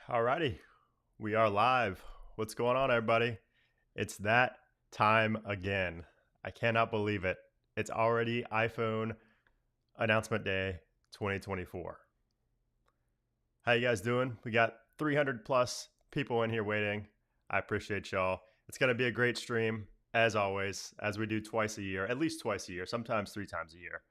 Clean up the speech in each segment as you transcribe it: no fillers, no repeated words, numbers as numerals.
Alrighty, we are live. What's going on, everybody? It's that time again. I cannot believe it. It's already iPhone announcement day 2024. How you guys doing? We got 300 plus people in here waiting. I appreciate y'all. It's going to be a great stream, as always, as we do twice a year, at least twice a year, sometimes 3 times a year.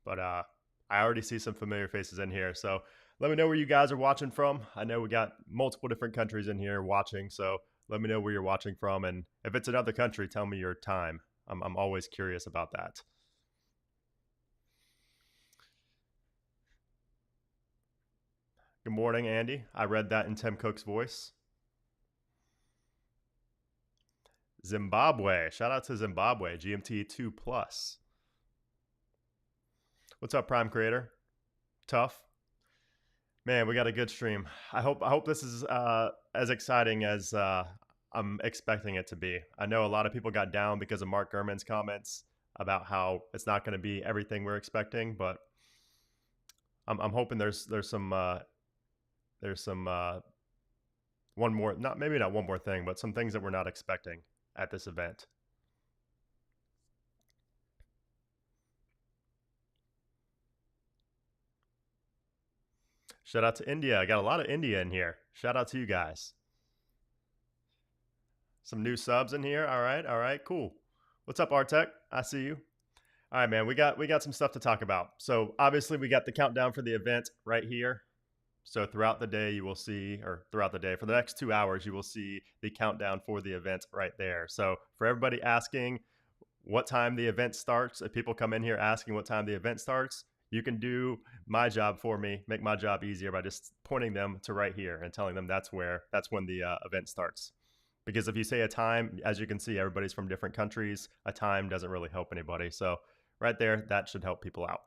But I already see some familiar faces in here. So let me know where you guys are watching from. I know we got multiple different countries in here watching. So let me know where you're watching from. And if it's another country, tell me your time. I'm always curious about that. Good morning, Andy. I read that in Tim Cook's voice. Zimbabwe. Shout out to Zimbabwe. GMT 2 plus. What's up, Prime Creator? Tough. Man, we got a good stream. I hope this is as exciting as I'm expecting it to be. I know a lot of people got down because of Mark Gurman's comments about how it's not going to be everything we're expecting, but I'm hoping there's some one more, not maybe not one more thing, but some things that we're not expecting at this event. Shout out to India. I got a lot of India in here. Shout out to you guys. Some new subs in here. All right, cool. What's up, Artec? I see you. All right, man. We got some stuff to talk about. So obviously we got the countdown for the event right here. So throughout the day you will see, or throughout the day for the next 2 hours, you will see the countdown for the event right there. So for everybody asking what time the event starts, if people come in here asking what time the event starts, you can do my job for me, make my job easier by just pointing them to right here and telling them that's when the event starts. Because if you say a time, as you can see, everybody's from different countries. A time doesn't really help anybody. So right there, that should help people out.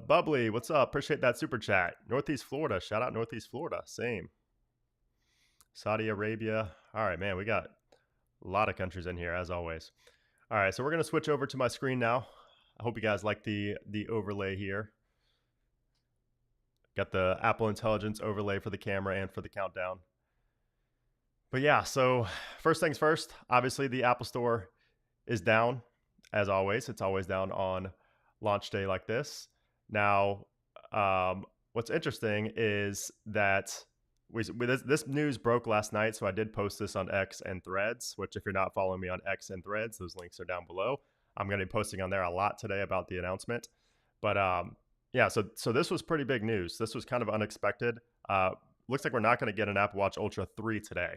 Bubbly, what's up? Appreciate that super chat. Northeast Florida, shout out Northeast Florida. Same. Saudi Arabia. All right, man, we got a lot of countries in here as always. All right, so we're gonna switch over to my screen now. I hope you guys like the overlay here. Got the Apple Intelligence overlay for the camera and for the countdown. But yeah, so first things first, obviously the Apple Store is down as always. It's always down on launch day like this. Now, what's interesting is that this news broke last night, so I did post this on X and Threads, which if you're not following me on X and Threads, those links are down below. I'm going to be posting on there a lot today about the announcement. But yeah, so this was pretty big news. This was kind of unexpected. Looks like we're not going to get an Apple Watch Ultra 3 today.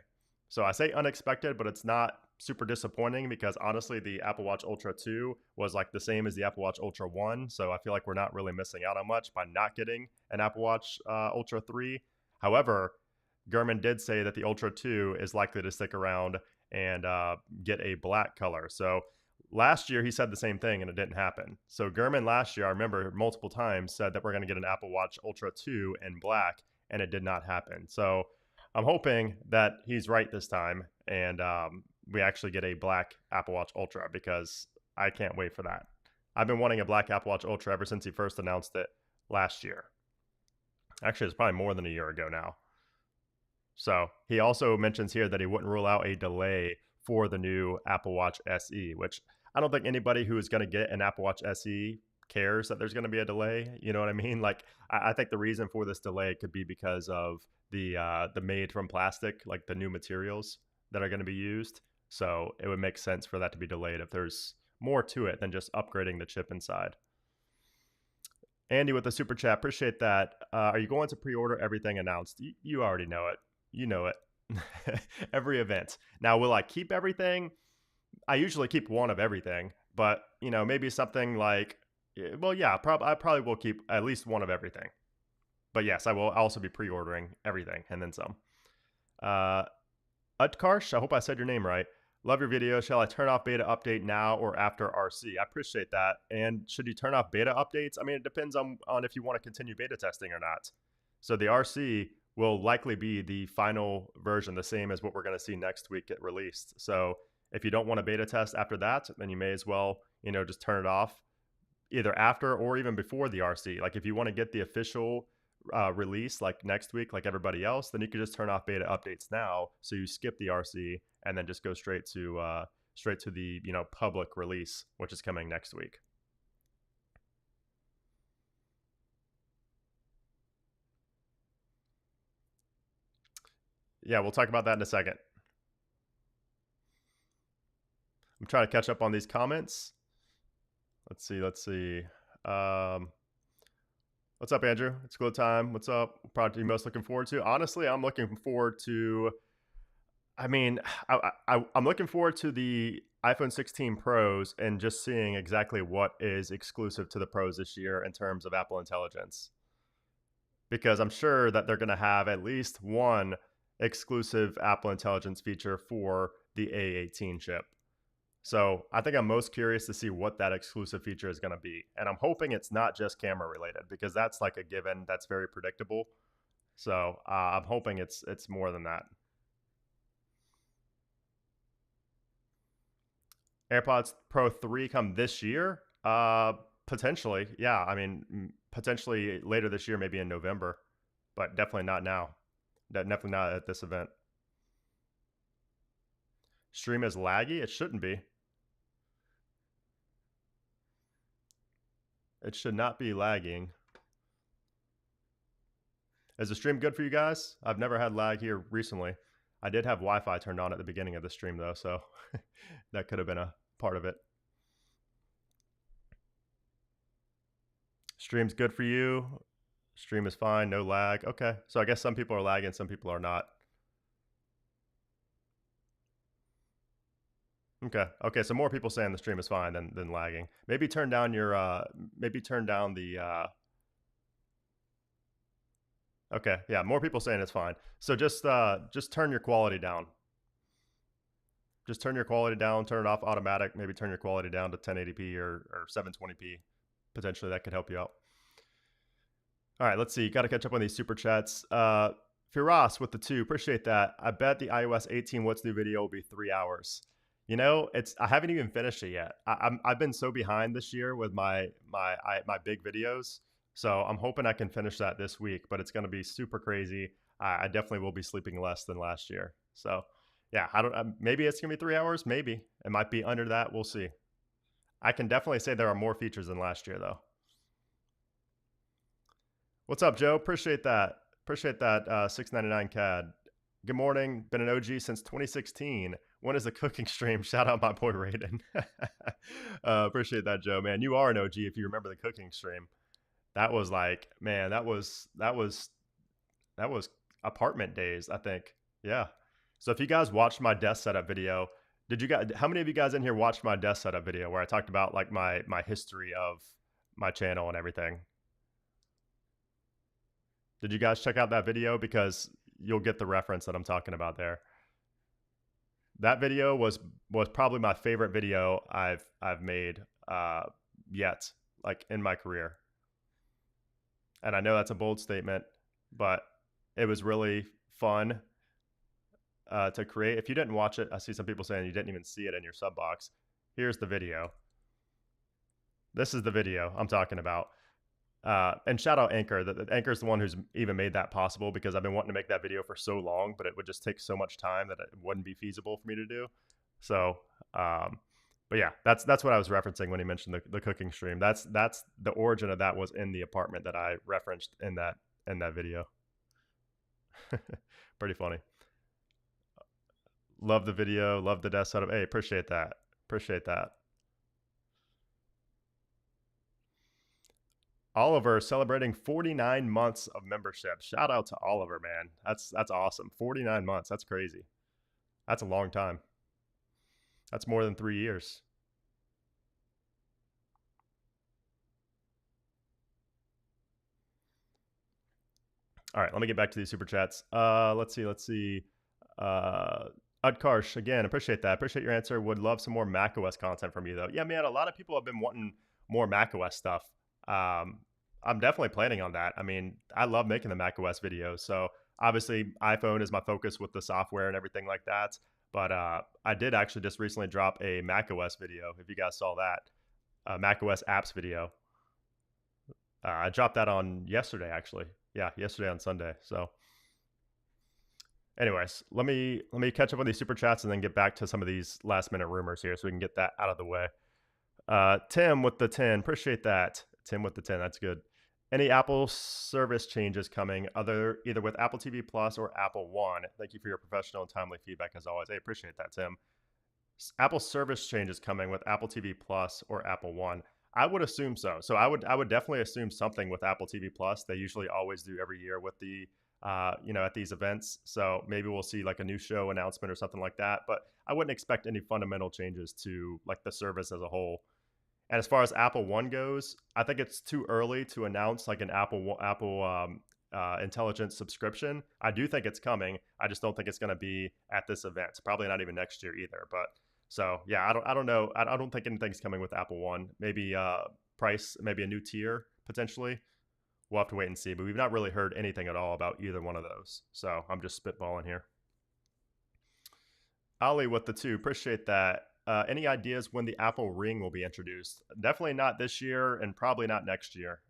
So I say unexpected, but it's not super disappointing because honestly, the Apple Watch Ultra 2 was like the same as the Apple Watch Ultra 1. So I feel like we're not really missing out on much by not getting an Apple Watch Ultra 3. However, Gurman did say that the Ultra 2 is likely to stick around and get a black color. So last year he said the same thing and it didn't happen. So Gurman last year, I remember multiple times, said that we're going to get an Apple Watch Ultra 2 in black, and it did not happen. So I'm hoping that he's right this time and we actually get a black Apple Watch Ultra because I can't wait for that. I've been wanting a black Apple Watch Ultra ever since he first announced it last year. Actually, it's probably more than a year ago now. So he also mentions here that he wouldn't rule out a delay for the new Apple Watch SE, which I don't think anybody who is going to get an Apple Watch SE cares that there's going to be a delay. You know what I mean? Like, I think the reason for this delay could be because of the made from plastic, like the new materials that are going to be used. So it would make sense for that to be delayed if there's more to it than just upgrading the chip inside. Andy with the super chat, appreciate that. Are you going to pre-order everything announced? You already know it. You know it. Every event. Now, will I keep everything? I usually keep one of everything, but you know, maybe something like, well, yeah, I probably will keep at least one of everything. But yes, I will also be pre-ordering everything and then some. Utkarsh, I hope I said your name right. Love your video. Shall I turn off beta update now or after RC? I appreciate that. And should you turn off beta updates? I mean, it depends on if you want to continue beta testing or not. So the RC will likely be the final version, the same as what we're going to see next week get released. So if you don't want to beta test after that, then you may as well, just turn it off either after or even before the RC. Like if you want to get the official release like next week, like everybody else, then you could just turn off beta updates now, so you skip the RC and then just go straight to the public release, which is coming next week. Yeah, we'll talk about that in a second. I'm trying to catch up on these comments. Let's see. What's up, Andrew? It's Glowtime. What's up? Project you most looking forward to? Honestly, I'm looking forward to. I mean, I'm looking forward to the iPhone 16 Pros and just seeing exactly what is exclusive to the Pros this year in terms of Apple Intelligence. Because I'm sure that they're going to have at least one exclusive Apple Intelligence feature for the A18 chip. So I think I'm most curious to see what that exclusive feature is going to be. And I'm hoping it's not just camera related, because that's like a given, that's very predictable. So I'm hoping it's more than that. AirPods Pro 3 come this year? Potentially, yeah. I mean, potentially later this year, maybe in November, but definitely not now. Definitely not at this event. Stream is laggy? It shouldn't be. It should not be lagging. Is the stream good for you guys? I've never had lag here recently. I did have Wi-Fi turned on at the beginning of the stream though, so that could have been a part of it. Stream's good for you. Stream is fine, no lag. Okay, so I guess some people are lagging, some people are not. Okay, so more people saying the stream is fine than lagging. Maybe turn down your maybe turn down the okay, yeah, more people saying it's fine. So just turn your quality down. Just turn your quality down, turn it off automatic, maybe turn your quality down to 1080p or 720p. Potentially that could help you out. All right, let's see. Got to catch up on these super chats. Firas with the 2, appreciate that. I bet the iOS 18 What's New video will be 3 hours. You know, I haven't even finished it yet. I've been so behind this year with my big videos, so I'm hoping I can finish that this week. But it's going to be super crazy. I definitely will be sleeping less than last year. So yeah, I don't. Maybe it's gonna be 3 hours. Maybe it might be under that. We'll see. I can definitely say there are more features than last year, though. What's up, Joe? Appreciate that. Appreciate that. 699 CAD. Good morning. Been an OG since 2016. When is the cooking stream? Shout out my boy Raiden. Appreciate that, Joe. Man, you are an OG if you remember the cooking stream. That was like, man, that was apartment days, I think. Yeah. So if you guys watched my desk setup video, how many of you guys in here watched my desk setup video where I talked about like my history of my channel and everything? Did you guys check out that video? Because you'll get the reference that I'm talking about there. That video was probably my favorite video I've made yet, like in my career. And I know that's a bold statement, but it was really fun to create. If you didn't watch it, I see some people saying you didn't even see it in your sub box. Here's the video. This is the video I'm talking about. And shout out Anchor. Anchor's the one who's even made that possible, because I've been wanting to make that video for so long, but it would just take so much time that it wouldn't be feasible for me to do. So, but yeah, that's what I was referencing when he mentioned the cooking stream. That's the origin of that was in the apartment that I referenced in that video. Pretty funny. Love the video. Love the desk setup. Hey, appreciate that. Appreciate that. Oliver celebrating 49 months of membership. Shout out to Oliver, man. That's awesome. 49 months. That's crazy. That's a long time. That's more than 3 years. All right, let me get back to these super chats. Let's see. Udkarsh, again, appreciate that. Appreciate your answer. Would love some more macOS content from you, though. Yeah, man, a lot of people have been wanting more macOS stuff. I'm definitely planning on that. I mean, I love making the macOS videos. So obviously iPhone is my focus with the software and everything like that. But I did actually just recently drop a macOS video, if you guys saw that. MacOS apps video. I dropped that on yesterday, actually. Yeah, yesterday on Sunday. So, anyways, let me catch up on these super chats and then get back to some of these last minute rumors here, so we can get that out of the way. Tim with the 10, appreciate that. Tim with the 10, that's good. Any Apple service changes coming, either with Apple TV Plus or Apple One? Thank you for your professional and timely feedback as always. I appreciate that, Tim. Apple service changes coming with Apple TV Plus or Apple One. I would assume so. So I would definitely assume something with Apple TV Plus. They usually always do every year with the at these events. So maybe we'll see like a new show announcement or something like that. But I wouldn't expect any fundamental changes to like the service as a whole. And as far as Apple One goes, I think it's too early to announce like an Apple intelligence subscription. I do think it's coming. I just don't think it's going to be at this event. Probably not even next year either. But so yeah, I don't know. I don't think anything's coming with Apple One. Maybe price, maybe a new tier potentially. We'll have to wait and see. But we've not really heard anything at all about either one of those. So I'm just spitballing here. Ali with the 2, appreciate that. Any ideas when the Apple Ring will be introduced? Definitely not this year, and probably not next year.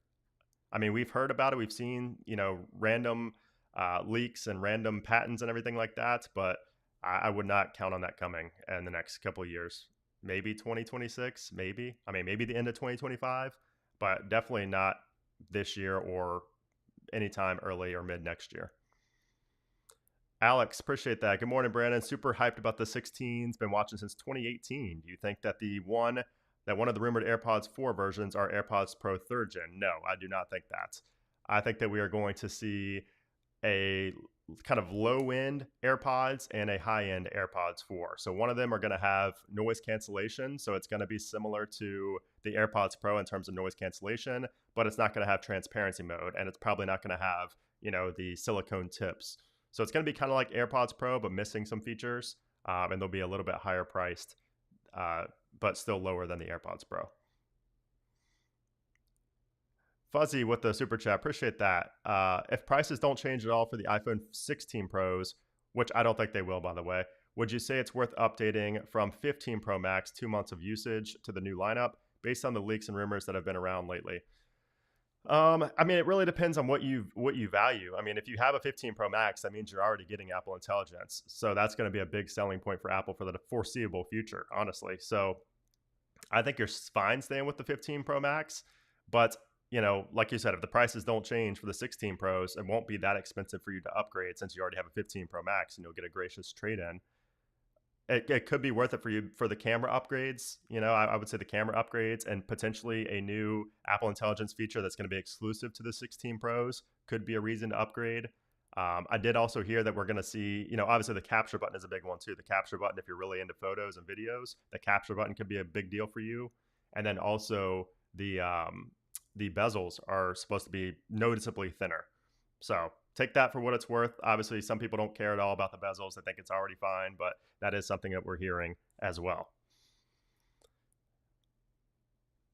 I mean, we've heard about it. We've seen, random leaks and random patents and everything like that. But I would not count on that coming in the next couple of years. Maybe 2026, maybe. I mean, maybe the end of 2025, but definitely not this year or anytime early or mid next year. Alex, appreciate that. Good morning, Brandon. Super hyped about the 16s. Been watching since 2018. Do you think that one of the rumored AirPods 4 versions are AirPods Pro 3rd gen? No, I do not think that. I think that we are going to see a kind of low end AirPods and a high end AirPods 4. So one of them are going to have noise cancellation. So it's going to be similar to the AirPods Pro in terms of noise cancellation, but it's not going to have transparency mode. And it's probably not going to have, the silicone tips. So it's going to be kind of like AirPods Pro, but missing some features. And they'll be a little bit higher priced, but still lower than the AirPods Pro. Fuzzy with the super chat, appreciate that. If prices don't change at all for the iPhone 16 Pros, which I don't think they will, by the way, would you say it's worth updating from 15 Pro Max 2 months of usage to the new lineup based on the leaks and rumors that have been around lately? I mean, it really depends on what you value. I mean, if you have a 15 Pro Max, that means you're already getting Apple Intelligence. So that's going to be a big selling point for Apple for the foreseeable future, honestly. So I think you're fine staying with the 15 Pro Max, but like you said, if the prices don't change for the 16 Pros, it won't be that expensive for you to upgrade since you already have a 15 Pro Max and you'll get a gracious trade-in. It could be worth it for you for the camera upgrades. I would say the camera upgrades and potentially a new Apple Intelligence feature that's going to be exclusive to the 16 Pros could be a reason to upgrade. I did also hear that we're going to see, obviously the capture button is a big one too. The capture button, if you're really into photos and videos, the capture button could be a big deal for you. And then also the bezels are supposed to be noticeably thinner. So take that for what it's worth. Obviously, some people don't care at all about the bezels. They think it's already fine, but that is something that we're hearing as well.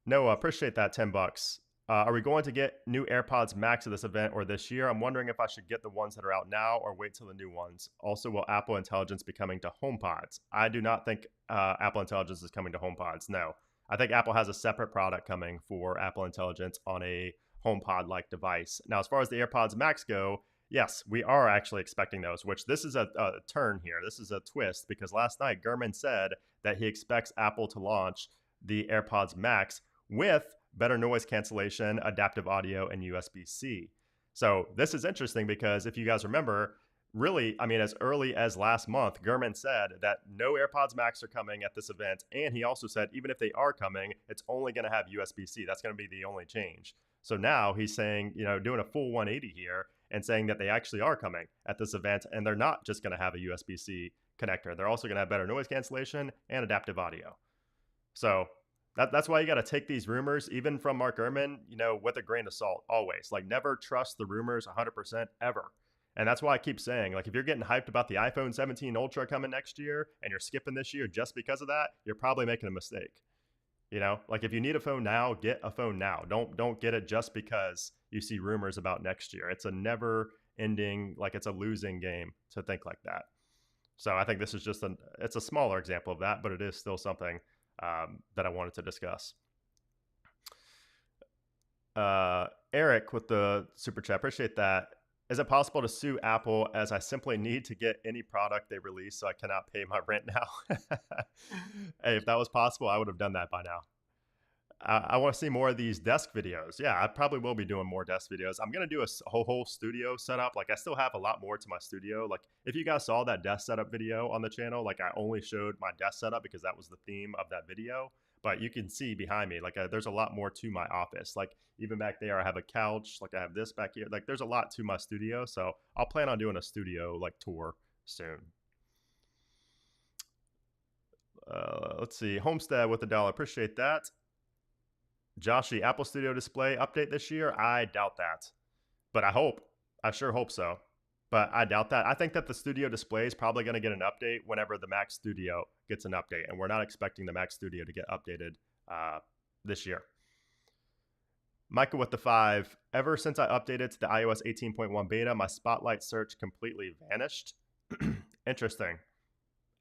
Noah, appreciate that $10. Are we going to get new AirPods Max at this event or this year? I'm wondering if I should get the ones that are out now or wait till the new ones. Also, will Apple Intelligence be coming to HomePods? I do not think Apple Intelligence is coming to HomePods. No. I think Apple has a separate product coming for Apple Intelligence on a HomePod-like device. Now, as far as the AirPods Max go, yes, we are actually expecting those, which this is a turn here. This is a twist because last night Gurman said that he expects Apple to launch the AirPods Max with better noise cancellation, adaptive audio, and USB-C. So this is interesting because if you guys remember, really, I mean, as early as last month, Gurman said that no AirPods Max are coming at this event. And he also said, even if they are coming, it's only going to have USB-C. That's going to be the only change. So now he's saying, doing a full 180 here and saying that they actually are coming at this event. And they're not just going to have a USB-C connector. They're also going to have better noise cancellation and adaptive audio. So that's why you got to take these rumors, even from Mark Gurman, with a grain of salt, always. Like, never trust the rumors 100% ever. And that's why I keep saying, like, if you're getting hyped about the iPhone 17 Ultra coming next year and you're skipping this year just because of that, you're probably making a mistake. Like, if you need a phone now, get a phone now. Don't get it just because you see rumors about next year. It's a never ending, like, it's a losing game to think like that. So I think this is just it's a smaller example of that, but it is still something that I wanted to discuss. Eric with the super chat, appreciate that. Is it possible to sue Apple as I simply need to get any product they release so I cannot pay my rent now? Hey, if that was possible, I would have done that by now. I want to see more of these desk videos. Yeah, I probably will be doing more desk videos. I'm gonna do a whole studio setup. Like I still have a lot more to my studio. Like if you guys saw that desk setup video on the channel, like I only showed my desk setup because that was the theme of that video. But you can see behind me, like there's a lot more to my office. Like even back there, I have a couch. Like I have this back here. Like there's a lot to my studio. So I'll plan on doing a studio like tour soon. Let's see, Homestead with $1. Appreciate that. Joshi, Apple Studio Display update this year? I doubt that. But I hope. I sure hope so. But I doubt that. I think that the Studio Display is probably going to get an update whenever the Mac Studio gets an update. And we're not expecting the Mac Studio to get updated this year. Micah with the 5. Ever since I updated to the iOS 18.1 beta, my Spotlight search completely vanished. Interesting.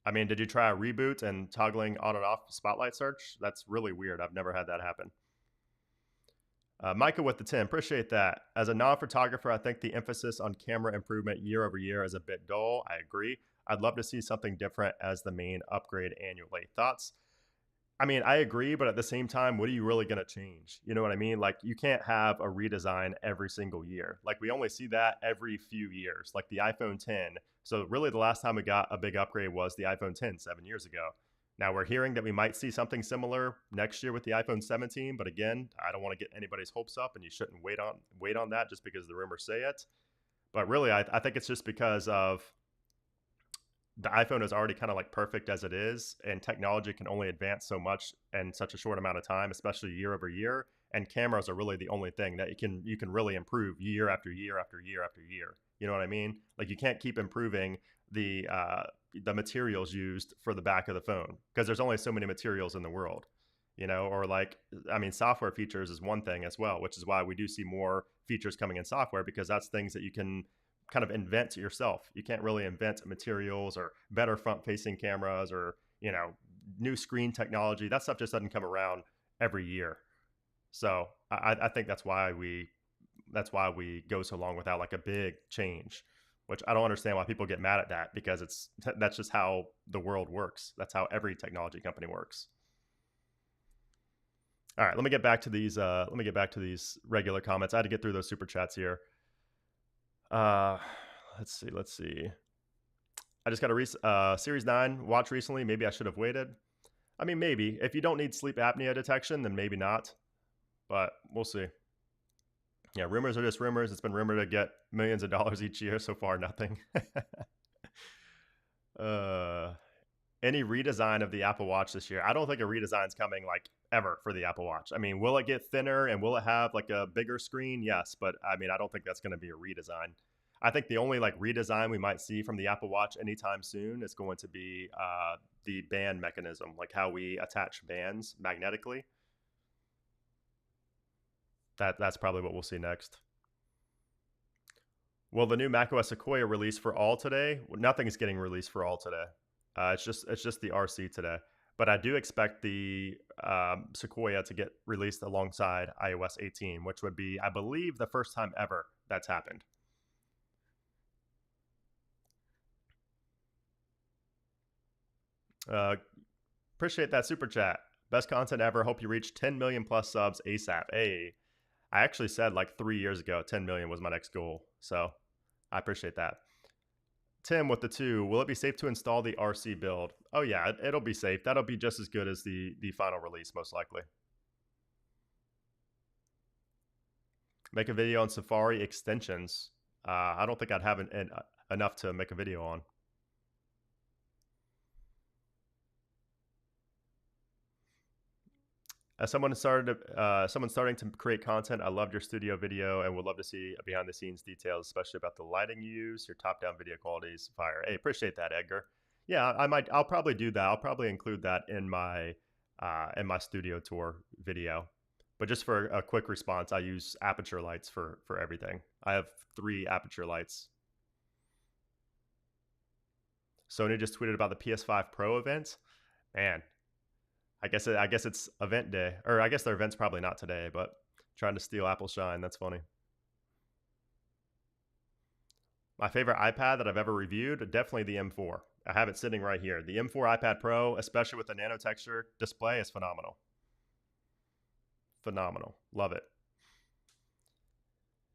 I mean, did you try a reboot and toggling on and off Spotlight search? That's really weird. I've never had that happen. Micah with the 10, appreciate that. As a non-photographer, I think the emphasis on camera improvement year over year is a bit dull. I agree. I'd love to see something different as the main upgrade annually. Thoughts? I mean, I agree, but at the same time, what are you really going to change? You know what I mean? Like, you can't have a redesign every single year. Like, we only see that every few years, like the iPhone 10. So, really, the last time we got a big upgrade was the iPhone 10 7 years ago. Now we're hearing that we might see something similar next year with the iPhone 17, but again, I don't want to get anybody's hopes up, and you shouldn't wait on that just because the rumors say it. But really, I think it's just because of the iPhone is already kind of like perfect as it is, and technology can only advance so much in such a short amount of time, especially year over year. And cameras are really the only thing that you can really improve year after year after year after year. You know what I mean? Like you can't keep improving the materials used for the back of the phone because there's only so many materials in the world. You know, or like I mean, software features is one thing as well, which is why we do see more features coming in software because that's things that you can kind of invent yourself. You can't really invent materials or better front facing cameras or, you know, new screen technology. That stuff just doesn't come around every year. So I think that's why we go so long without like a big change, which I don't understand why people get mad at that because that's just how the world works. That's how every technology company works. All right, let me get back to these. Let me get back to these regular comments. I had to get through those super chats here. Uh, let's see. Let's see. I just got a Series 9 watch recently. Maybe I should have waited. I mean, maybe. If you don't need sleep apnea detection, then maybe not. But we'll see. Yeah, rumors are just rumors. It's been rumored to get millions of dollars each year. So far, nothing. Any redesign of the Apple Watch this year? I don't think a redesign is coming like ever for the Apple Watch. I mean, will it get thinner and will it have like a bigger screen? Yes, but I mean, I don't think that's going to be a redesign. I think the only like redesign we might see from the Apple Watch anytime soon is going to be the band mechanism, like how we attach bands magnetically. That's probably what we'll see next. Will the new macOS Sequoia release for all today? Well, nothing is getting released for all today. It's just the RC today. But I do expect the Sequoia to get released alongside iOS 18, which would be, I believe, the first time ever that's happened. Appreciate that super chat. Best content ever. Hope you reach 10 million plus subs ASAP. Hey, I actually said like 3 years ago, 10 million was my next goal. So I appreciate that. Tim with the 2, will it be safe to install the RC build? Oh yeah, it'll be safe. That'll be just as good as the final release, most likely. Make a video on Safari extensions. I don't think I'd have enough to make a video on. As someone starting to create content, I loved your studio video and would love to see behind the scenes details, especially about the lighting you use, your top down video quality is fire. Hey, appreciate that, Edgar. Yeah, I'll probably do that. I'll probably include that in my studio tour video. But just for a quick response, I use aperture lights for everything. I have 3 aperture lights. Sony just tweeted about the PS5 Pro event. Man, I guess it's event day, or I guess their event's probably not today, but Trying to steal Apple shine. That's funny. My favorite iPad that I've ever reviewed, definitely the M4. I have it sitting right here. The M4 iPad Pro, especially with the nano texture display, is phenomenal. Phenomenal. Love it.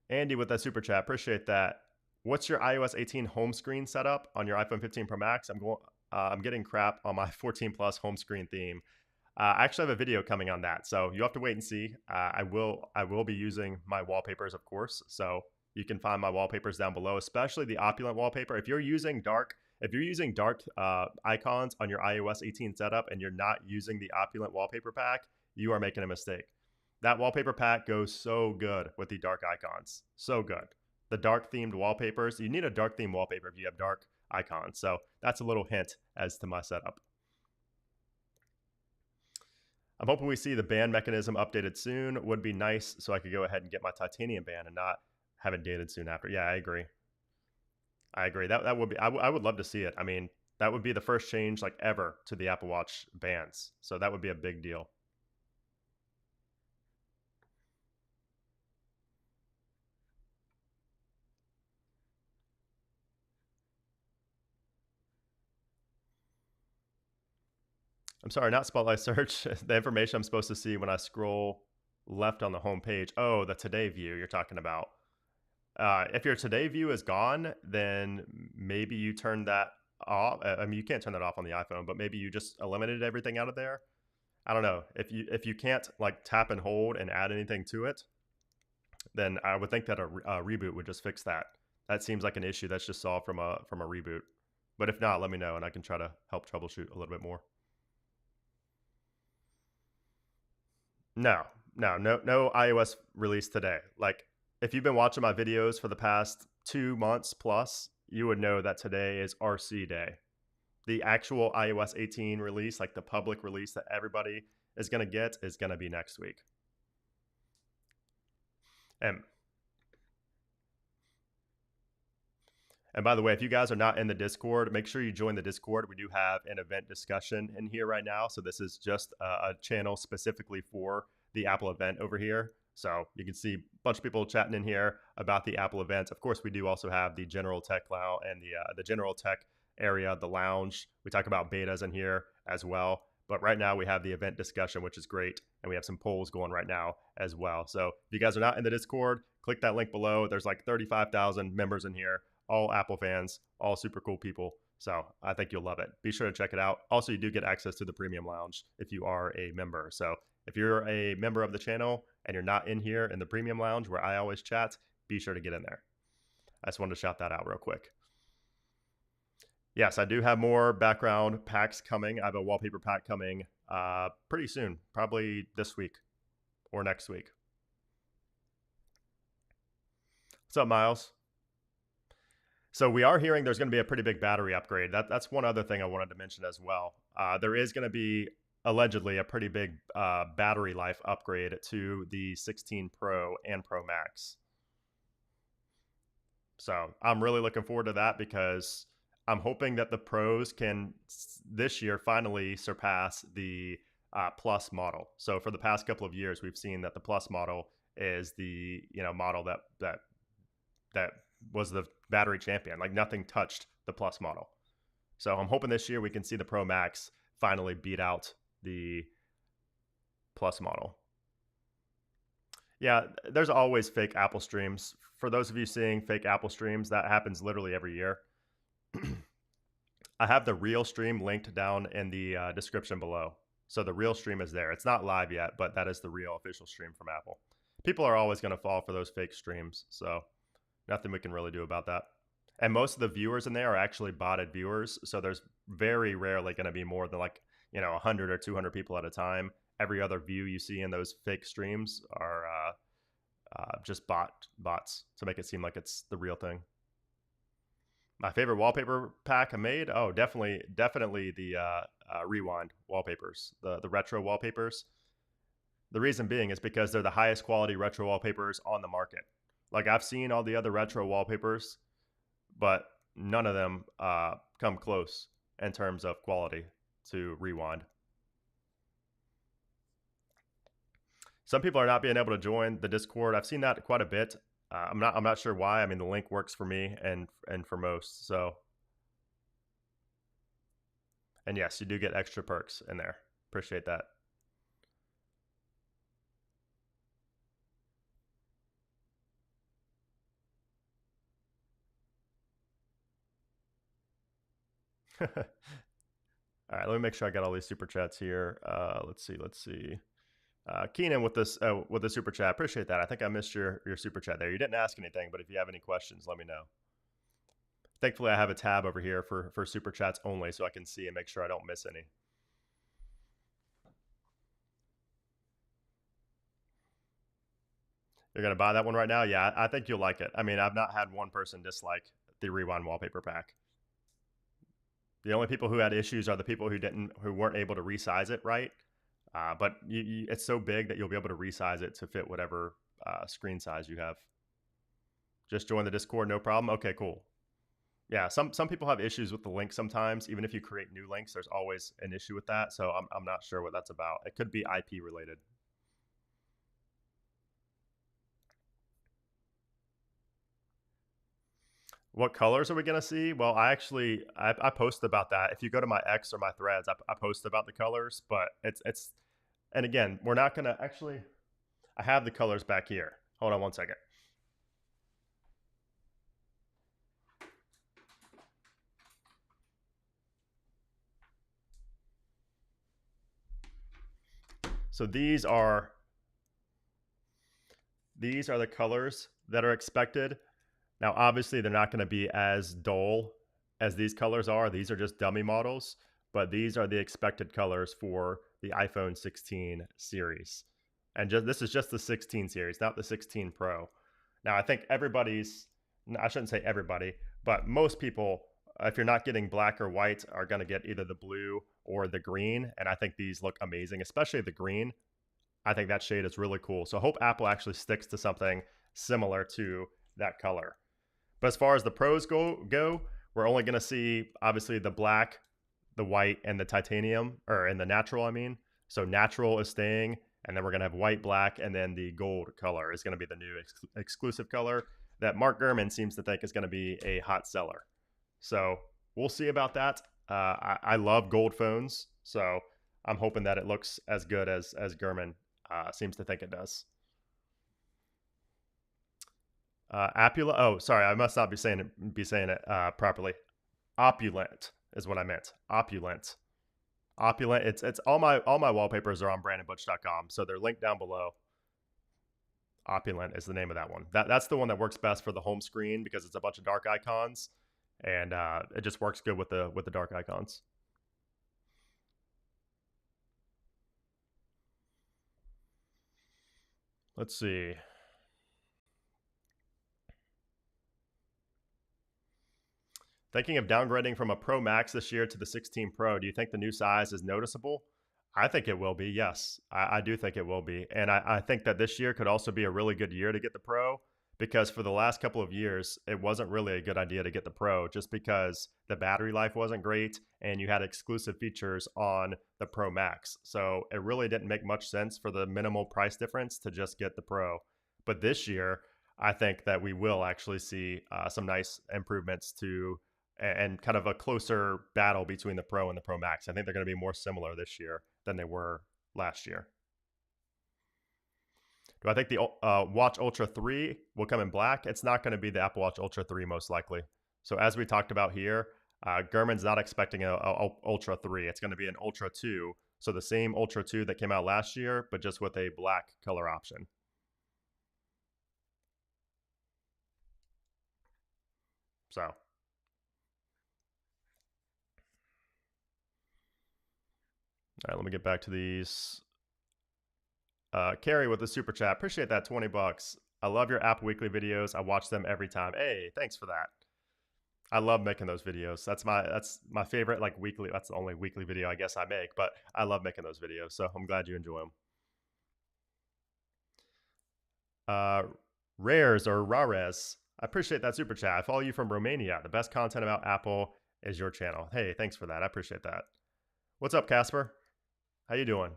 Andy with that super chat. Appreciate that. What's your iOS 18 home screen setup on your iPhone 15 Pro Max? I'm getting crap on my 14 Plus home screen theme. I actually have a video coming on that, so you have to wait and see. I will be using my wallpapers, of course. So you can find my wallpapers down below, especially the opulent wallpaper. If you're using dark icons on your iOS 18 setup and you're not using the opulent wallpaper pack, you are making a mistake. That wallpaper pack goes so good with the dark icons. So good. The dark themed wallpapers, you need a dark themed wallpaper if you have dark icons. So that's a little hint as to my setup. I'm hoping we see the band mechanism updated soon. Would be nice so I could go ahead and get my titanium band and not have it dated soon after. Yeah, I agree. That would be. I would love to see it. I mean, that would be the first change like ever to the Apple Watch bands. So that would be a big deal. I'm sorry, not spotlight search. The information I'm supposed to see when I scroll left on the home page. Oh, the today view you're talking about. If your today view is gone, then maybe you turn that off. I mean, you can't turn that off on the iPhone, but maybe you just eliminated everything out of there. I don't know. If you can't like tap and hold and add anything to it, then I would think that a reboot would just fix that. That seems like an issue that's just solved from a reboot. But if not, let me know and I can try to help troubleshoot a little bit more. No iOS release today. Like, if you've been watching my videos for the past 2 months plus, you would know that today is RC day. The actual iOS 18 release, like the public release that everybody is going to get, is going to be next week. And And by the way, if you guys are not in the Discord, make sure you join the Discord. We do have an event discussion in here right now. So this is just a channel specifically for the Apple event over here. So you can see a bunch of people chatting in here about the Apple event. Of course, we do also have the general tech lounge and the general tech area, the lounge. We talk about betas in here as well. But right now we have the event discussion, which is great. And we have some polls going right now as well. So if you guys are not in the Discord, click that link below. There's like 35,000 members in here, all Apple fans, all super cool people. So I think you'll love it. Be sure to check it out. Also, you do get access to the premium lounge if you are a member. So if you're a member of the channel and you're not in here in the premium lounge where I always chat, be sure to get in there. I just wanted to shout that out real quick. Yes, I do have more background packs coming. I have a wallpaper pack coming pretty soon, probably this week or next week. What's up, Miles? So we are hearing there's going to be a pretty big battery upgrade. That's one other thing I wanted to mention as well. There is going to be allegedly a pretty big battery life upgrade to the 16 Pro and Pro Max. So I'm really looking forward to that because I'm hoping that the Pros can this year finally surpass the Plus model. So for the past couple of years, we've seen that the Plus model is the model that was the battery champion. Like nothing touched the Plus model. So I'm hoping this year we can see the Pro Max finally beat out the Plus model. Yeah, there's always fake Apple streams. For those of you seeing fake Apple streams, that happens literally every year. I have the real stream linked down in the description below. So the real stream is there. It's not live yet, but that is the real official stream from Apple. People are always going to fall for those fake streams. So nothing we can really do about that. And most of the viewers in there are actually botted viewers. So there's very rarely going to be more than 100 or 200 people at a time. Every other view you see in those fake streams are just bots to make it seem like it's the real thing. My favorite wallpaper pack I made? Oh, definitely the Rewind wallpapers, the retro wallpapers. The reason being is because they're the highest quality retro wallpapers on the market. Like I've seen all the other retro wallpapers, but none of them come close in terms of quality to Rewind. Some people are not being able to join the Discord. I've seen that quite a bit. I'm not sure why. I mean, the link works for me and for most. So, and yes, you do get extra perks in there. Appreciate that. All right, let me make sure I got all these super chats here. Let's see. Keenan with the super chat. Appreciate that. I think I missed your super chat there. You didn't ask anything, but if you have any questions, let me know. Thankfully, I have a tab over here for super chats only, so I can see and make sure I don't miss any. You're gonna buy that one right now? Yeah, I think you'll like it. I mean, I've not had one person dislike the Rewind wallpaper pack. The only people who had issues are the people who weren't able to resize it right. But it's so big that you'll be able to resize it to fit whatever screen size you have. Just join the Discord, no problem. Okay, cool. Yeah, some people have issues with the link sometimes. Even if you create new links, there's always an issue with that. So I'm not sure what that's about. It could be IP related. What colors are we gonna see? Well, I post about that. If you go to my X or my threads, I post about the colors. But it's and again, we're not gonna actually. I have the colors back here. Hold on one second. So these are the colors that are expected. Now, obviously, they're not going to be as dull as these colors are. These are just dummy models, but these are the expected colors for the iPhone 16 series. And this is just the 16 series, not the 16 Pro. Now, I think I shouldn't say everybody, but most people, if you're not getting black or white, are going to get either the blue or the green. And I think these look amazing, especially the green. I think that shade is really cool. So I hope Apple actually sticks to something similar to that color. But as far as the pros go, we're only going to see obviously the black, the white, and the titanium, or in the natural, I mean. So natural is staying, and then we're going to have white, black, and then the gold color is going to be the new exclusive color that Mark Gurman seems to think is going to be a hot seller. So we'll see about that. I love gold phones, so I'm hoping that it looks as good as Gurman seems to think it does. Apula. Oh, sorry, I must not be saying it properly. Opulent is what I meant. Opulent. Opulent. It's all my wallpapers are on brandonbutch.com, so they're linked down below. Opulent is the name of that one. That's the one that works best for the home screen because it's a bunch of dark icons, and it just works good with the dark icons. Let's see. Thinking of downgrading from a Pro Max this year to the 16 Pro, do you think the new size is noticeable? I think it will be, yes. I do think it will be. And I think that this year could also be a really good year to get the Pro because for the last couple of years, it wasn't really a good idea to get the Pro just because the battery life wasn't great and you had exclusive features on the Pro Max. So it really didn't make much sense for the minimal price difference to just get the Pro. But this year, I think that we will actually see some nice improvements to and kind of a closer battle between the Pro and the Pro Max. I think they're going to be more similar this year than they were last year. Do I think the Watch Ultra 3 will come in black? It's not going to be the Apple Watch Ultra 3 most likely. So as we talked about here, Gurman's not expecting a Ultra 3. It's going to be an Ultra 2. So the same Ultra 2 that came out last year, but just with a black color option. So all right, let me get back to these. Carrie with the super chat. Appreciate that 20 bucks. I love your Apple Weekly videos. I watch them every time. Hey, thanks for that. I love making those videos. That's my favorite like weekly. That's the only weekly video I guess I make, but I love making those videos. So I'm glad you enjoy them. Rares or Rares. I appreciate that super chat. I follow you from Romania. The best content about Apple is your channel. Hey, thanks for that. I appreciate that. What's up, Casper? How you doing?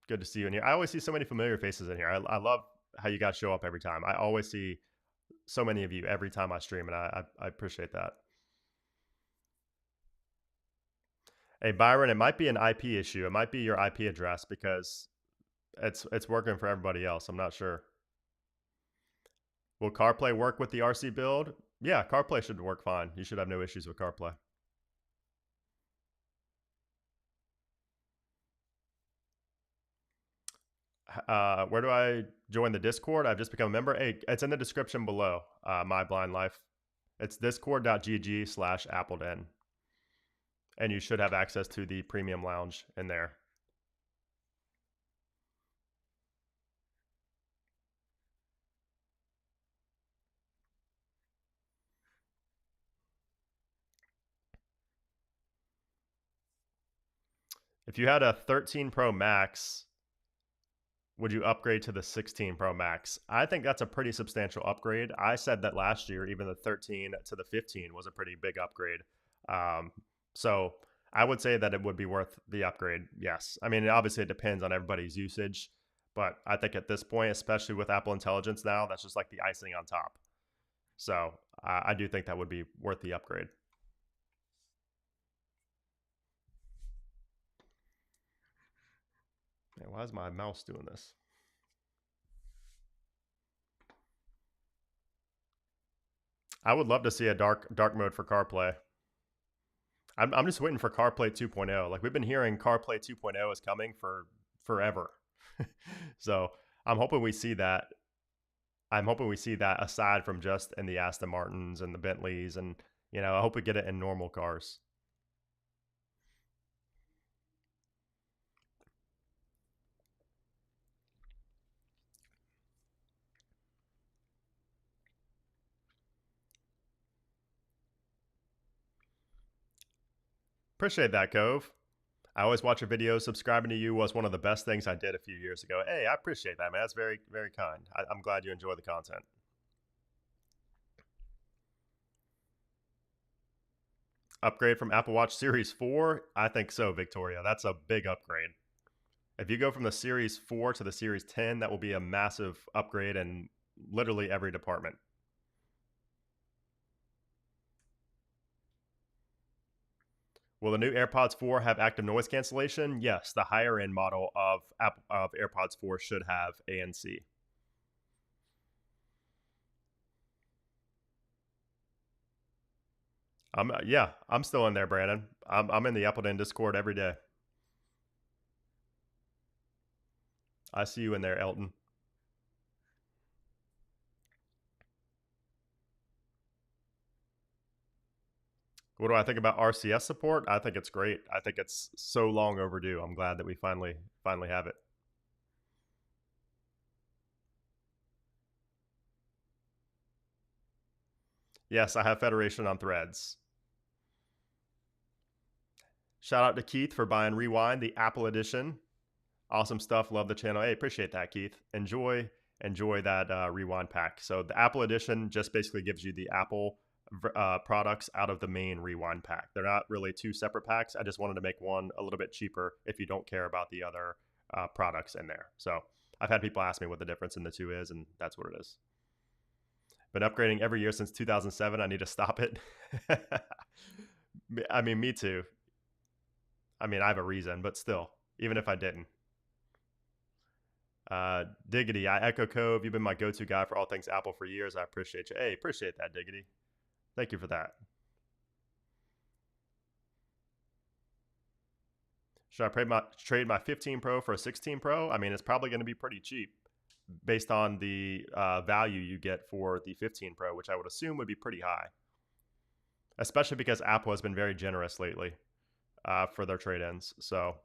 Good to see you in here. I always see so many familiar faces in here. I love how you guys show up every time. I always see so many of you every time I stream, and I appreciate that. Hey Byron, it might be an IP issue. It might be your IP address because it's working for everybody else. I'm not sure. Will CarPlay work with the RC build? Yeah, CarPlay should work fine. You should have no issues with CarPlay. Where do I join the Discord? I've just become a member. Hey, it's in the description below. My Blind Life. It's discord.gg/Appleton, and you should have access to the premium lounge in there. If you had a 13 Pro Max, would you upgrade to the 16 Pro Max? I think that's a pretty substantial upgrade. I said that last year, even the 13 to the 15 was a pretty big upgrade. So I would say that it would be worth the upgrade. Yes. I mean, obviously it depends on everybody's usage, but I think at this point, especially with Apple Intelligence now, that's just like the icing on top. So I do think that would be worth the upgrade. Man, why is my mouse doing this? I would love to see a dark mode for CarPlay. I'm just waiting for CarPlay 2.0. Like we've been hearing CarPlay 2.0 is coming for forever. So I'm hoping we see that. I'm hoping we see that aside from just in the Aston Martins and the Bentleys, and I hope we get it in normal cars. Appreciate that, Cove. I always watch your videos. Subscribing to you was one of the best things I did a few years ago. Hey, I appreciate that, man. That's very, very kind. I'm glad you enjoy the content. Upgrade from Apple Watch Series 4? I think so, Victoria. That's a big upgrade. If you go from the Series 4 to the Series 10, that will be a massive upgrade in literally every department. Will the new AirPods 4 have active noise cancellation? Yes, the higher end model of AirPods 4 should have ANC. I'm still in there, Brandon. I'm in the Appleton Discord every day. I see you in there, Elton. What do I think about RCS support? I think it's great. I think it's so long overdue. I'm glad that we finally have it. Yes, I have Federation on Threads. Shout out to Keith for buying Rewind, the Apple edition. Awesome stuff. Love the channel. Hey, appreciate that, Keith. Enjoy that Rewind pack. So the Apple edition just basically gives you the Apple products out of the main Rewind pack. They're not really two separate packs. I just wanted to make one a little bit cheaper if you don't care about the other products in there. So I've had people ask me what the difference in the two is, and that's what it is. Been upgrading every year since 2007. I need to stop it. I mean, me too. I mean, I have a reason, but still, even if I didn't. Diggity, I echo Cove. You've been my go-to guy for all things Apple for years. I appreciate you. Hey, appreciate that, Diggity. Thank you for that. Should I trade my 15 Pro for a 16 Pro? I mean, it's probably going to be pretty cheap based on the value you get for the 15 Pro, which I would assume would be pretty high, especially because Apple has been very generous lately for their trade-ins. So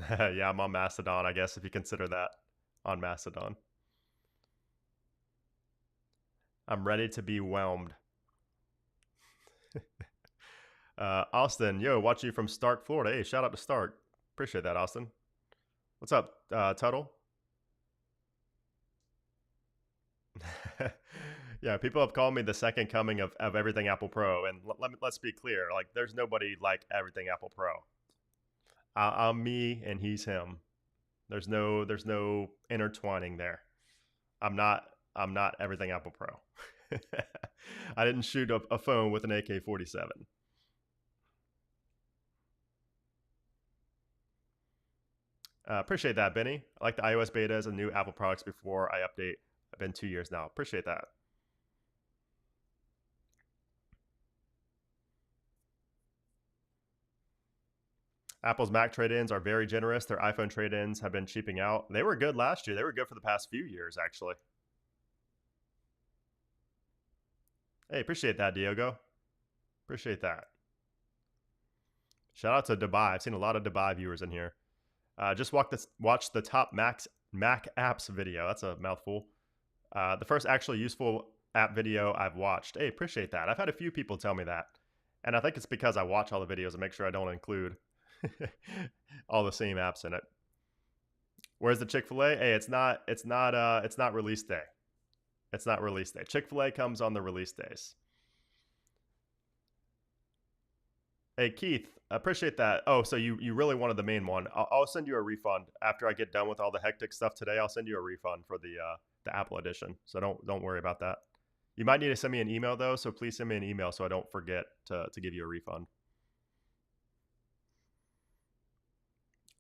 yeah, I'm on Mastodon, I guess, if you consider that on Mastodon. I'm ready to be whelmed. Austin, yo, watching you from Stark, Florida. Hey, shout out to Stark. Appreciate that, Austin. What's up, Tuttle? Yeah, people have called me the second coming of everything Apple Pro, and let's be clear, like there's nobody like everything Apple Pro. I'm me and he's him. There's no intertwining there. I'm not I'm not everything Apple Pro. I didn't shoot a phone with an AK-47. Appreciate that, Benny. I like the iOS betas and new Apple products before I update. I've been 2 years now. Appreciate that. Apple's Mac trade-ins are very generous. Their iPhone trade-ins have been cheaping out. They were good last year. They were good for the past few years, actually. Hey, appreciate that, Diogo. Appreciate that. Shout out to Dubai. I've seen a lot of Dubai viewers in here. Just watch the top Mac apps video. That's a mouthful. The first actually useful app video I've watched. Hey, appreciate that. I've had a few people tell me that. And I think it's because I watch all the videos and make sure I don't include all the same apps in it. Where's the Chick-fil-A? Hey, it's not release day. It's not release day. Chick-fil-A comes on the release days. Hey Keith, appreciate that. Oh, so you really wanted the main one. I'll send you a refund after I get done with all the hectic stuff today. I'll send you a refund for the Apple edition. So don't worry about that. You might need to send me an email though, so please send me an email so I don't forget to give you a refund.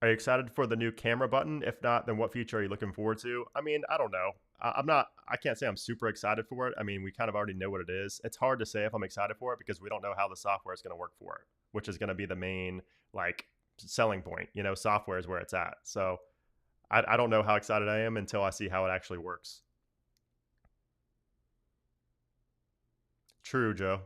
Are you excited for the new camera button? If not, then what feature are you looking forward to? I mean, I don't know. I'm not. I can't say I'm super excited for it. I mean, we kind of already know what it is. It's hard to say if I'm excited for it because we don't know how the software is going to work for it, which is going to be the main like selling point. You know, software is where it's at. So I don't know how excited I am until I see how it actually works. True, Joe.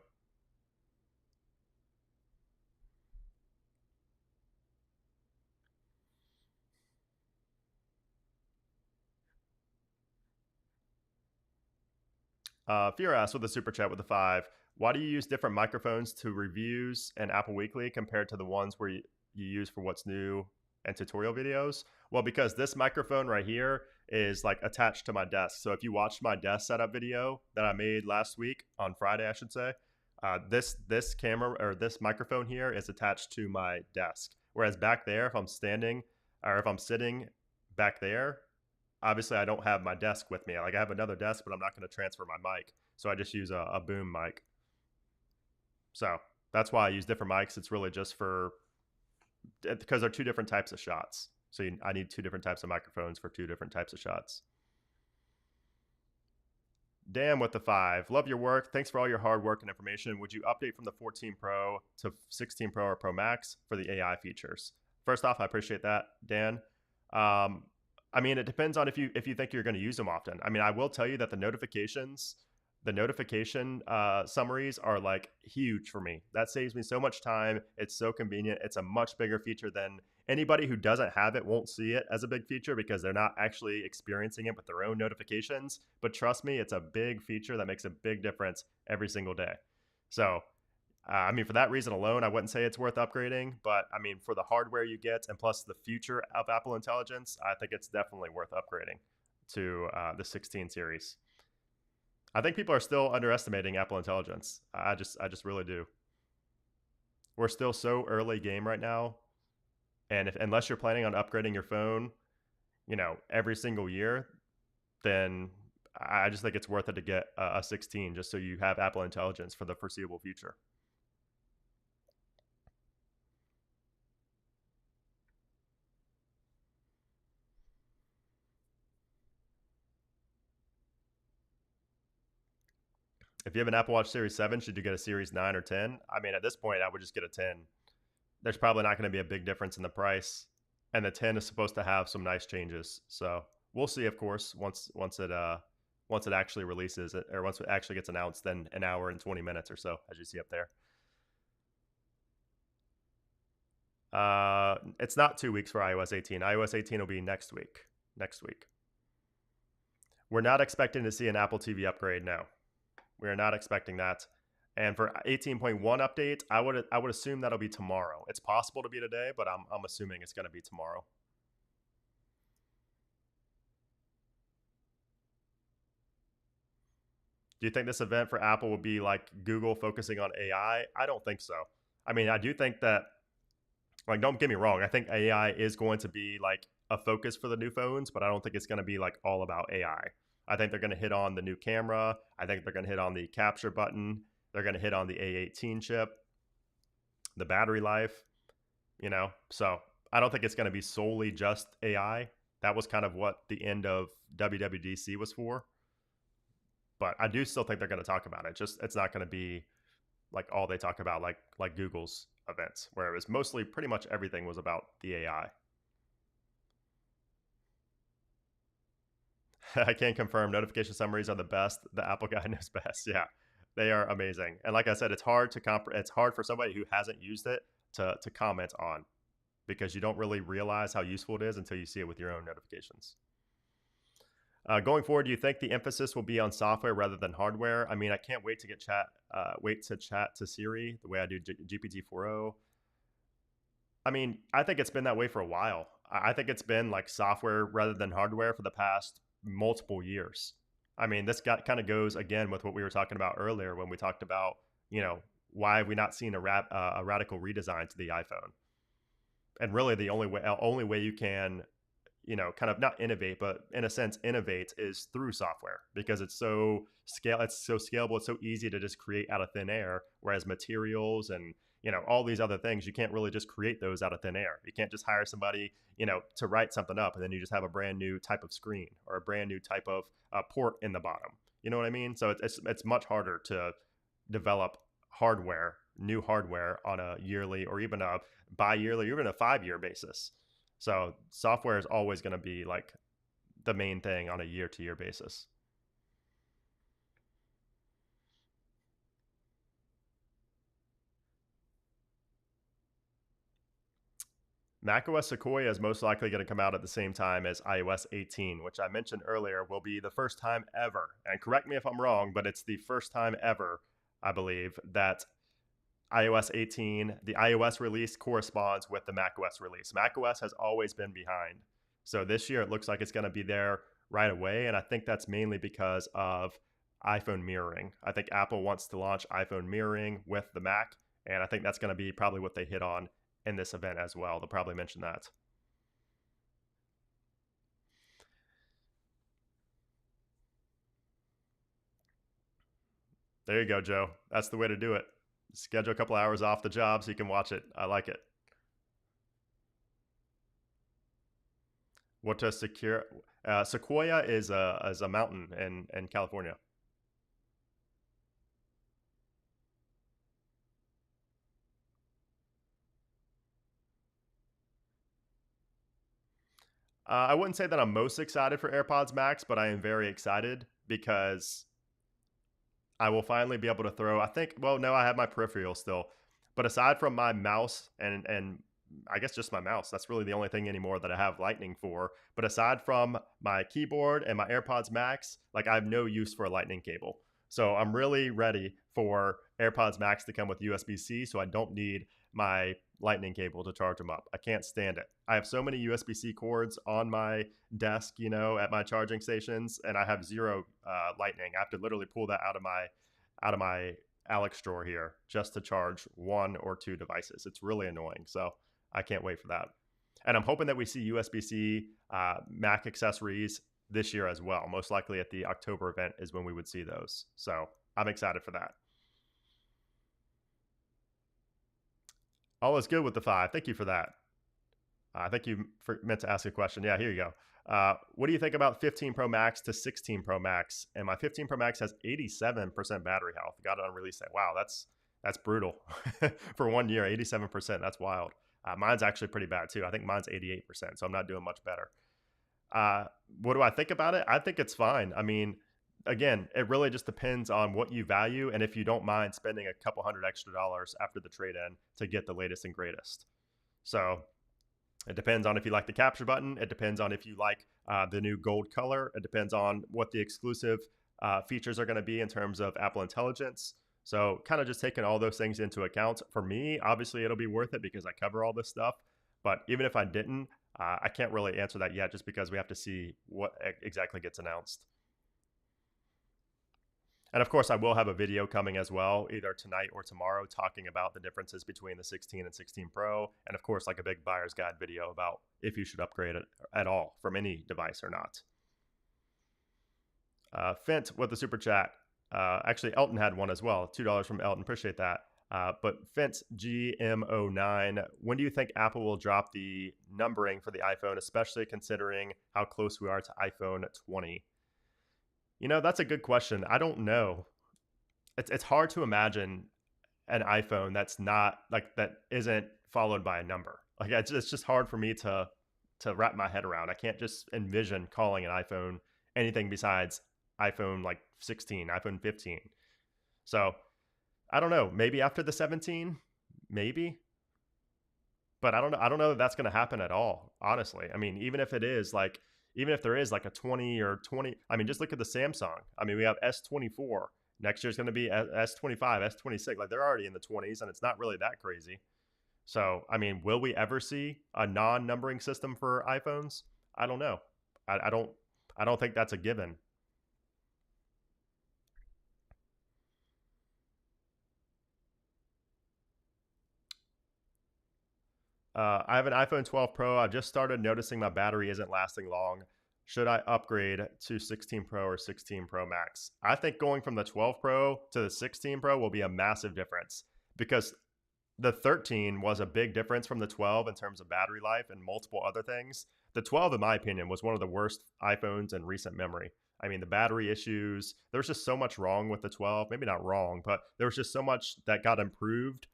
Fear asks with a super chat with a five. Why do you use different microphones to reviews and Apple Weekly compared to the ones where you use for what's new and tutorial videos? Well, because this microphone right here is like attached to my desk. So if you watched my desk setup video that I made last week on Friday, I should say, this camera or this microphone here is attached to my desk. Whereas back there, if I'm standing or if I'm sitting back there, obviously I don't have my desk with me. Like I have another desk, but I'm not going to transfer my mic. So I just use a boom mic. So that's why I use different mics. It's really just for because they're two different types of shots. So I need two different types of microphones for two different types of shots. Damn with the five. Love your work. Thanks for all your hard work and information. Would you update from the 14 Pro to 16 Pro or Pro Max for the AI features? First off, I appreciate that, Dan. I mean, it depends on if you think you're going to use them often. I mean, I will tell you that the notification summaries are like huge for me. That saves me so much time. It's so convenient. It's a much bigger feature than anybody who doesn't have it won't see it as a big feature because they're not actually experiencing it with their own notifications. But trust me, it's a big feature that makes a big difference every single day. So I mean, for that reason alone, I wouldn't say it's worth upgrading. But I mean, for the hardware you get and plus the future of Apple Intelligence, I think it's definitely worth upgrading to the 16 series. I think people are still underestimating Apple Intelligence. I just really do. We're still so early game right now, and unless you're planning on upgrading your phone, every single year, then I just think it's worth it to get a 16 just so you have Apple Intelligence for the foreseeable future. If you have an Apple Watch Series 7, should you get a Series 9 or 10? I mean, at this point, I would just get a 10. There's probably not going to be a big difference in the price, and the 10 is supposed to have some nice changes. So we'll see, of course, once it actually releases it, or once it actually gets announced, then an hour and 20 minutes or so, as you see up there. It's not 2 weeks for iOS 18. iOS 18 will be next week. Next week. We're not expecting to see an Apple TV upgrade now. We are not expecting that. And for 18.1 update, I would assume that'll be tomorrow. It's possible to be today, but I'm assuming it's going to be tomorrow. Do you think this event for Apple will be like Google focusing on I don't think so. I mean, I do think that, like, don't get me wrong, I think AI is going to be like a focus for the new phones, but I don't think it's going to be like all about AI. I think they're going to hit on the new camera. I think they're going to hit on the capture button. They're going to hit on the A18 chip, the battery life, you know? So I don't think it's going to be solely just AI. That was kind of what the end of WWDC was for. But I do still think they're going to talk about it. Just it's not going to be like all they talk about, like Google's events, where it was mostly pretty much everything was about the AI. I can confirm notification summaries are the best. The Apple guy knows best. Yeah, they are amazing. And like I said, it's hard to it's hard for somebody who hasn't used it to comment on, because you don't really realize how useful it is until you see it with your own notifications. Going forward, do you think the emphasis will be on software rather than hardware? I mean, I can't wait to wait to chat to Siri the way I do GPT-4o. I mean, I think it's been that way for a while. I think it's been like software rather than hardware for the past multiple years. I mean, this kind of goes again with what we were talking about earlier when we talked about, you know, why have we not seen a radical redesign to the iPhone? And really, the only way you can, you know, kind of not innovate, but in a sense innovate, is through software, because it's so scalable, it's so easy to just create out of thin air. Whereas materials and, you know, all these other things, you can't really just create those out of thin air. You can't just hire somebody, you know, to write something up and then you just have a brand new type of screen or a brand new type of port in the bottom. You know what I mean? So it's much harder to develop new hardware on a yearly or even a bi-yearly or even a 5-year basis. So software is always going to be like the main thing on a year-to-year basis. macOS Sequoia is most likely going to come out at the same time as iOS 18, which I mentioned earlier will be the first time ever, and correct me if I'm wrong, but it's the first time ever, I believe, that iOS 18, the iOS release corresponds with the macOS release. macOS has always been behind. So this year it looks like it's going to be there right away. And I think that's mainly because of iPhone mirroring. I think Apple wants to launch iPhone mirroring with the Mac. And I think that's going to be probably what they hit on in this event as well. They'll probably mention that. There you go, Joe. That's the way to do it. Schedule a couple hours off the job so you can watch it. I like it. What to secure? Sequoia is a mountain in California. I wouldn't say that I'm most excited for AirPods Max, but I am very excited because I will finally be able to throw. I think. Well, no, I have my peripheral still, but aside from my mouse and I guess just my mouse, that's really the only thing anymore that I have Lightning for. But aside from my keyboard and my AirPods Max, like I have no use for a Lightning cable. So I'm really ready for AirPods Max to come with USB-C, so I don't need my Lightning cable to charge them up. I can't stand it. I have so many USB-C cords on my desk, you know, at my charging stations, and I have zero Lightning. I have to literally pull that out of my Alex drawer here just to charge one or two devices. It's really annoying. So I can't wait for that. And I'm hoping that we see USB-C Mac accessories this year as well. Most likely at the October event is when we would see those. So I'm excited for that. All is good with the 5. Thank you for that. I think you meant to ask a question. Yeah, here you go. What do you think about 15 Pro Max to 16 Pro Max? And my 15 Pro Max has 87% battery health. Got it on release day. Wow, that's brutal for 1 year. 87%. That's wild. Mine's actually pretty bad too. I think mine's 88%. So I'm not doing much better. What do I think about it? I think it's fine. I mean, again, it really just depends on what you value and if you don't mind spending a couple hundred extra dollars after the trade in to get the latest and greatest. So it depends on if you like the capture button. It depends on if you like the new gold color. It depends on what the exclusive features are going to be in terms of Apple Intelligence. So kind of just taking all those things into account. For me, obviously, it'll be worth it because I cover all this stuff. But even if I didn't, I can't really answer that yet just because we have to see what exactly gets announced. And of course, I will have a video coming as well, either tonight or tomorrow, talking about the differences between the 16 and 16 Pro. And of course, like a big buyer's guide video about if you should upgrade it at all from any device or not. Fent with the super chat. Actually, Elton had one as well. $2 from Elton. Appreciate that. But Fent GM09, when do you think Apple will drop the numbering for the iPhone, especially considering how close we are to iPhone 20? You know, that's a good question. I don't know. It's hard to imagine an iPhone that's not like that isn't followed by a number. Like it's just hard for me to wrap my head around. I can't just envision calling an iPhone anything besides iPhone like 16, iPhone 15. So I don't know. Maybe after the 17, maybe. But I don't know. I don't know if that's going to happen at all. Honestly, I mean, even if it is like, even if there is like a 20 or 20, I mean, just look at the Samsung. I mean, we have S24. Next year's going to be S25, S26. Like they're already in the 20s, and it's not really that crazy. So, I mean, will we ever see a non-numbering system for iPhones? I don't know. I don't. I don't think that's a given. I have an iPhone 12 Pro. I've just started noticing my battery isn't lasting long. Should I upgrade to 16 Pro or 16 Pro Max? I think going from the 12 Pro to the 16 Pro will be a massive difference because the 13 was a big difference from the 12 in terms of battery life and multiple other things. The 12, in my opinion, was one of the worst iPhones in recent memory. I mean, the battery issues, there was just so much wrong with the 12. Maybe not wrong, but there was just so much that got improved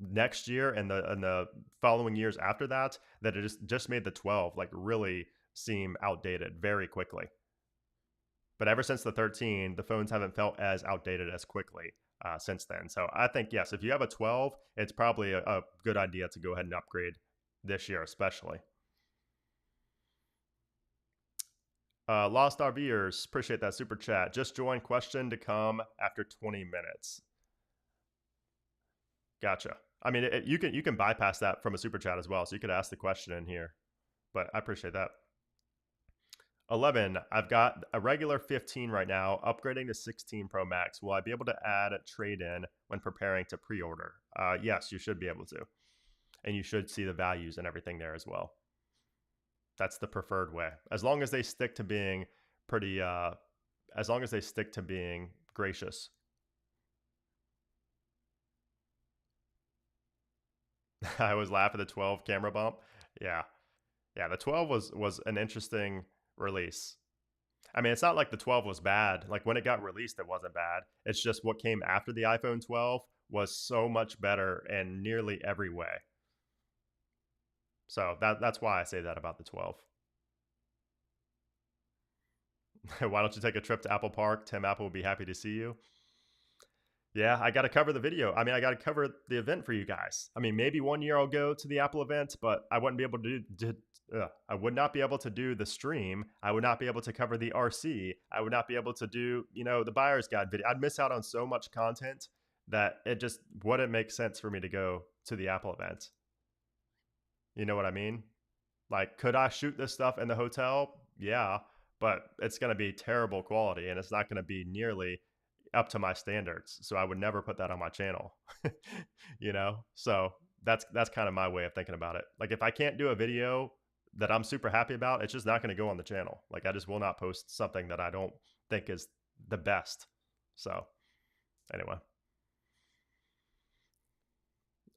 next year and the following years after that that it just made the 12 like really seem outdated very quickly. But ever since the 13, the phones haven't felt as outdated as quickly since then. So I think yes, if you have a 12, it's probably a good idea to go ahead and upgrade this year, especially. Lost RVers, appreciate that super chat. Just join, question to come after 20 minutes. Gotcha. I mean, you can bypass that from a super chat as well, so you could ask the question in here. But I appreciate that. 11, I've got a regular 15 right now, upgrading to 16 Pro Max. Will I be able to add a trade-in when preparing to pre-order? Yes, you should be able to. And you should see the values and everything there as well. That's the preferred way. As long as they stick to being pretty, as long as they stick to being gracious. I always laugh at the 12 camera bump. Yeah. Yeah, the 12 was an interesting release. I mean, it's not like the 12 was bad. Like when it got released, it wasn't bad. It's just what came after the iPhone 12 was so much better in nearly every way. So that's why I say that about the 12. Why don't you take a trip to Apple Park? Tim Apple will be happy to see you. Yeah, I got to cover the video. I mean, I got to cover the event for you guys. I mean, maybe one year I'll go to the Apple event, but I wouldn't be able to do. I would not be able to do the stream. I would not be able to cover the RC. I would not be able to do, the buyer's guide video. I'd miss out on so much content that it just wouldn't make sense for me to go to the Apple event. You know what I mean? Like, could I shoot this stuff in the hotel? Yeah, but it's going to be terrible quality and it's not going to be nearly up to my standards. So I would never put that on my channel. So that's kind of my way of thinking about it. Like if I can't do a video that I'm super happy about, it's just not going to go on the channel. Like I just will not post something that I don't think is the best. So anyway.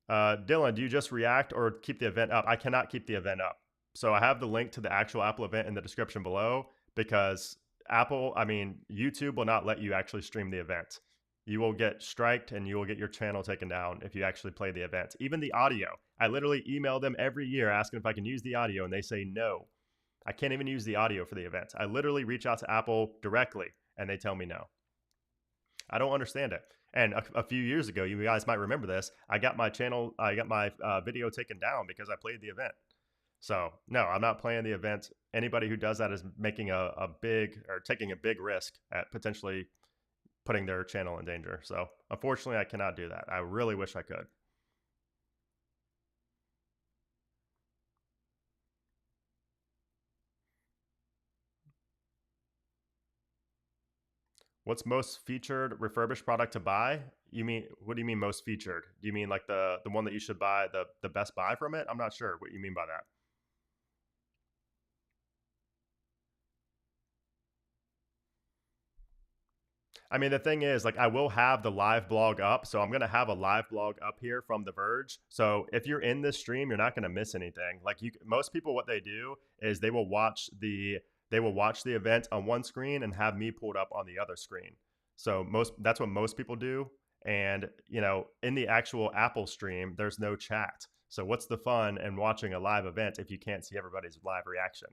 Dylan, do you just react or keep the event up? I cannot keep the event up. So I have the link to the actual Apple event in the description below because YouTube will not let you actually stream the event. You will get striked and you will get your channel taken down if you actually play the event. Even the audio. I literally email them every year asking if I can use the audio and they say no. I can't even use the audio for the event. I literally reach out to Apple directly and they tell me no. I don't understand it. And a few years ago, you guys might remember this, I got my video taken down because I played the event. So no, I'm not playing the event. Anybody who does that is making taking a big risk at potentially putting their channel in danger. So unfortunately, I cannot do that. I really wish I could. What's most featured refurbished product to buy? You mean, what do you mean most featured? Do you mean like the one that you should buy, the best buy from it? I'm not sure what you mean by that. I mean, the thing is, like, I will have the live blog up. So I'm going to have a live blog up here from The Verge. So if you're in this stream, you're not going to miss anything. Like, most people, what they do is they will watch the event on one screen and have me pulled up on the other screen. So that's what most people do. And, in the actual Apple stream, there's no chat. So what's the fun in watching a live event if you can't see everybody's live reaction?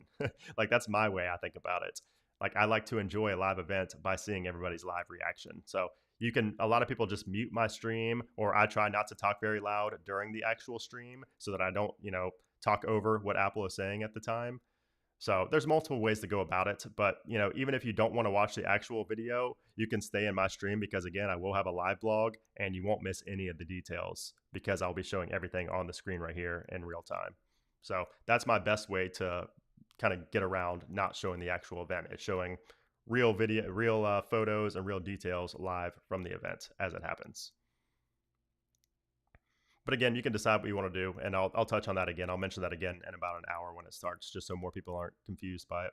Like, that's my way I think about it. Like, I like to enjoy a live event by seeing everybody's live reaction. So a lot of people just mute my stream, or I try not to talk very loud during the actual stream so that I don't, talk over what Apple is saying at the time. So there's multiple ways to go about it, but even if you don't want to watch the actual video, you can stay in my stream because, again, I will have a live blog and you won't miss any of the details because I'll be showing everything on the screen right here in real time. So that's my best way to kind of get around not showing the actual event. It's showing real video, real photos and real details live from the event as it happens. But again, you can decide what you want to do, and I'll touch on that again. I'll mention that again in about an hour when it starts, just so more people aren't confused by it.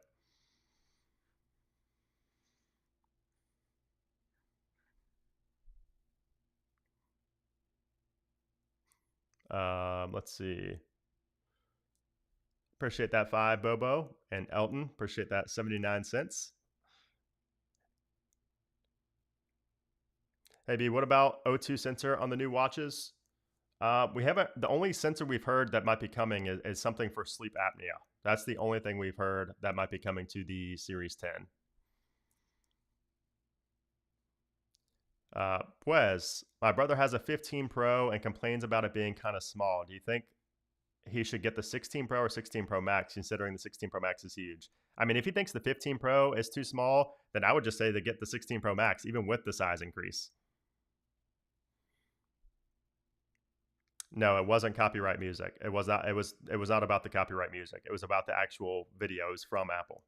Let's see. Appreciate that 5, Bobo. And Elton, appreciate that 79 cents. Hey, B, what about O2 sensor on the new watches? We haven't. The only sensor we've heard that might be coming is something for sleep apnea. That's the only thing we've heard that might be coming to the Series 10. Pues, my brother has a 15 Pro and complains about it being kind of small. Do you think he should get the 16 Pro or 16 Pro Max, considering the 16 Pro Max is huge? I mean, if he thinks the 15 Pro is too small, then I would just say to get the 16 Pro Max, even with the size increase. No, it wasn't copyright music. It was not. It was not about the copyright music. It was about the actual videos from Apple.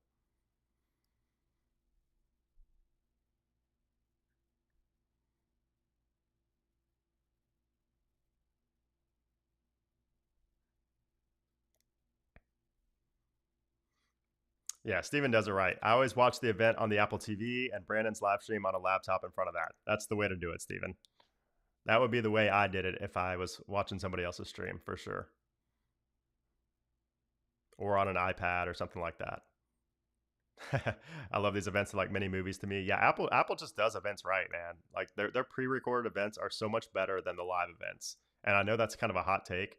Yeah, Steven does it right. I always watch the event on the Apple TV and Brandon's live stream on a laptop in front of that. That's the way to do it, Steven. That would be the way I did it if I was watching somebody else's stream, for sure. Or on an iPad or something like that. I love these events, like mini movies to me. Yeah, Apple just does events right, man. Like their pre-recorded events are so much better than the live events. And I know that's kind of a hot take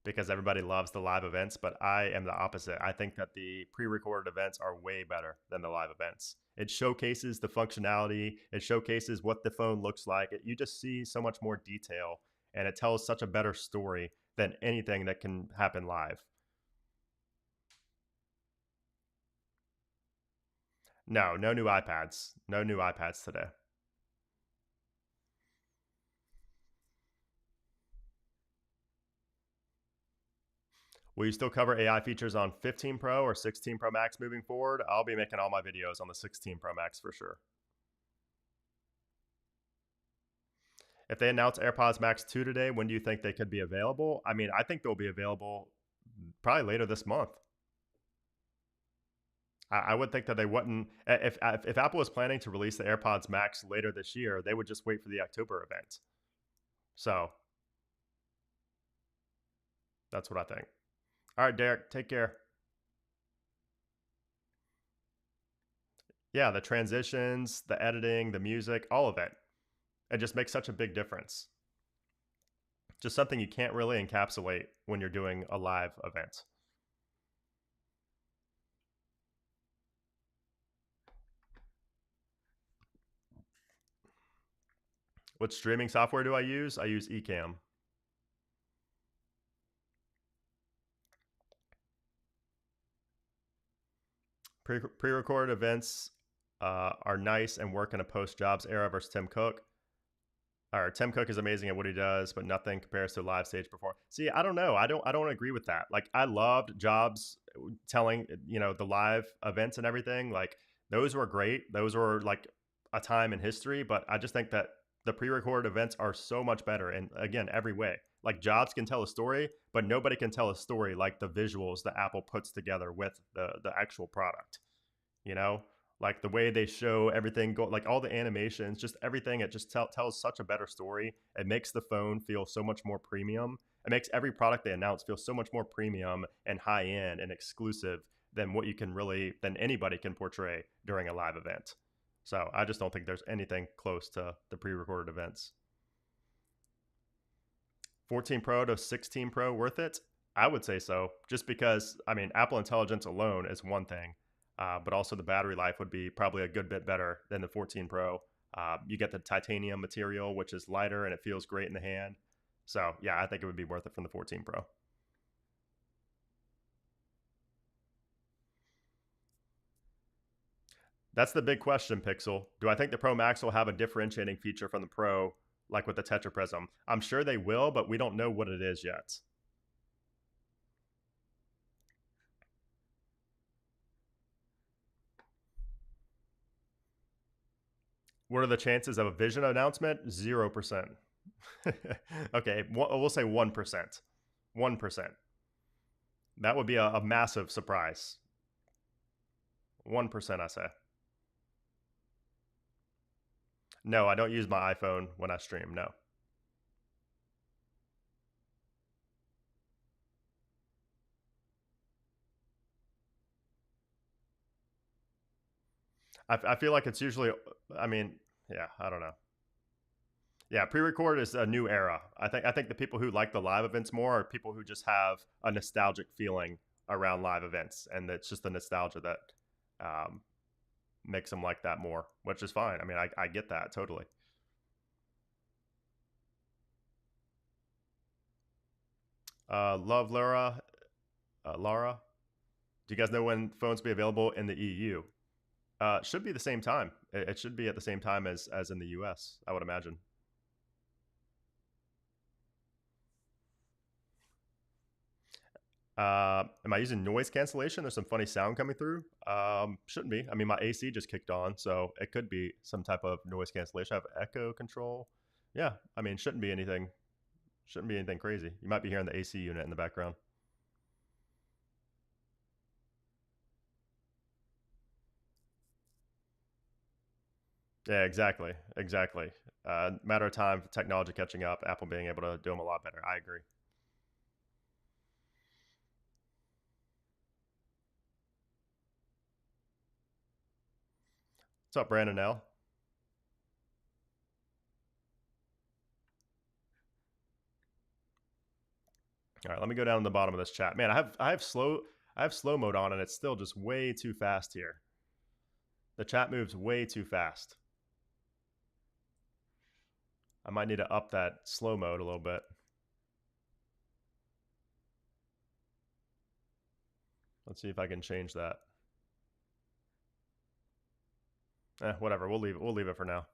because everybody loves the live events, but I am the opposite. I think that the pre-recorded events are way better than the live events. It showcases the functionality, it showcases what the phone looks like. You just see so much more detail, and it tells such a better story than anything that can happen live. No, no new iPads. No new iPads today. Will you still cover AI features on 15 Pro or 16 Pro Max moving forward? I'll be making all my videos on the 16 Pro Max for sure. If they announce AirPods Max 2 today, when do you think they could be available? I mean, I think they'll be available probably later this month. I would think that they wouldn't. If Apple is planning to release the AirPods Max later this year, they would just wait for the October event. So that's what I think. All right, Derek, take care. Yeah, the transitions, the editing, the music, all of it. It just makes such a big difference. Just something you can't really encapsulate when you're doing a live event. What streaming software do I use? I use Ecamm. Pre-recorded events are nice and work in a post-jobs era versus Tim Cook. Or Tim Cook is amazing at what he does, but nothing compares to live stage performance. See, I don't know. I don't agree with that. Like, I loved Jobs telling the live events and everything. Like, those were great. Those were like a time in history, but I just think that the pre-recorded events are so much better, and again, every way. Like Jobs can tell a story, but nobody can tell a story like the visuals that Apple puts together with the actual product. You know, like the way they show everything go, like all the animations, just everything. It just tells such a better story. It makes the phone feel so much more premium. It makes every product they announce feel so much more premium and high end and exclusive than what you can really than anybody can portray during a live event. So I just don't think there's anything close to the pre-recorded events. 14 Pro to 16 Pro worth it? I would say so, just because, I mean, Apple Intelligence alone is one thing, but also the battery life would be probably a good bit better than the 14 Pro. You get the titanium material, which is lighter and it feels great in the hand. So, yeah, I think it would be worth it from the 14 Pro. That's the big question, Pixel. Do I think the Pro Max will have a differentiating feature from the Pro, like with the Tetra Prism? I'm sure they will, but we don't know what it is yet. What are the chances of a vision announcement? 0%. Okay, we'll say 1%. 1%. That would be a massive surprise. 1%, I say. No, I don't use my iPhone when I stream. No. I feel like it's usually, I mean, yeah, I don't know. Yeah, pre-record is a new era. I think the people who like the live events more are people who just have a nostalgic feeling around live events, and it's just the nostalgia that um, makes them like that more, which is fine. I mean, I get that totally. Love Laura. Do you guys know when phones will be available in the EU? Should be the same time. It should be at the same time as in the US, I would imagine. Am I using noise cancellation? There's some funny sound coming through. Shouldn't be. I mean, my AC just kicked on, so it could be some type of noise cancellation. I have echo control. Yeah, I mean, shouldn't be anything. Shouldn't be anything crazy. You might be hearing the AC unit in the background. Yeah, exactly, exactly. Matter of time, technology catching up, Apple being able to do them a lot better. I agree. What's up, Brandon L? All right, let me go down to the bottom of this chat. Man, I have slow mode on, and it's still just way too fast here. The chat moves way too fast. I might need to up that slow mode a little bit. Let's see if I can change that. Whatever. We'll leave it. We'll leave it for now.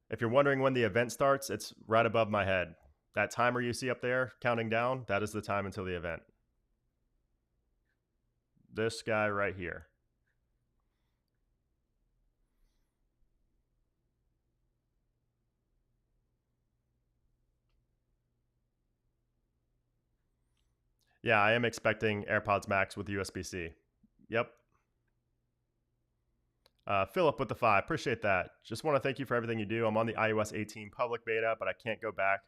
If you're wondering when the event starts, it's right above my head. That timer you see up there counting down, that is the time until the event. This guy right here. Yeah, I am expecting AirPods Max with USB-C. Yep. Philip with the 5. Appreciate that. Just want to thank you for everything you do. I'm on the iOS 18 public beta, but I can't go back.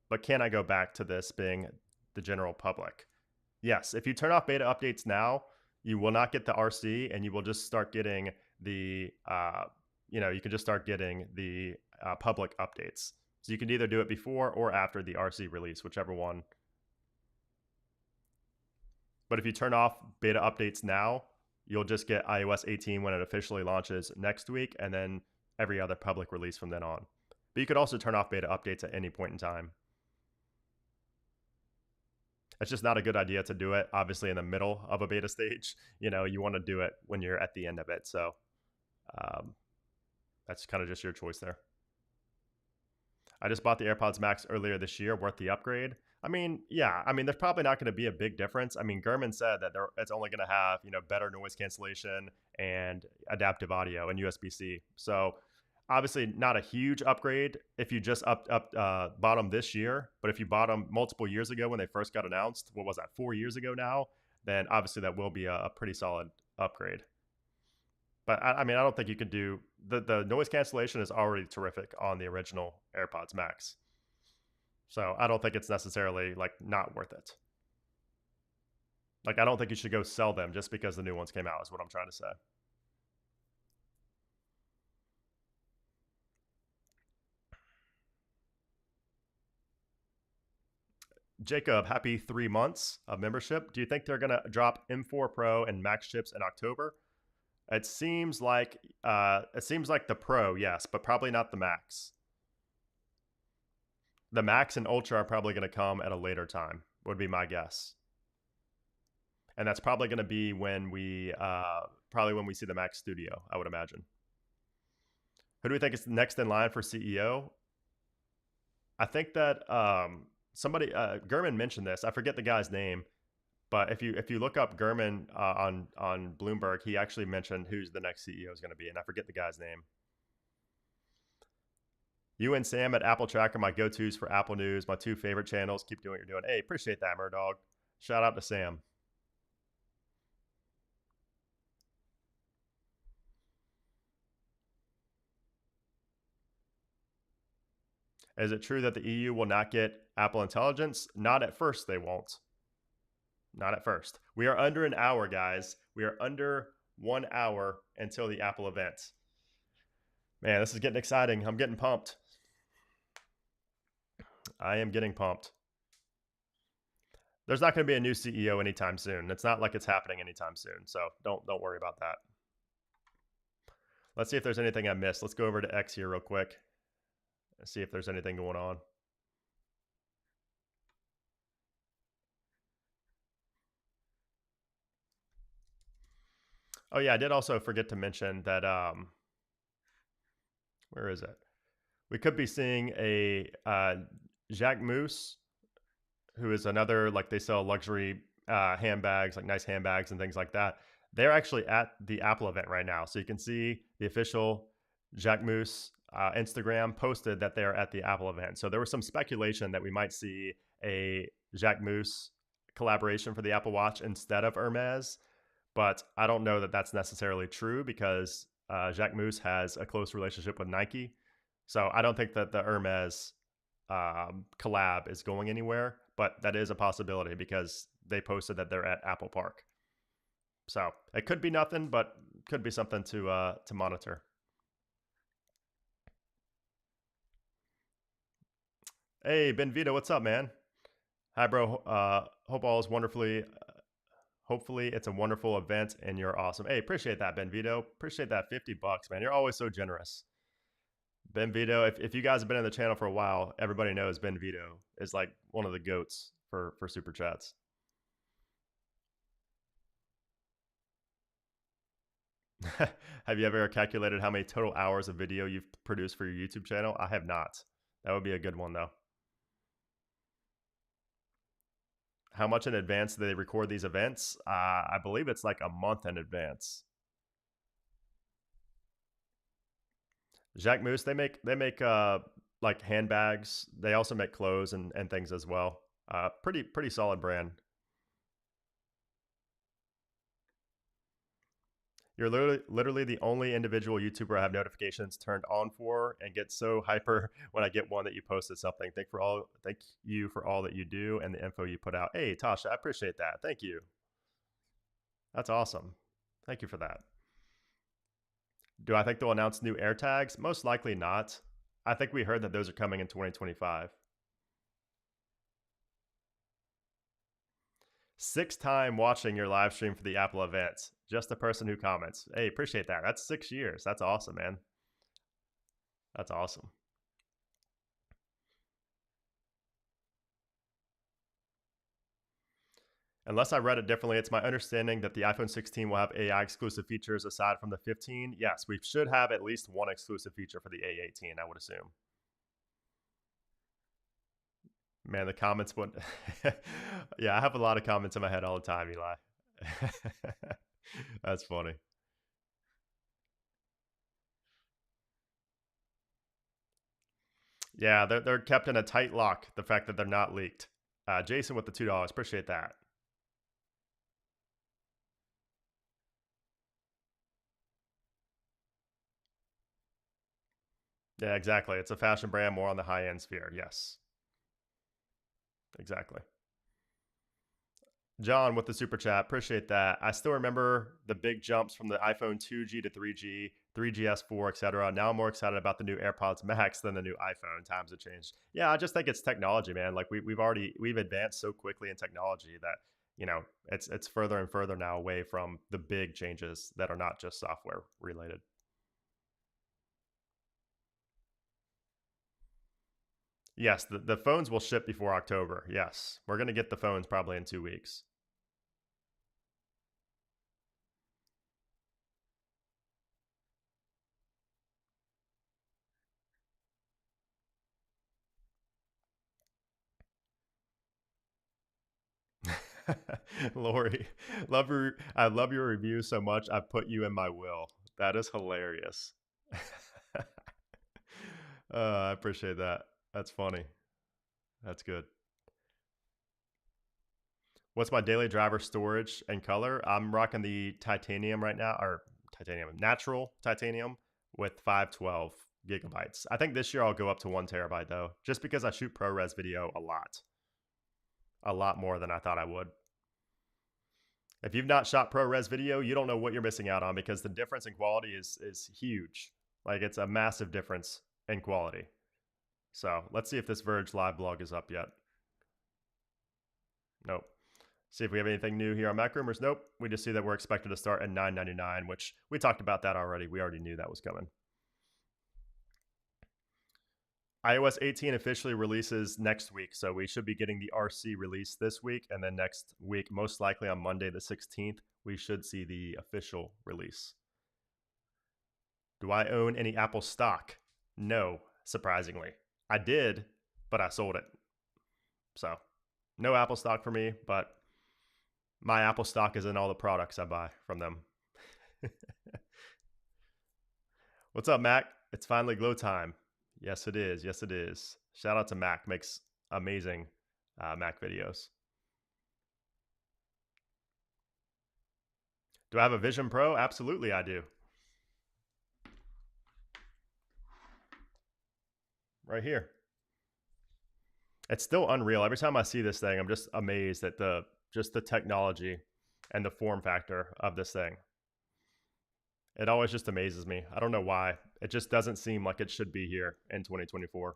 But can I go back to this being the general public? Yes. If you turn off beta updates now, you will not get the RC, and you will just start getting the, you can just start getting the public updates. So you can either do it before or after the RC release, whichever one. But if you turn off beta updates now, you'll just get iOS 18 when it officially launches next week, and then every other public release from then on. But you could also turn off beta updates at any point in time. It's just not a good idea to do it, obviously, in the middle of a beta stage. You want to do it when you're at the end of it. So um, that's kind of just your choice there. I just bought the AirPods Max earlier this year, worth the upgrade. I mean, yeah, I mean, there's probably not going to be a big difference. I mean, Gurman said that it's only going to have, better noise cancellation and adaptive audio and USB-C. So obviously not a huge upgrade if you just bought them this year. But if you bought them multiple years ago when they first got announced, what was that, 4 years ago now? Then obviously that will be a pretty solid upgrade. But I mean, I don't think you could do the noise cancellation is already terrific on the original AirPods Max. So I don't think it's necessarily like not worth it. Like I don't think you should go sell them just because the new ones came out is what I'm trying to say. Jacob, happy 3 months of membership. Do you think they're gonna drop M4 Pro and Max chips in October? It seems like the Pro, yes, but probably not the Max. The Max and Ultra are probably going to come at a later time, would be my guess. And that's probably going to be when we see the Mac Studio, I would imagine. Who do we think is next in line for CEO? I think that somebody Gurman mentioned this. I forget the guy's name, but if you look up Gurman on Bloomberg, he actually mentioned who's the next CEO is going to be, and I forget the guy's name. You and Sam at Apple Track are my go-tos for Apple News, my two favorite channels. Keep doing what you're doing. Hey, appreciate that, Murdog. Shout out to Sam. Is it true that the EU will not get Apple Intelligence? Not at first, they won't. Not at first. We are under an hour, guys. We are under 1 hour until the Apple event. Man, this is getting exciting. I'm getting pumped. I am getting pumped. There's not going to be a new CEO anytime soon. It's not like it's happening anytime soon. So don't worry about that. Let's see if there's anything I missed. Let's go over to X here real quick and see if there's anything going on. Oh yeah, I did also forget to mention that where is it? We could be seeing a Jacques Mousse, who is another, like, they sell luxury handbags, like nice handbags and things like that. They're actually at the Apple event right now. So you can see the official Jacques Mousse Instagram posted that they're at the Apple event. So there was some speculation that we might see a Jacques Mousse collaboration for the Apple Watch instead of Hermes. But I don't know that that's necessarily true because Jacques Mousse has a close relationship with Nike. So I don't think that the Hermes collab is going anywhere, but that is a possibility because they posted that they're at Apple Park. So it could be nothing, but could be something to monitor. Hey, Ben Vito, what's up, man? Hi, bro. Hope all is wonderfully. Hopefully, it's a wonderful event and you're awesome. Hey, appreciate that, Ben Vito. Appreciate that $50, man. You're always so generous. Ben Vito, if you guys have been in the channel for a while, everybody knows Ben Vito is like one of the goats for super chats. Have you ever calculated how many total hours of video you've produced for your YouTube channel? I have not. That would be a good one, though. How much in advance do they record these events? I believe it's like a month in advance. Jacques Mousse, they make like handbags. They also make clothes and things as well. Pretty solid brand. You're literally the only individual YouTuber I have notifications turned on for and get so hyper when I get one that you posted something. Thank you for all that you do and the info you put out. Hey, Tasha, I appreciate that. Thank you. That's awesome. Thank you for that. Do I think they'll announce new AirTags? Most likely not. I think we heard that those are coming in 2025. 6th time watching your live stream for the Apple event. Just the person who comments. Hey, appreciate that. That's 6 years. That's awesome, man. That's awesome. Unless I read it differently, it's my understanding that the iPhone 16 will have AI exclusive features aside from the 15. Yes, we should have at least one exclusive feature for the A18, I would assume. Man, the comments would. Yeah, I have a lot of comments in my head all the time, Eli. That's funny. Yeah, they're kept in a tight lock. The fact that they're not leaked. Jason with the $2, appreciate that. Yeah, exactly. It's a fashion brand more on the high end sphere. Yes, exactly. John with the super chat, appreciate that. I still remember the big jumps from the iPhone 2G to 3G, 3GS4, etc. Now I'm more excited about the new AirPods Max than the new iPhone. Times have changed. Yeah, I just think it's technology, man. Like we've advanced so quickly in technology that it's further and further now away from the big changes that are not just software related. Yes, the phones will ship before October. Yes, we're gonna get the phones probably in 2 weeks. Lori, I love your review so much. I put you in my will. That is hilarious. I appreciate that. That's funny. That's good. What's my daily driver storage and color? I'm rocking the titanium right now, or natural titanium with 512 gigabytes. I think this year I'll go up to 1 terabyte though, just because I shoot ProRes video a lot more than I thought I would. If you've not shot ProRes video, you don't know what you're missing out on because the difference in quality is huge. Like it's a massive difference in quality. So let's see if this Verge live blog is up yet. Nope. See if we have anything new here on Mac Rumors. Nope. We just see that we're expected to start at $9.99, which we talked about that already. We already knew that was coming. iOS 18 officially releases next week, so we should be getting the RC release this week, and then next week, most likely on Monday the 16th, we should see the official release. Do I own any Apple stock? No, surprisingly. I did, but I sold it. So, no Apple stock for me, but my Apple stock is in all the products I buy from them. What's up, Mac? It's finally glow time. Yes, it is. Yes, it is. Shout out to Mac. Makes amazing Mac videos. Do I have a Vision Pro? Absolutely, I do. Right here. It's still unreal. Every time I see this thing, I'm just amazed at the technology and the form factor of this thing. It always just amazes me. I don't know why. It just doesn't seem like it should be here in 2024.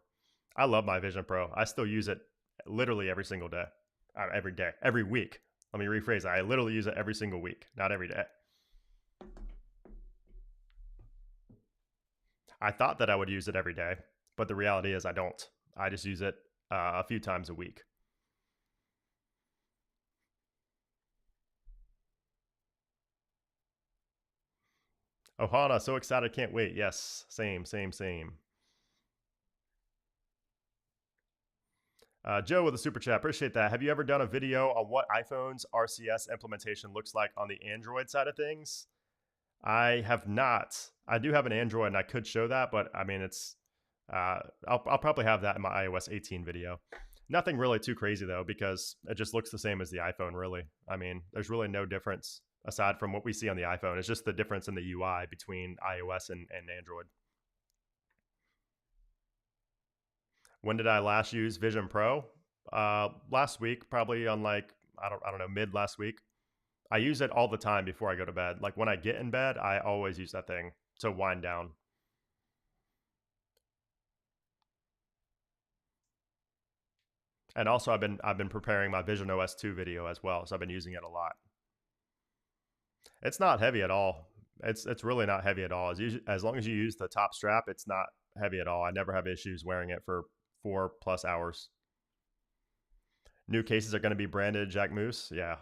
I love my Vision Pro. I still use it literally every single day. Every day. Every week. Let me rephrase that. I literally use it every single week, not every day. I thought that I would use it every day, but the reality is I don't. I just use it a few times a week. Ohana, so excited, can't wait. Yes, same, same, same. Joe with a super chat, appreciate that. Have you ever done a video on what iPhone's RCS implementation looks like on the Android side of things? I have not. I do have an Android, and I could show that, but I mean, I'll probably have that in my iOS 18 video. Nothing really too crazy though, because it just looks the same as the iPhone. Really, I mean, there's really no difference aside from what we see on the iPhone. It's just the difference in the UI between iOS and Android. When did I last use Vision Pro? Last week, probably on like I don't know, mid last week. I use it all the time before I go to bed. Like when I get in bed, I always use that thing to wind down. And also I've been preparing my Vision OS 2 video as well, so I've been using it a lot. It's not heavy at all. It's really not heavy at all. As long as you use the top strap, it's not heavy at all. I never have issues wearing it for 4+ hours. New cases are going to be branded Jack Moose. Yeah.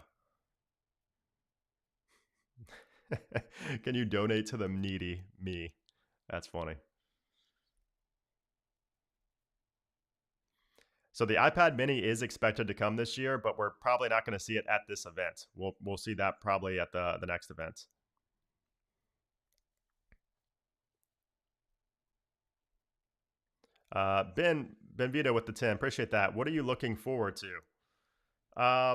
Can you donate to the needy? Me. That's funny. So the iPad Mini is expected to come this year, but we're probably not going to see it at this event. We'll see that probably at the next event. Ben Vito with the 10. Appreciate that. What are you looking forward to? I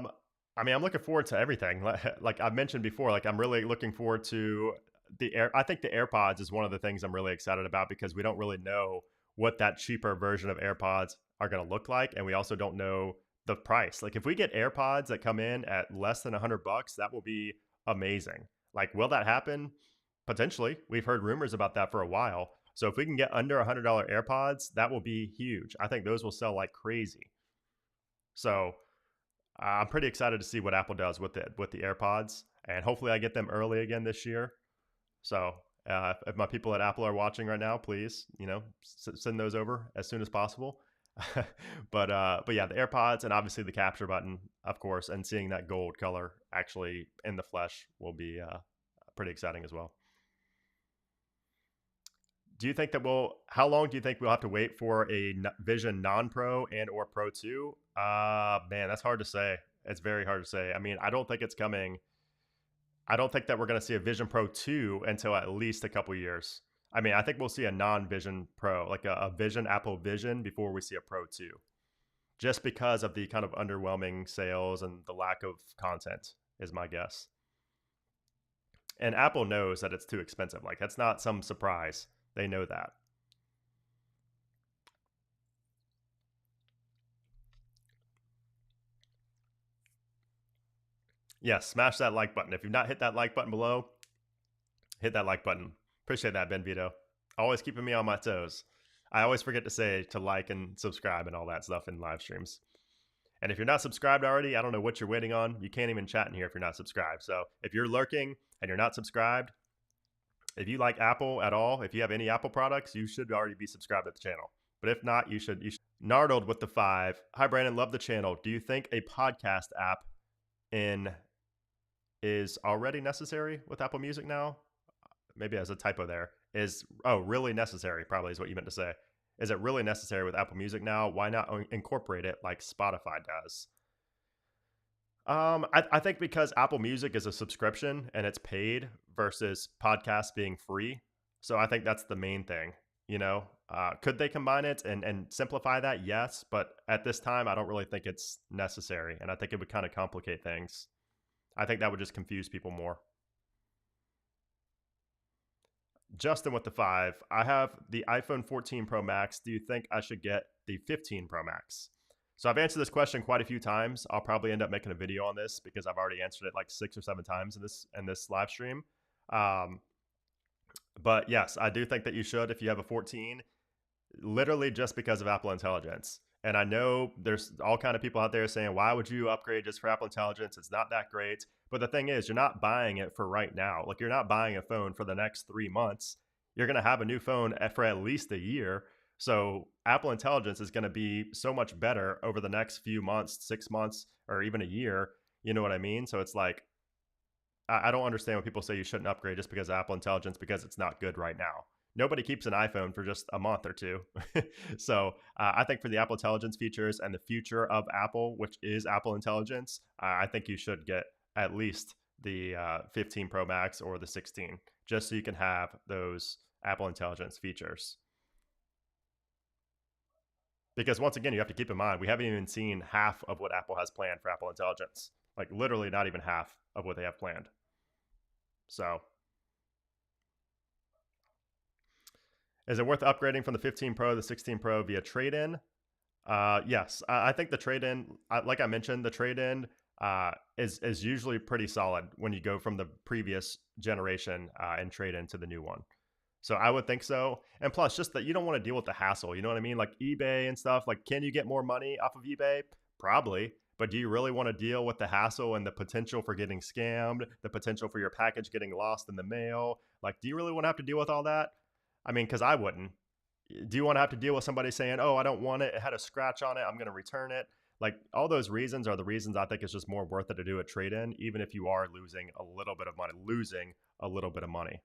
mean, I'm looking forward to everything. Like I've mentioned before, like I'm really looking forward to the Air. I think the AirPods is one of the things I'm really excited about because we don't really know what that cheaper version of AirPods are going to look like, and we also don't know the price. Like if we get AirPods that come in at less than $100, that will be amazing. Like, will that happen? Potentially. We've heard rumors about that for a while. So if we can get under $100 AirPods, that will be huge. I think those will sell like crazy. So I'm pretty excited to see what Apple does with the AirPods, and hopefully I get them early again this year. So if my people at Apple are watching right now, please send those over as soon as possible. But yeah, the AirPods and obviously the capture button, of course, and seeing that gold color actually in the flesh will be pretty exciting as well. Do you think that we'll? How long do you think we'll have to wait for a Vision Non Pro and or Pro 2? Man, that's hard to say. It's very hard to say. I mean, I don't think it's coming. I don't think that we're going to see a Vision Pro 2 until at least a couple years. I mean, I think we'll see a non-Vision Pro, like a Vision Apple Vision, before we see a Pro 2, just because of the kind of underwhelming sales and the lack of content, is my guess. And Apple knows that it's too expensive. Like, that's not some surprise. They know that. Yes, smash that like button. If you've not hit that like button below, hit that like button. Appreciate that, Ben Vito. Always keeping me on my toes. I always forget to say to like and subscribe and all that stuff in live streams. And if you're not subscribed already, I don't know what you're waiting on. You can't even chat in here if you're not subscribed. So if you're lurking and you're not subscribed, if you like Apple at all, if you have any Apple products, you should already be subscribed to the channel. But if not, you should. Nardled with the 5. Hi, Brandon. Love the channel. Do you think a podcast app in is already necessary with Apple Music now? Maybe as a typo there. Is really necessary? Probably is what you meant to say. Is it really necessary with Apple Music now? Why not incorporate it like Spotify does? I think because Apple Music is a subscription and it's paid versus podcasts being free. So I think that's the main thing. Could they combine it and simplify that? Yes, but at this time, I don't really think it's necessary, and I think it would kind of complicate things. I think that would just confuse people more. Justin with the 5. I have the iPhone 14 Pro Max. Do you think I should get the 15 Pro Max? So I've answered this question quite a few times. I'll probably end up making a video on this because I've already answered it like 6 or 7 times in this live stream. Um, but yes, I do think that you should if you have a 14, literally just because of Apple Intelligence. And I know there's all kind of people out there saying, why would you upgrade just for Apple Intelligence? It's not that great. But the thing is, you're not buying it for right now. Like, you're not buying a phone for the next 3 months. You're going to have a new phone for at least a year. So Apple Intelligence is going to be so much better over the next few months, 6 months, or even a year. You know what I mean? So it's like, I don't understand when people say you shouldn't upgrade just because of Apple Intelligence because it's not good right now. Nobody keeps an iPhone for just a month or two. So I think for the Apple Intelligence features and the future of Apple, which is Apple Intelligence, I think you should get at least the 15 Pro Max or the 16, just so you can have those Apple Intelligence features. Because once again, you have to keep in mind, we haven't even seen half of what Apple has planned for Apple Intelligence. Like, literally not even half of what they have planned. So is it worth upgrading from the 15 Pro to the 16 Pro via trade-in? Yes, I think the trade-in, like I mentioned, the trade-in is usually pretty solid when you go from the previous generation and trade into the new one. So I would think so. And plus, just that you don't want to deal with the hassle. You know what I mean? Like eBay and stuff. Like, can you get more money off of eBay? Probably. But do you really want to deal with the hassle and the potential for getting scammed, the potential for your package getting lost in the mail? Like, do you really want to have to deal with all that? I mean, because I wouldn't. Do you want to have to deal with somebody saying, oh, I don't want it, it had a scratch on it, I'm going to return it? Like, all those reasons are the reasons I think it's just more worth it to do a trade in, even if you are losing a little bit of money,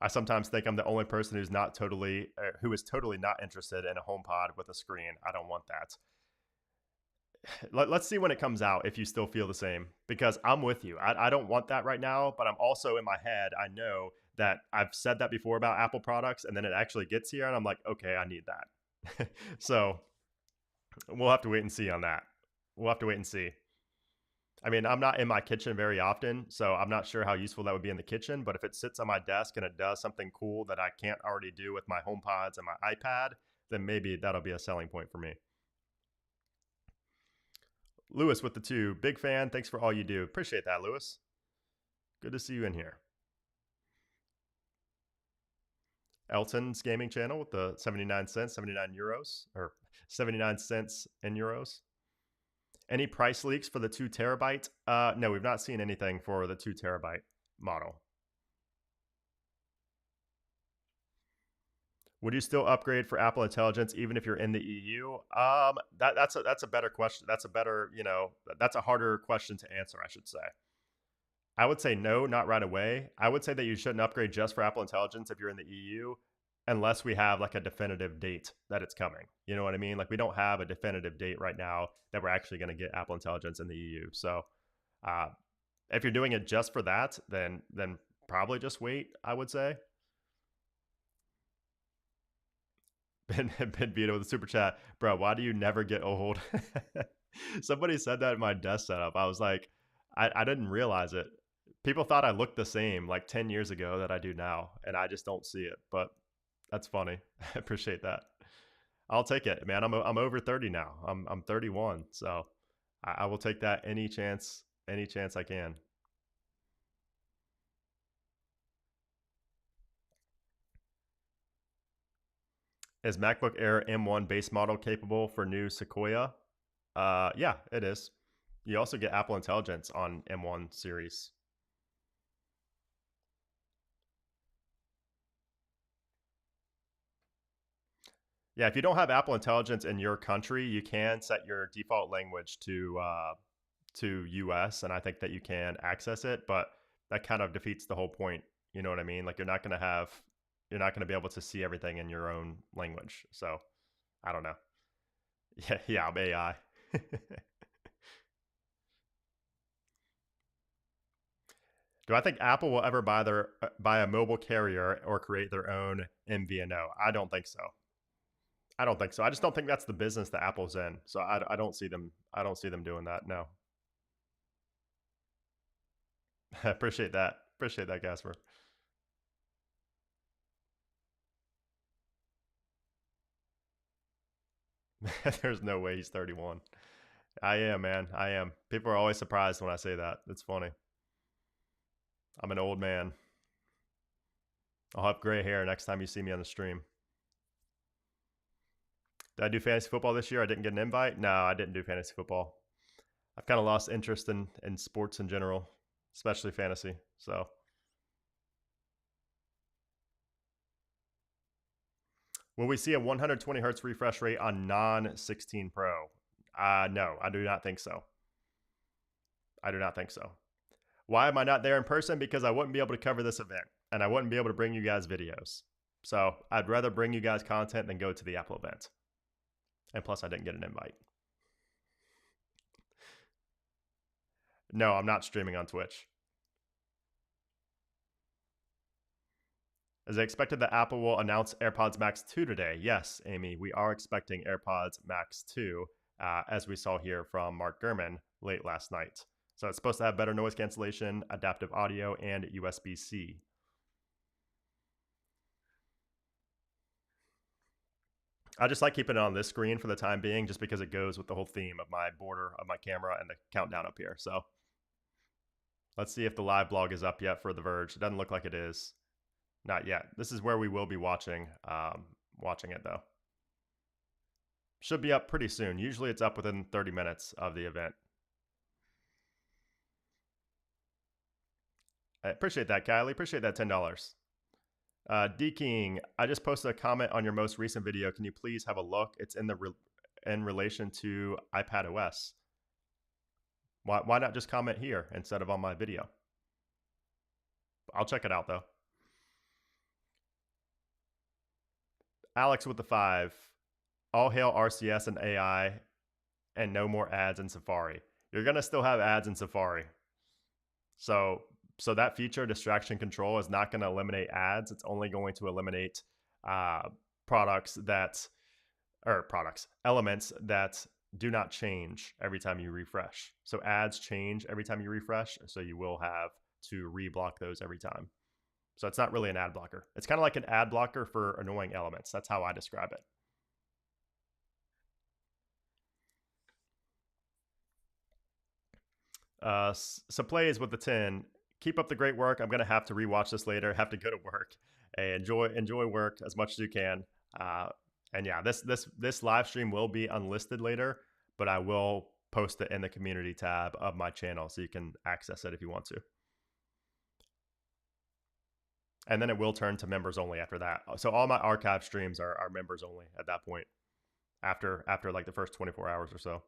I sometimes think I'm the only person who is totally not interested in a HomePod with a screen. I don't want that. Let's see when it comes out if you still feel the same, because I'm with you. I don't want that right now, but I'm also in my head, I know that I've said that before about Apple products, and then it actually gets here, and I'm like, okay, I need that. So we'll have to wait and see on that. We'll have to wait and see. I mean, I'm not in my kitchen very often, so I'm not sure how useful that would be in the kitchen. But if it sits on my desk and it does something cool that I can't already do with my HomePods and my iPad, then maybe that'll be a selling point for me. Lewis with the two, big fan. Thanks for all you do. Appreciate that, Lewis. Good to see you in here. Elton's gaming channel with the 79 cents, 79 euros, or 79 cents in euros. Any price leaks for the 2 terabyte? No, we've not seen anything for the 2 terabyte model. Would you still upgrade for Apple Intelligence even if you're in the EU? That's a better question. That's a better, that's a harder question to answer, I should say. I would say no, not right away. I would say that you shouldn't upgrade just for Apple Intelligence if you're in the EU, unless we have like a definitive date that it's coming. You know what I mean? Like we don't have a definitive date right now that we're actually going to get Apple Intelligence in the EU. So uh, if you're doing it just for that, then probably just wait, I would say. Ben Vito with the super chat, bro. Why do you never get old? Somebody said that in my desk setup. I was like, I didn't realize it. People thought I looked the same like 10 years ago that I do now, and I just don't see it. But that's funny. I appreciate that. I'll take it, man. I'm over 30 now. I'm 31, so I will take that any chance I can. Is MacBook Air M1 base model capable for new Sequoia? Yeah, it is. You also get Apple Intelligence on M1 series. Yeah, if you don't have Apple Intelligence in your country, you can set your default language to US, and I think that you can access it, but that kind of defeats the whole point. You know what I mean? Like you're not gonna be able to see everything in your own language. So I don't know. Yeah, yeah, I'm AI. Do I think Apple will ever buy a mobile carrier or create their own MVNO? I don't think so. I don't think so. I just don't think that's the business that Apple's in. So I don't see them. I don't see them doing that. No. Appreciate that. Appreciate that, Casper. There's no way he's 31. I am, man. I am. People are always surprised when I say that. It's funny. I'm an old man. I'll have gray hair next time you see me on the stream. Did I do fantasy football this year? I didn't get an invite. No, I didn't do fantasy football. I've kind of lost interest in sports in general, especially fantasy. So, will we see a 120 hertz refresh rate on non 16 Pro? No, I do not think so. I do not think so. Why am I not there in person? Because I wouldn't be able to cover this event and I wouldn't be able to bring you guys videos. So I'd rather bring you guys content than go to the Apple event. And plus, I didn't get an invite. No, I'm not streaming on Twitch. Is it expected that Apple will announce AirPods Max 2 today? Yes, Amy, we are expecting AirPods Max 2, as we saw here from Mark Gurman late last night. So it's supposed to have better noise cancellation, adaptive audio, and USB-C. I just like keeping it on this screen for the time being, just because it goes with the whole theme of my border of my camera and the countdown up here. So let's see if the live blog is up yet for The Verge. It doesn't look like it is. Not yet. This is where we will be watching it though. Should be up pretty soon. Usually it's up within 30 minutes of the event. I appreciate that, Kylie. Appreciate that $10. D King, I just posted a comment on your most recent video. Can you please have a look? It's in relation to iPad OS. Why not just comment here instead of on my video? I'll check it out though. Alex with the 5. All hail RCS and AI and no more ads in Safari. You're going to still have ads in Safari. So that feature, distraction control, is not going to eliminate ads. It's only going to eliminate products that, or products, elements that do not change every time you refresh. So ads change every time you refresh. So you will have to reblock those every time. So it's not really an ad blocker. It's kind of like an ad blocker for annoying elements. That's how I describe it. So plays with the 10. Keep up the great work. I'm gonna have to rewatch this later. Have to go to work. Hey, enjoy work as much as you can. And yeah, this live stream will be unlisted later, but I will post it in the community tab of my channel so you can access it if you want to. And then it will turn to members only after that. So all my archive streams are members only at that point. After like the first 24 hours or so.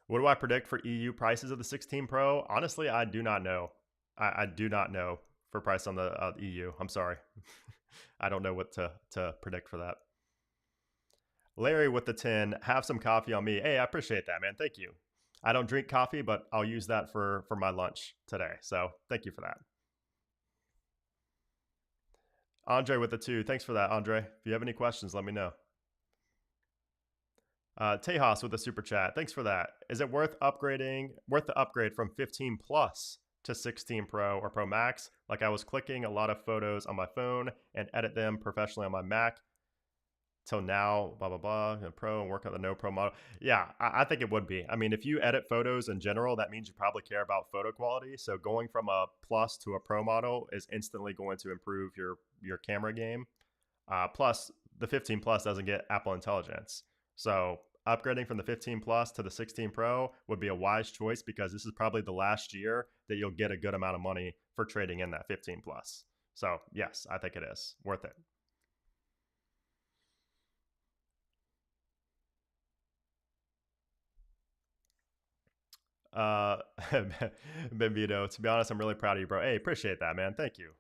What do I predict for EU prices of the 16 Pro? Honestly, I do not know. I do not know for price on the EU. I'm sorry. I don't know what to predict for that. Larry with the 10. Have some coffee on me. Hey, I appreciate that, man. Thank you. I don't drink coffee, but I'll use that for my lunch today. So thank you for that. Andre with the 2. Thanks for that, Andre. If you have any questions, let me know. Tejas with a super chat. Thanks for that. Is it worth the upgrade from 15 Plus to 16 Pro or Pro Max? Like I was clicking a lot of photos on my phone and edit them professionally on my Mac. Till now, blah, blah, blah, and Pro and work on the no Pro model. Yeah, I think it would be. I mean, if you edit photos in general, that means you probably care about photo quality. So going from a Plus to a Pro model is instantly going to improve your camera game. Plus, the 15 Plus doesn't get Apple Intelligence. So upgrading from the 15 Plus to the 16 Pro would be a wise choice because this is probably the last year that you'll get a good amount of money for trading in that 15 Plus. So yes, I think it is worth it. Benvito, to be honest, I'm really proud of you, bro. Hey, appreciate that, man. Thank you.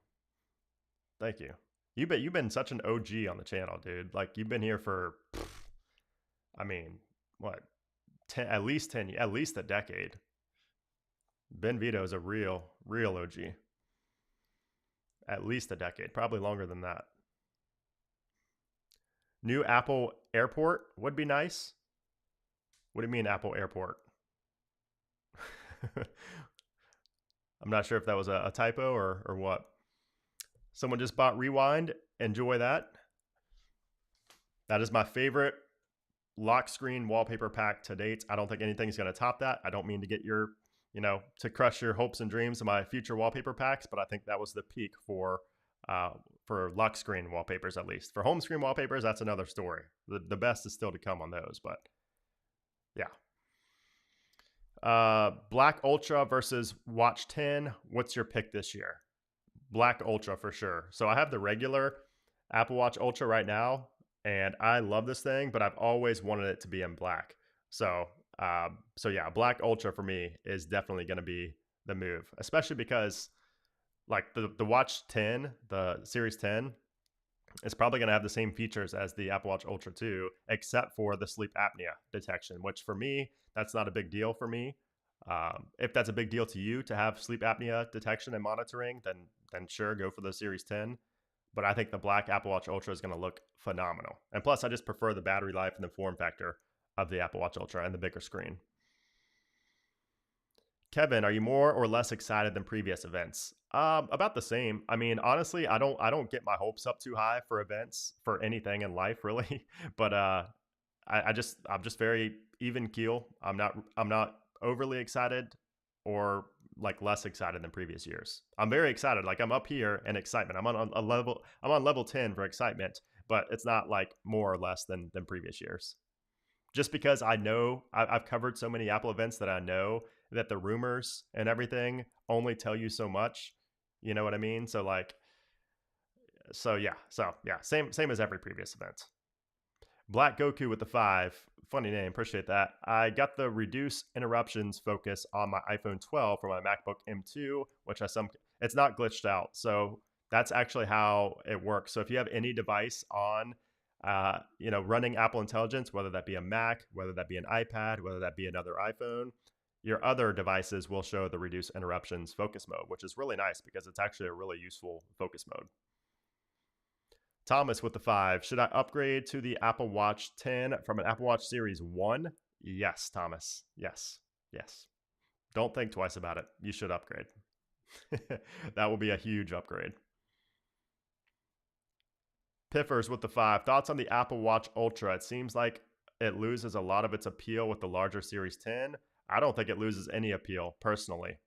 Thank you. You've been such an OG on the channel, dude. Like you've been here for, I mean, what, 10, at least a decade. Ben Vito is a real OG. At least a decade, probably longer than that. New Apple Airport would be nice. What do you mean Apple Airport? I'm not sure if that was a typo or what. Someone just bought Rewind. Enjoy that. That is my favorite lock screen wallpaper pack to date. I don't think anything's going to top that. I don't mean to get your, to crush your hopes and dreams of my future wallpaper packs, but I think that was the peak for lock screen wallpapers, at least. For home screen wallpapers, that's another story. The best is still to come on those, but yeah. Black Ultra versus Watch 10. What's your pick this year? Black Ultra for sure. So I have the regular Apple Watch Ultra right now, and I love this thing, but I've always wanted it to be in black. So yeah, Black Ultra for me is definitely going to be the move, especially because like the Watch 10, the Series 10, is probably going to have the same features as the Apple Watch Ultra 2, except for the sleep apnea detection, which for me, that's not a big deal for me. If that's a big deal to you to have sleep apnea detection and monitoring, then sure, go for the Series 10. But I think the black Apple Watch Ultra is going to look phenomenal. And plus, I just prefer the battery life and the form factor of the Apple Watch Ultra and the bigger screen. Kevin, are you more or less excited than previous events? About the same. I mean, honestly, I don't get my hopes up too high for events for anything in life, really. But I'm just very even keel. I'm not overly excited or like less excited than previous years. I'm very excited. Like I'm up here in excitement. I'm on level 10 for excitement, but it's not like more or less than previous years. Just because I know I've covered so many Apple events that I know that the rumors and everything only tell you so much. You know what I mean? So yeah, same as every previous event. Black Goku with the 5. Funny name, appreciate that. I got the reduce interruptions focus on my iPhone 12 for my MacBook M2, which it's not glitched out. So That's actually how it works. So if you have any device on, running Apple Intelligence, whether that be a Mac, whether that be an iPad, whether that be another iPhone, your other devices will show the reduce interruptions focus mode, which is really nice because it's actually a really useful focus mode. Thomas with the 5. Should I upgrade to the Apple Watch 10 from an Apple Watch Series 1? Yes, Thomas. Yes. Yes. Don't think twice about it. You should upgrade. That will be a huge upgrade. Piffers with the 5. Thoughts on the Apple Watch Ultra? It seems like it loses a lot of its appeal with the larger Series 10. I don't think it loses any appeal personally.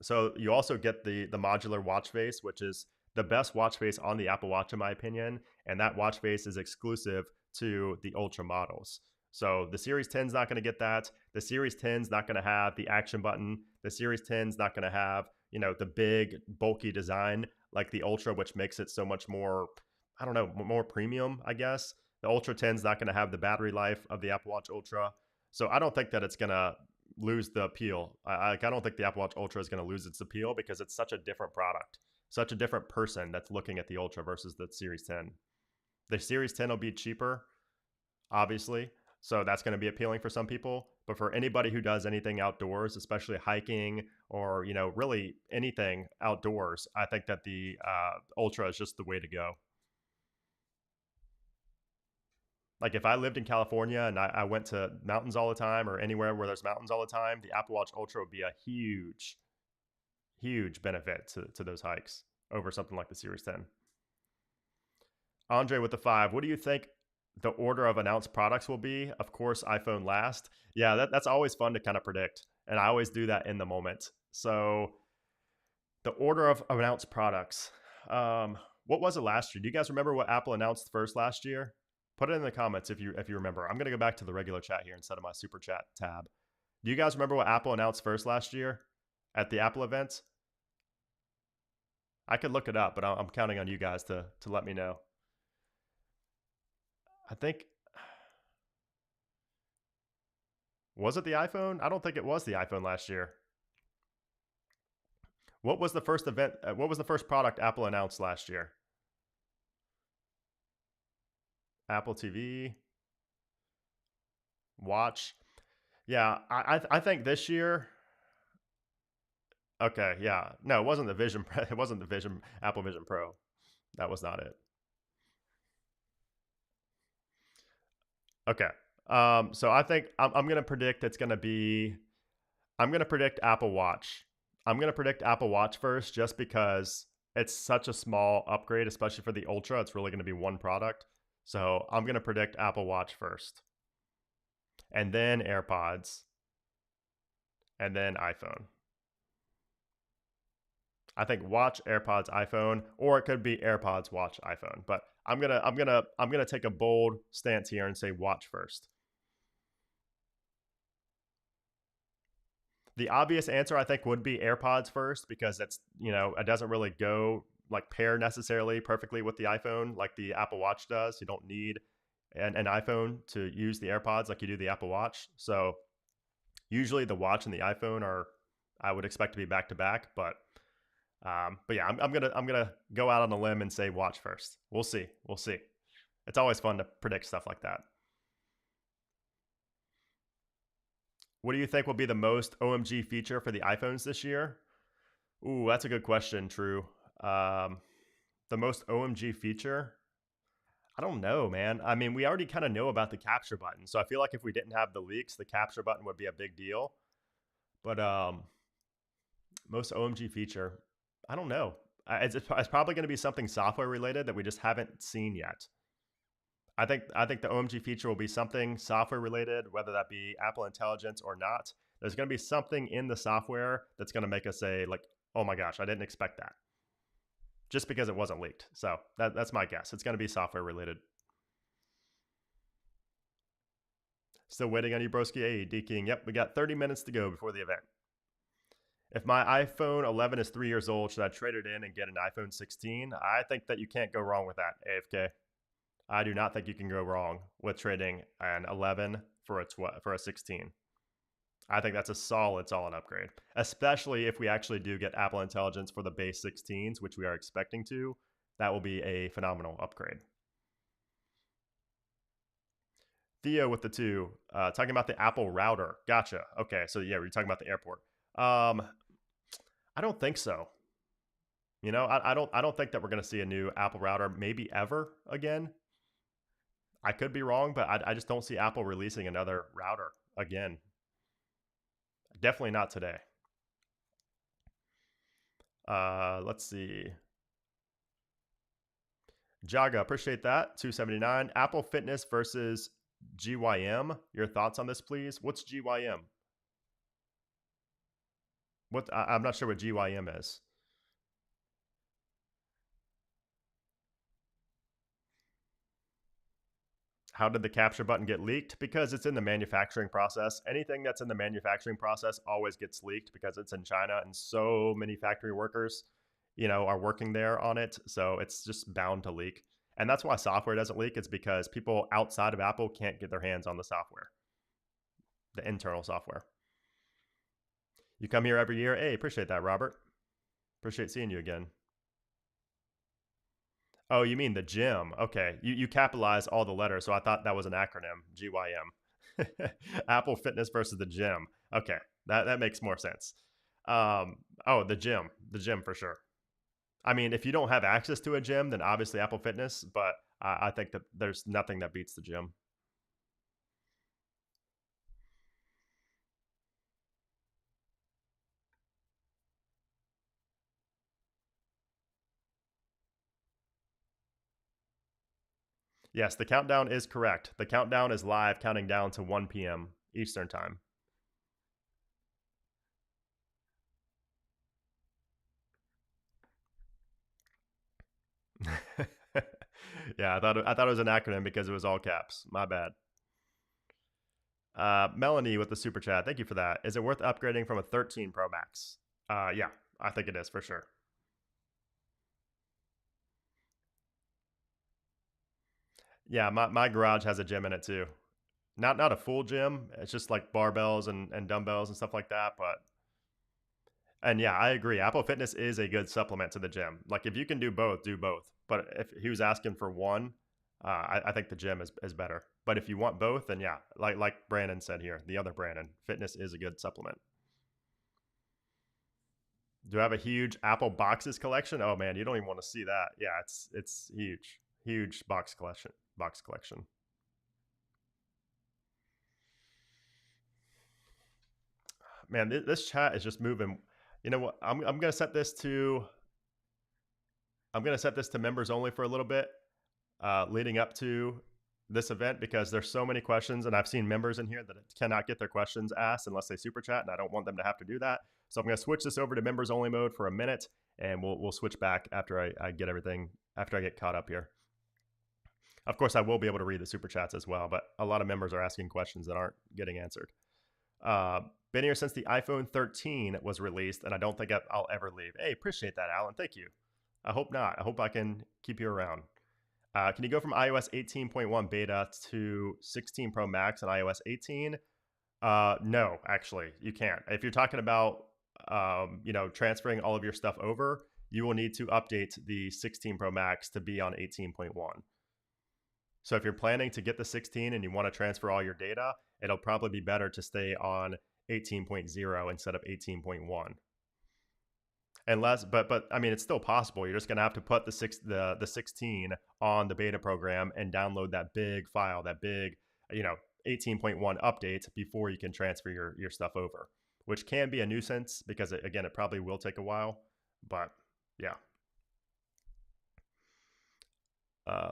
So you also get the modular watch face, which is the best watch face on the Apple Watch in my opinion, and that watch face is exclusive to the Ultra models. So the Series 10 is not going to get that. The Series 10 is not going to have the action button. The Series 10 is not going to have, the big bulky design like the Ultra, which makes it so much more, I don't know, more premium, I guess. The Ultra 10 is not going to have the battery life of the Apple Watch Ultra. So I don't think that it's going to lose the appeal. I don't think the Apple Watch Ultra is going to lose its appeal because it's such a different product, such a different person that's looking at the Ultra versus the Series 10. The Series 10 will be cheaper, obviously, so that's going to be appealing for some people. But for anybody who does anything outdoors, especially hiking or really anything outdoors, I think that the Ultra is just the way to go. Like if I lived in California and I went to mountains all the time or anywhere where there's mountains all the time, the Apple Watch Ultra would be a huge, huge benefit to those hikes over something like the Series 10. Andre with the 5. What do you think the order of announced products will be? Of course, iPhone last. Yeah, that's always fun to kind of predict. And I always do that in the moment. So the order of announced products. What was it last year? Do you guys remember what Apple announced first last year? Put it in the comments if you remember. I'm gonna go back to the regular chat here instead of my super chat tab. Do you guys remember what Apple announced first last year at the Apple event? I could look it up, but I'm counting on you guys to let me know. I think, was it the iPhone? I don't think it was the iPhone last year. What was the first event? What was the first product Apple announced last year? Apple TV, Watch. Yeah, I think this year. Okay, yeah, no, it wasn't the Vision. It wasn't the Vision Apple Vision Pro. That was not it. Okay, so I think I'm gonna predict it's gonna be. I'm gonna predict Apple Watch. I'm gonna predict Apple Watch first, just because it's such a small upgrade, especially for the Ultra. It's really gonna be one product. So I'm gonna predict Apple Watch first, and then AirPods, and then iPhone. I think Watch, AirPods, iPhone, or it could be AirPods, Watch, iPhone. But I'm gonna take a bold stance here and say Watch first. The obvious answer I think would be AirPods first because it's it doesn't really go like pair necessarily perfectly with the iPhone like the Apple Watch does. You don't need an iPhone to use the AirPods like you do the Apple Watch. So usually the Watch and the iPhone are, I would expect to be back to back, but yeah, I'm gonna go out on a limb and say Watch first. We'll see. We'll see. It's always fun to predict stuff like that. What do you think will be the most OMG feature for the iPhones this year? Ooh, that's a good question, True. Um, the most OMG feature? I don't know, man. I mean, we already kind of know about the capture button. So I feel like if we didn't have the leaks, the capture button would be a big deal. But most OMG feature, I don't know. It's probably going to be something software related that we just haven't seen yet. I think the OMG feature will be something software related, whether that be Apple Intelligence or not. There's going to be something in the software that's going to make us say like, "Oh my gosh, I didn't expect that," just because it wasn't leaked. So that's my guess. It's going to be software related. Still waiting on you, broski. Hey, D King. Yep, we got 30 minutes to go before the event. If my iPhone 11 is 3 years old, should I trade it in and get an iPhone 16? I think that you can't go wrong with that, AFK. I do not think you can go wrong with trading an 11 for a 16. I think that's a solid upgrade, especially if we actually do get Apple Intelligence for the base 16s, which we are expecting to. That will be a phenomenal upgrade. Theo with the two, talking about the Apple router. Gotcha. Okay, so yeah, we're talking about the airport. I don't think so. I don't think that we're going to see a new Apple router, maybe ever again. I could be wrong, but I just don't see Apple releasing another router again. Definitely not today. Let's see. Jaga, appreciate that. 279. Apple Fitness versus GYM. Your thoughts on this, please? What's GYM? I'm not sure what GYM is. How did the capture button get leaked? Because it's in the manufacturing process. Anything that's in the manufacturing process always gets leaked because it's in China and so many factory workers, are working there on it. So it's just bound to leak. And that's why software doesn't leak. It's because people outside of Apple can't get their hands on the software, the internal software. You come here every year. Hey, appreciate that, Robert. Appreciate seeing you again. Oh, you mean the gym? Okay, you capitalize all the letters, so I thought that was an acronym. GYM. Apple Fitness versus the gym. Okay, that makes more sense. Oh, the gym for sure. I mean, if you don't have access to a gym, then obviously Apple Fitness. But I think that there's nothing that beats the gym. Yes, the countdown is correct. The countdown is live, counting down to 1 p.m. Eastern time. Yeah, I thought it was an acronym because it was all caps. My bad. Melanie with the super chat. Thank you for that. Is it worth upgrading from a 13 Pro Max? Yeah, I think it is for sure. Yeah, my garage has a gym in it too. Not a full gym. It's just like barbells and dumbbells and stuff like that. And yeah, I agree. Apple Fitness is a good supplement to the gym. Like if you can do both, do both. But if he was asking for one, I think the gym is better. But if you want both, then yeah, like Brandon said here, the other Brandon, fitness is a good supplement. Do I have a huge Apple boxes collection? Oh man, you don't even want to see that. Yeah, it's huge, huge box collection. Box collection. Man, this chat is just moving. You know what? I'm gonna set this to members only for a little bit, leading up to this event because there's so many questions, and I've seen members in here that cannot get their questions asked unless they super chat, and I don't want them to have to do that. So I'm going to switch this over to members only mode for a minute, and we'll switch back after I get everything after I get caught up here. Of course, I will be able to read the super chats as well, but a lot of members are asking questions that aren't getting answered. Been here since the iPhone 13 was released, and I don't think I'll ever leave. Hey, appreciate that, Alan. Thank you. I hope not. I hope I can keep you around. Can you go from iOS 18.1 beta to 16 Pro Max and iOS 18? No, actually, you can't. If you're talking about, transferring all of your stuff over, you will need to update the 16 Pro Max to be on 18.1. So if you're planning to get the 16 and you want to transfer all your data, it'll probably be better to stay on 18.0 instead of 18.1. Unless, but I mean, it's still possible. You're just gonna have to put the 16 on the beta program and download that big file, that big, 18.1 update before you can transfer your stuff over, which can be a nuisance because again, it probably will take a while. But yeah.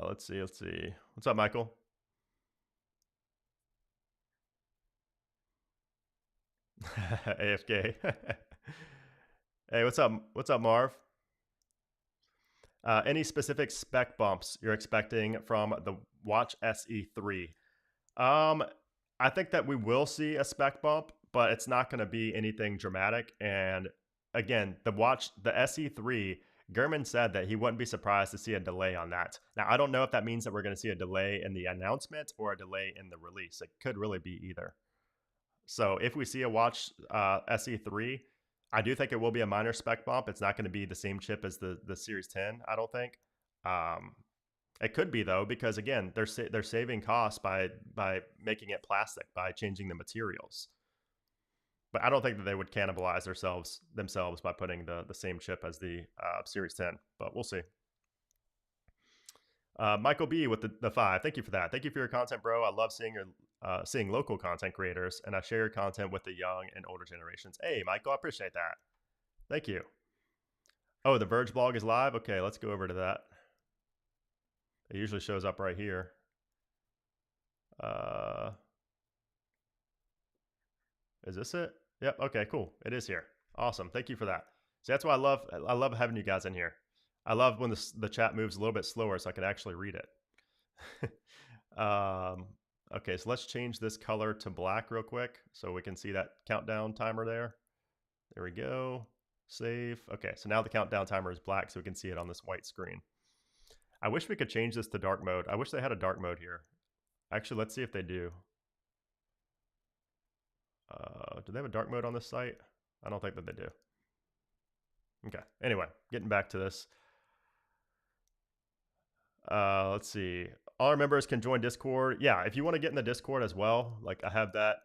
Let's see. What's up, Michael? AFK. Hey, what's up? What's up, Marv? Any specific spec bumps you're expecting from the Watch SE3? Um, I think that we will see a spec bump, but it's not going to be anything dramatic. And again, the SE3, Gurman said that he wouldn't be surprised to see a delay on that. Now, I don't know if that means that we're going to see a delay in the announcement or a delay in the release. It could really be either. So if we see a watch SE3, I do think it will be a minor spec bump. It's not going to be the same chip as the Series 10, I don't think. Um, it could be though, because again, they're saving costs by making it plastic, by changing the materials. But I don't think that they would cannibalize themselves by putting the same chip as the Series 10. But we'll see. Michael B with the 5. Thank you for that. Thank you for your content, bro. I love seeing local content creators, and I share your content with the young and older generations. Hey, Michael, I appreciate that. Thank you. Oh, the Verge blog is live. Okay, let's go over to that. It usually shows up right here. Is this it? Yep. Okay, cool. It is here. Awesome. Thank you for that. So that's why I love having you guys in here. I love when the chat moves a little bit slower so I can actually read it. Okay, so let's change this color to black real quick so we can see that countdown timer there. There we go. Save. Okay, so now the countdown timer is black so we can see it on this white screen. I wish we could change this to dark mode. I wish they had a dark mode here. Actually, let's see if they do. Do they have a dark mode on this site? I don't think that they do. Okay, anyway, getting back to this. Let's see. All our members can join Discord. Yeah, if you want to get in the Discord as well, like I have that.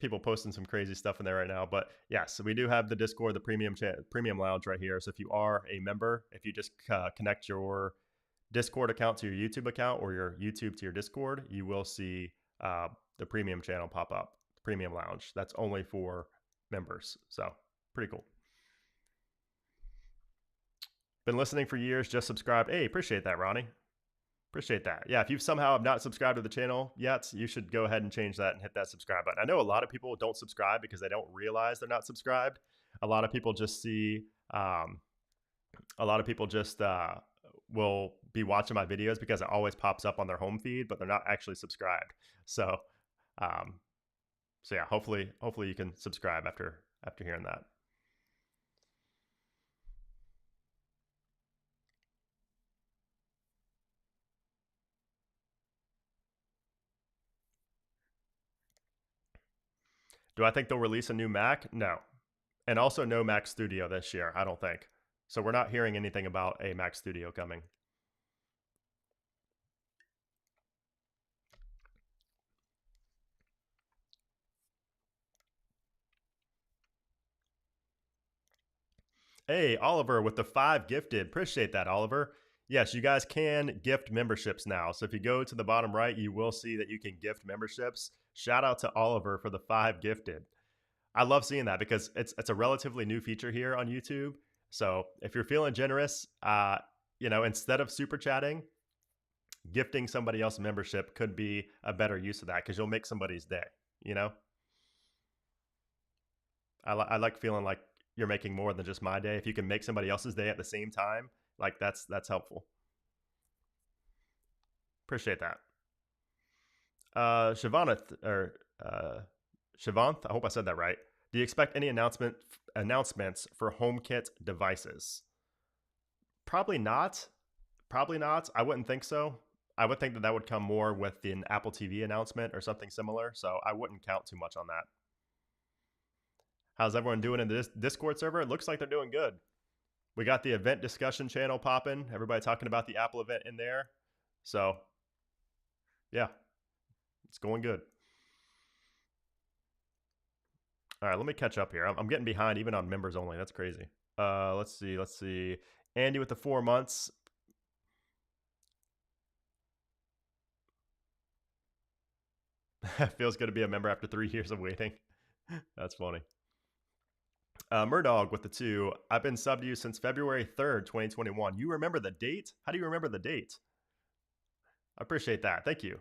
People posting some crazy stuff in there right now, but yes, so we do have the Discord, the premium lounge right here. So if you are a member, if you just connect your Discord account to your YouTube account or your YouTube to your Discord, you will see the premium channel pop up, premium lounge. That's only for members. So pretty cool. Been listening for years, just subscribed. Hey, appreciate that, Ronnie. Appreciate that. Yeah, if you somehow have not subscribed to the channel yet, you should go ahead and change that and hit that subscribe button. I know a lot of people don't subscribe because they don't realize they're not subscribed. A lot of people just see, a lot of people just will be watching my videos because it always pops up on their home feed, but they're not actually subscribed. So, so yeah, hopefully you can subscribe after hearing that. Do I think they'll release a new Mac? No. And also no Mac Studio this year, I don't think. So we're not hearing anything about a Mac Studio coming. Hey, Oliver with the 5 gifted. Appreciate that, Oliver. Yes, you guys can gift memberships now. So if you go to the bottom right, you will see that you can gift memberships. Shout out to Oliver for the 5 gifted. I love seeing that because it's a relatively new feature here on YouTube. So if you're feeling generous, instead of super chatting, gifting somebody else a membership could be a better use of that because you'll make somebody's day. I like feeling like you're making more than just my day. If you can make somebody else's day at the same time, like that's helpful. Appreciate that. Shivanth, I hope I said that right. Do you expect any announcements for HomeKit devices? Probably not. Probably not. I wouldn't think so. I would think that would come more with an Apple TV announcement or something similar. So I wouldn't count too much on that. How's everyone doing in the Discord server? It looks like they're doing good. We got the event discussion channel popping. Everybody talking about the Apple event in there. So, yeah, it's going good. All right, let me catch up here. I'm getting behind even on members only. That's crazy. Let's see. Andy with the 4 months. Feels good to be a member after 3 years of waiting. That's funny. Murdog with the 2. I've been subbed to you since February 3rd, 2021. You remember the date? How do you remember the date? I appreciate that. Thank you.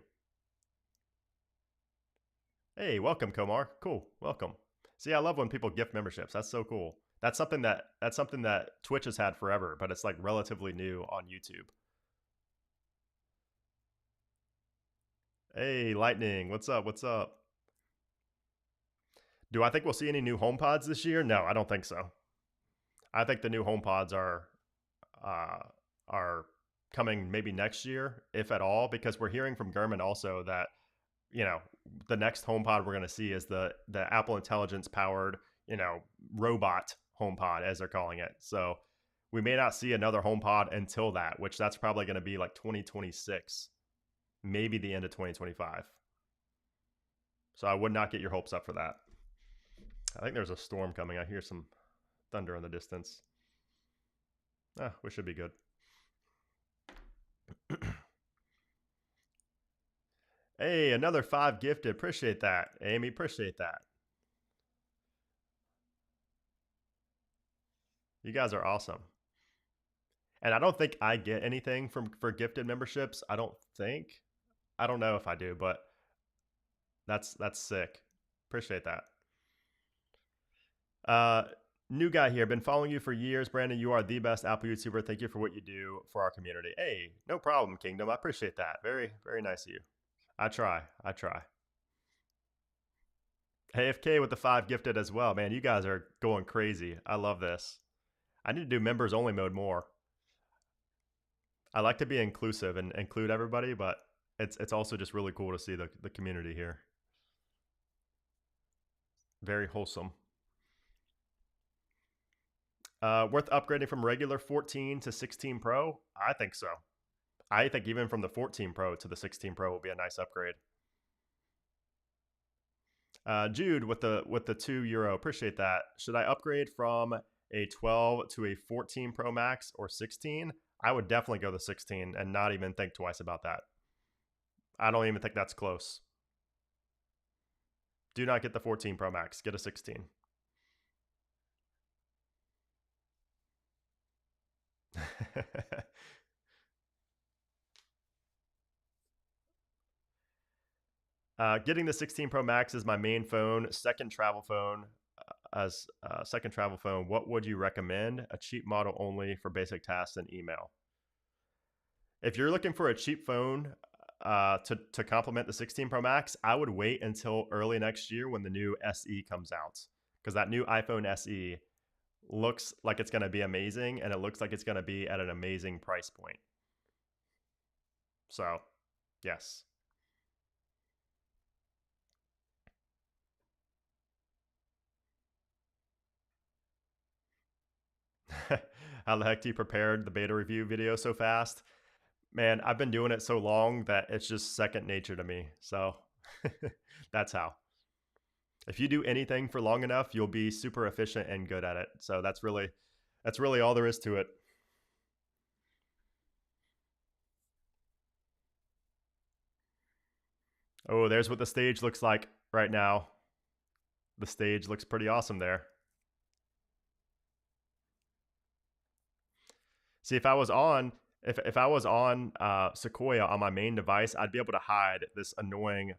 Hey, welcome, Komar. Cool. Welcome. See, I love when people gift memberships. That's so cool. That's something that Twitch has had forever, but it's like relatively new on YouTube. Hey, Lightning. What's up? What's up? Do I think we'll see any new HomePods this year? No, I don't think so. I think the new HomePods are coming maybe next year, if at all, because we're hearing from Gurman also that you know, the next HomePod we're going to see is the Apple Intelligence powered, you know, robot HomePod as they're calling it. So we may not see another HomePod until that, which that's probably going to be like 2026, maybe the end of 2025. So I would not get your hopes up for that. I think there's a storm coming. I hear some thunder in the distance. We should be good. Hey, another 5 gifted. Appreciate that, Amy. Appreciate that. You guys are awesome. And I don't think I get anything for gifted memberships. I don't think. I don't know if I do, but that's sick. Appreciate that. New guy here. Been following you for years, Brandon. You are the best Apple YouTuber. Thank you for what you do for our community. Hey, no problem, Kingdom. I appreciate that. Very, very nice of you. I try. AFK with the 5 gifted as well. Man, you guys are going crazy. I love this. I need to do members only mode more. I like to be inclusive and include everybody, but it's also just really cool to see the community here. Very wholesome. Worth upgrading from regular 14 to 16 Pro? I think so. I think even from the 14 Pro to the 16 Pro will be a nice upgrade. Jude with the €2. Appreciate that. Should I upgrade from a 12 to a 14 Pro Max or 16? I would definitely go the 16 and not even think twice about that. I don't even think that's close. Do not get the 14 Pro Max. Get a 16. Getting the 16 Pro Max is my main phone. Second travel phone. Second travel phone. What would you recommend? A cheap model only for basic tasks and email. If you're looking for a cheap phone to complement the 16 Pro Max, I would wait until early next year when the new SE comes out, because that new iPhone SE looks like it's going to be amazing, and it looks like it's going to be at an amazing price point. So, yes. How the heck do you prepare the beta review video so fast? Man, I've been doing it so long that it's just second nature to me. So that's how. If you do anything for long enough, you'll be super efficient and good at it. So that's really all there is to it. Oh, there's what the stage looks like right now. The stage looks pretty awesome there. See, if I was on Sequoia on my main device, I'd be able to hide this annoying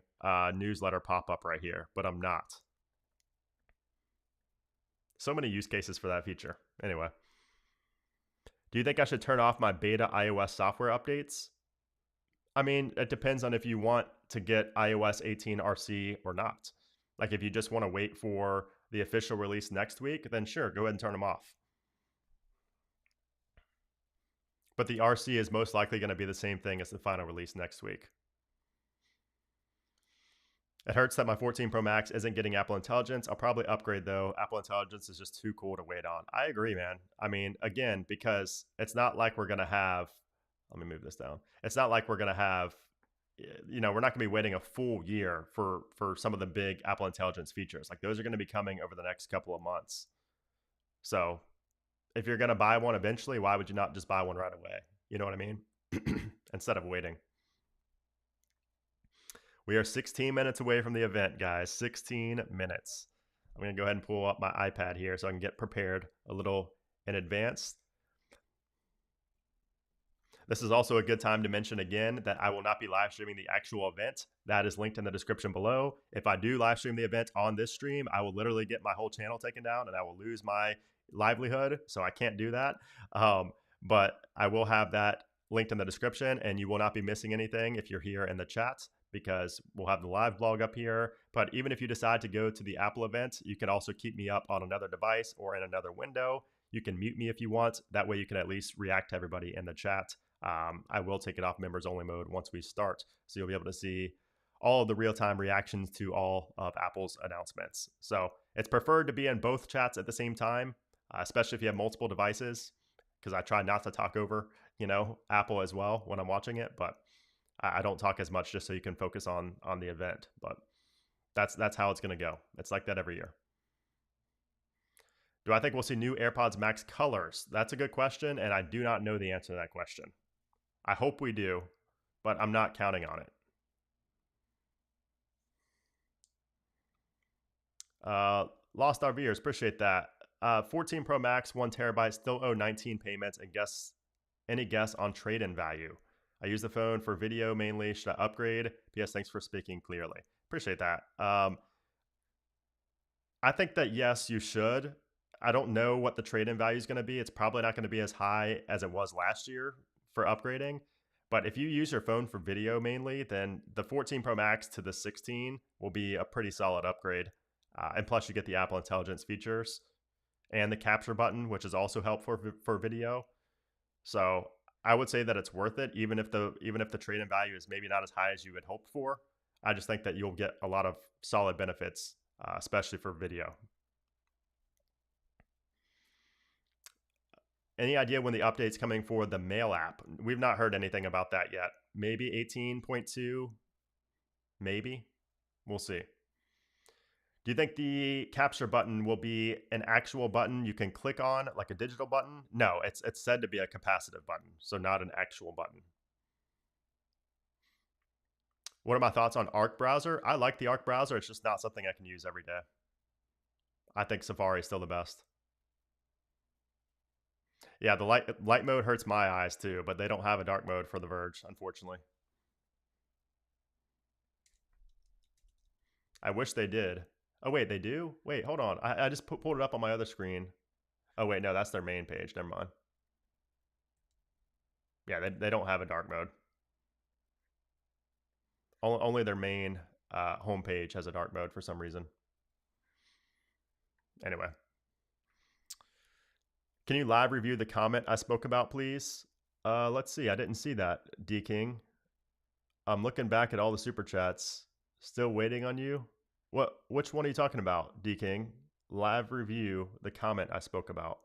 newsletter pop-up right here, but I'm not. So many use cases for that feature. Anyway, do you think I should turn off my beta iOS software updates? I mean, it depends on if you want to get iOS 18 RC or not. Like if you just want to wait for the official release next week, then sure, go ahead and turn them off. But the RC is most likely going to be the same thing as the final release next week. It hurts that my 14 Pro Max isn't getting Apple Intelligence. I'll probably upgrade though. Apple Intelligence is just too cool to wait on. I agree, man. I mean, again, because it's not like we're going to have, let me move this down. It's not like we're going to have, we're not going to be waiting a full year for some of the big Apple Intelligence features. Like those are going to be coming over the next couple of months. So if you're going to buy one eventually, why would you not just buy one right away? You know what I mean? Instead of waiting. We are 16 minutes away from the event, guys. 16 minutes. I'm going to go ahead and pull up my iPad here so I can get prepared a little in advance. This is also a good time to mention again that I will not be live streaming the actual event. That is linked in the description below. If I do live stream the event on this stream, I will literally get my whole channel taken down and I will lose my livelihood. So I can't do that. But I will have that linked in the description, and you will not be missing anything if you're here in the chat, because we'll have the live blog up here. But even if you decide to go to the Apple event, you can also keep me up on another device or in another window. You can mute me if you want. That way you can at least react to everybody in the chat. I will take it off members only mode once we start. So you'll be able to see all of the real time reactions to all of Apple's announcements. So it's preferred to be in both chats at the same time, especially if you have multiple devices, because I try not to talk over, Apple as well when I'm watching it, but I don't talk as much just so you can focus on the event. But that's how it's going to go. It's like that every year. Do I think we'll see new AirPods Max colors? That's a good question, and I do not know the answer to that question. I hope we do, but I'm not counting on it. Lost our viewers, appreciate that. 14 Pro Max, 1 TB, still owe 19 payments, and any guess on trade-in value? I use the phone for video mainly. Should I upgrade? P.S. Thanks for speaking clearly. Appreciate that. I think that yes, you should. I don't know what the trade-in value is going to be. It's probably not going to be as high as it was last year for upgrading. But if you use your phone for video mainly, then the 14 Pro Max to the 16 will be a pretty solid upgrade. And plus, you get the Apple Intelligence features and the capture button, which is also helpful for video. So I would say that it's worth it, even if the trade-in value is maybe not as high as you had hoped for. I just think that you'll get a lot of solid benefits, especially for video. Any idea when the update's coming for the Mail app? We've not heard anything about that yet. Maybe 18.2? Maybe. We'll see. Do you think the capture button will be an actual button you can click on, like a digital button? No, it's said to be a capacitive button, so not an actual button. What are my thoughts on Arc browser? I like the Arc browser. It's just not something I can use every day. I think Safari is still the best. Yeah, the light mode hurts my eyes too, but they don't have a dark mode for the Verge, unfortunately. I wish they did. Oh, wait, they do? Wait, hold on. I just pulled it up on my other screen. Oh, wait, no, that's their main page. Never mind. Yeah, they don't have a dark mode. Only their main homepage has a dark mode for some reason. Anyway. Can you live review the comment I spoke about, please? Let's see. I didn't see that, D King. I'm looking back at all the super chats. Still waiting on you. Which one are you talking about, D King? Live review the comment I spoke about.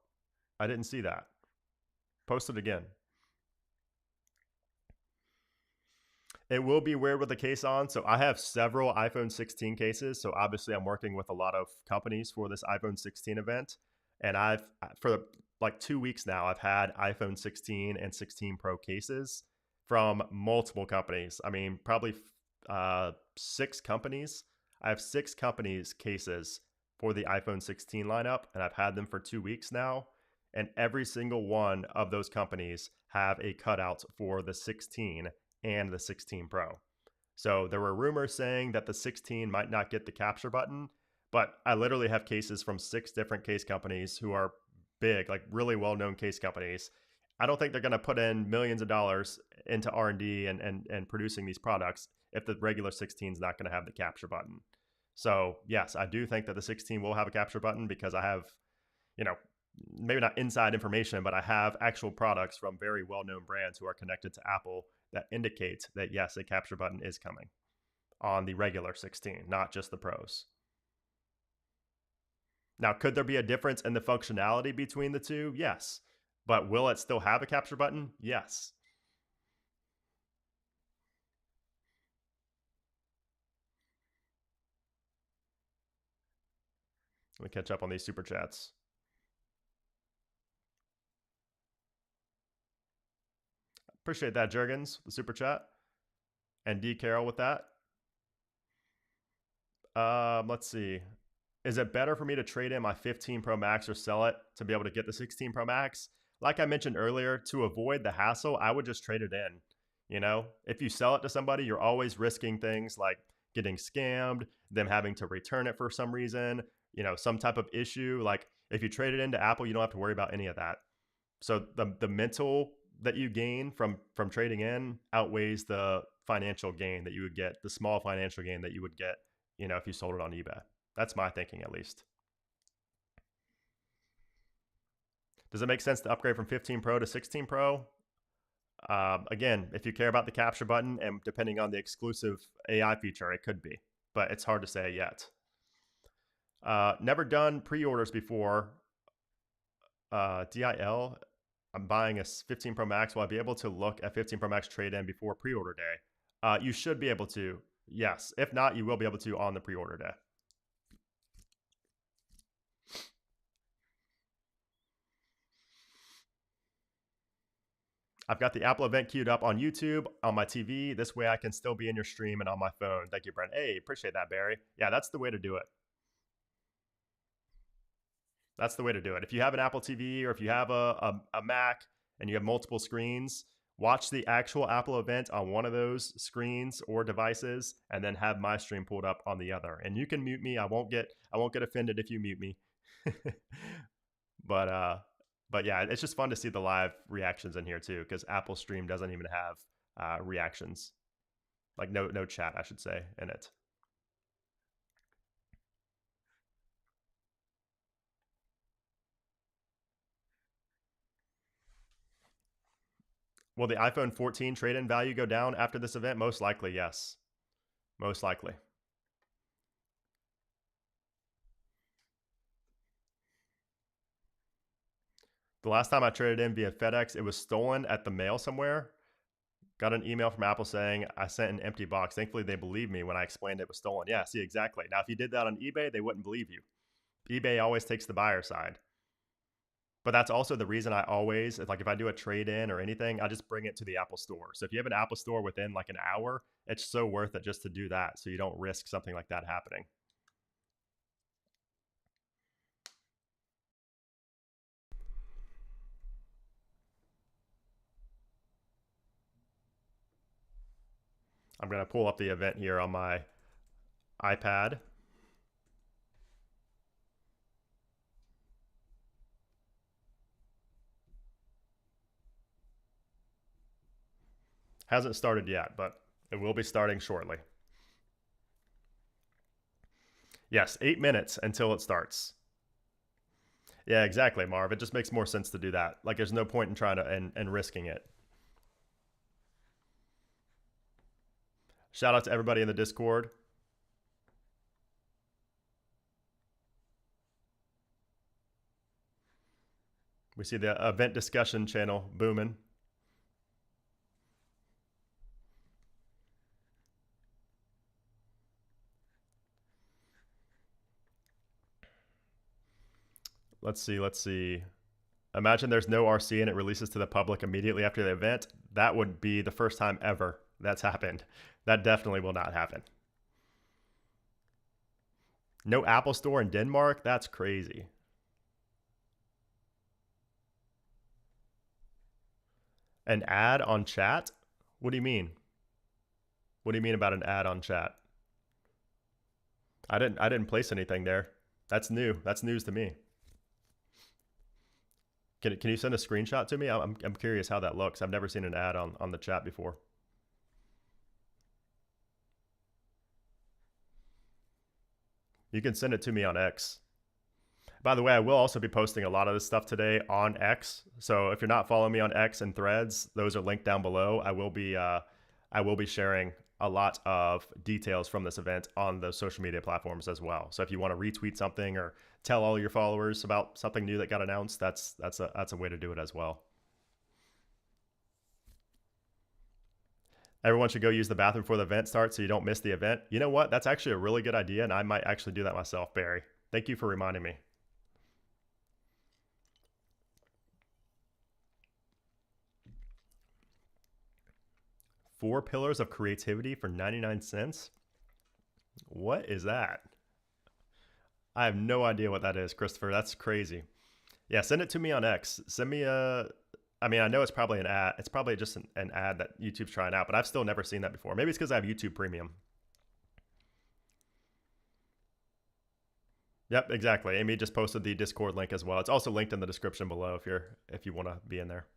I didn't see that. Post it again. It will be weird with the case on. So I have several iPhone 16 cases. So obviously I'm working with a lot of companies for this iPhone 16 event. And for like 2 weeks now, I've had iPhone 16 and 16 Pro cases from multiple companies. I mean, probably 6 companies. I have 6 companies cases for the iPhone 16 lineup, and I've had them for 2 weeks now. And every single one of those companies have a cutout for the 16 and the 16 Pro. So there were rumors saying that the 16 might not get the capture button, but I literally have cases from 6 different case companies who are big, like really well-known case companies. I don't think they're going to put in millions of dollars into R&D and producing these products if the regular 16 is not going to have the capture button. So yes, I do think that the 16 will have a capture button because I have, maybe not inside information, but I have actual products from very well-known brands who are connected to Apple that indicate that yes, a capture button is coming on the regular 16, not just the Pros. Now, could there be a difference in the functionality between the two? Yes. But will it still have a capture button? Yes. Let me catch up on these super chats. Appreciate that, Jurgens, the super chat. And D. Carroll with that. Let's see. Is it better for me to trade in my 15 Pro Max or sell it to be able to get the 16 Pro Max? Like I mentioned earlier, to avoid the hassle, I would just trade it in. If you sell it to somebody, you're always risking things like getting scammed, them having to return it for some reason, some type of issue. Like if you trade it into Apple, you don't have to worry about any of that. So the mental that you gain from trading in outweighs the financial gain that you would get, the small financial gain that you would get, if you sold it on eBay. That's my thinking, at least. Does it make sense to upgrade from 15 Pro to 16 Pro? Again, if you care about the capture button and depending on the exclusive AI feature, it could be, but it's hard to say yet. Never done pre-orders before. DIL, I'm buying a 15 Pro Max. Will I be able to look at 15 Pro Max trade-in before pre-order day? You should be able to. Yes. If not, you will be able to on the pre-order day. I've got the Apple event queued up on YouTube, on my TV. This way I can still be in your stream and on my phone. Thank you, Brent. Hey, appreciate that, Barry. Yeah, that's the way to do it. That's the way to do it. If you have an Apple TV or if you have a Mac and you have multiple screens, watch the actual Apple event on one of those screens or devices, and then have my stream pulled up on the other. And you can mute me. I won't get offended if you mute me. But yeah, it's just fun to see the live reactions in here too, because Apple Stream doesn't even have reactions, like no chat, I should say, in it. Will the iPhone 14 trade-in value go down after this event? Most likely, yes. Most likely. The last time I traded in via FedEx, it was stolen at the mail somewhere. Got an email from Apple saying I sent an empty box. Thankfully, they believed me when I explained it was stolen. Yeah, see, exactly. Now, if you did that on eBay, they wouldn't believe you. eBay always takes the buyer side. But that's also the reason I always, like if I do a trade-in or anything, I just bring it to the Apple store. So if you have an Apple store within like an hour, it's so worth it just to do that so you don't risk something like that happening. I'm going to pull up the event here on my iPad. Hasn't started yet, but it will be starting shortly. Yes, 8 minutes until it starts. Yeah, exactly, Marv. It just makes more sense to do that. Like, there's no point in trying to and risking it. Shout out to everybody in the Discord. We see the event discussion channel booming. Let's see. Imagine there's no RC and it releases to the public immediately after the event. That would be the first time ever that's happened. That definitely will not happen. No Apple Store in Denmark? That's crazy. An ad on chat? What do you mean? What do you mean about an ad on chat? I didn't place anything there. That's new. That's news to me. Can you send a screenshot to me? I'm curious how that looks. I've never seen an ad on the chat before. You can send it to me on X. By the way, I will also be posting a lot of this stuff today on X. So if you're not following me on X and Threads, those are linked down below. I will be sharing a lot of details from this event on the social media platforms as well. So if you want to retweet something or tell all your followers about something new that got announced, that's a way to do it as well. Everyone should go use the bathroom before the event starts so you don't miss the event. You know what? That's actually a really good idea, and I might actually do that myself, Barry. Thank you for reminding me. Four pillars of creativity for 99 cents? What is that? I have no idea what that is, Christopher. That's crazy. Yeah, send it to me on X. Send me I mean, I know it's probably an ad. It's probably just an ad that YouTube's trying out, but I've still never seen that before. Maybe it's because I have YouTube Premium. Yep, exactly. Amy just posted the Discord link as well. It's also linked in the description below if you want to be in there.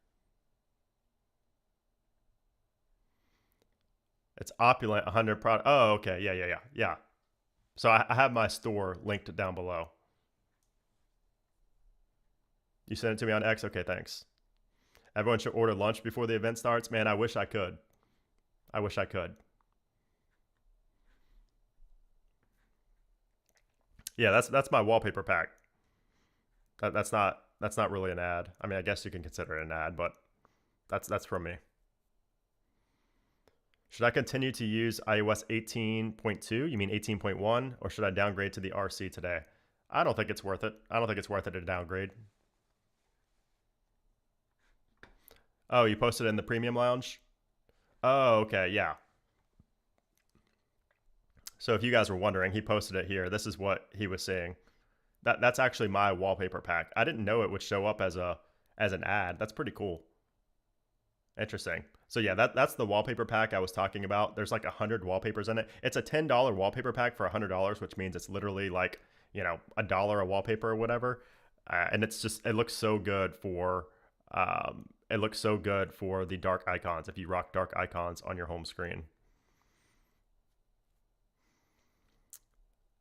It's opulent 100 product. Oh, okay. Yeah. So I have my store linked down below. You sent it to me on X? Okay, thanks. Everyone should order lunch before the event starts. Man, I wish I could. I wish I could. Yeah, that's my wallpaper pack. That's not really an ad. I mean, I guess you can consider it an ad, but that's from me. Should I continue to use iOS 18.2? You mean 18.1, or should I downgrade to the RC today? I don't think it's worth it. I don't think it's worth it to downgrade. Oh, you posted it in the premium lounge? Oh, okay, yeah. So if you guys were wondering, he posted it here. This is what he was saying. That's actually my wallpaper pack. I didn't know it would show up as an ad. That's pretty cool. Interesting. So yeah, that's the wallpaper pack I was talking about. There's like 100 wallpapers in it. It's a $10 wallpaper pack for $100, which means it's literally like, $1 a wallpaper or whatever. And it looks so good for the dark icons if you rock dark icons on your home screen.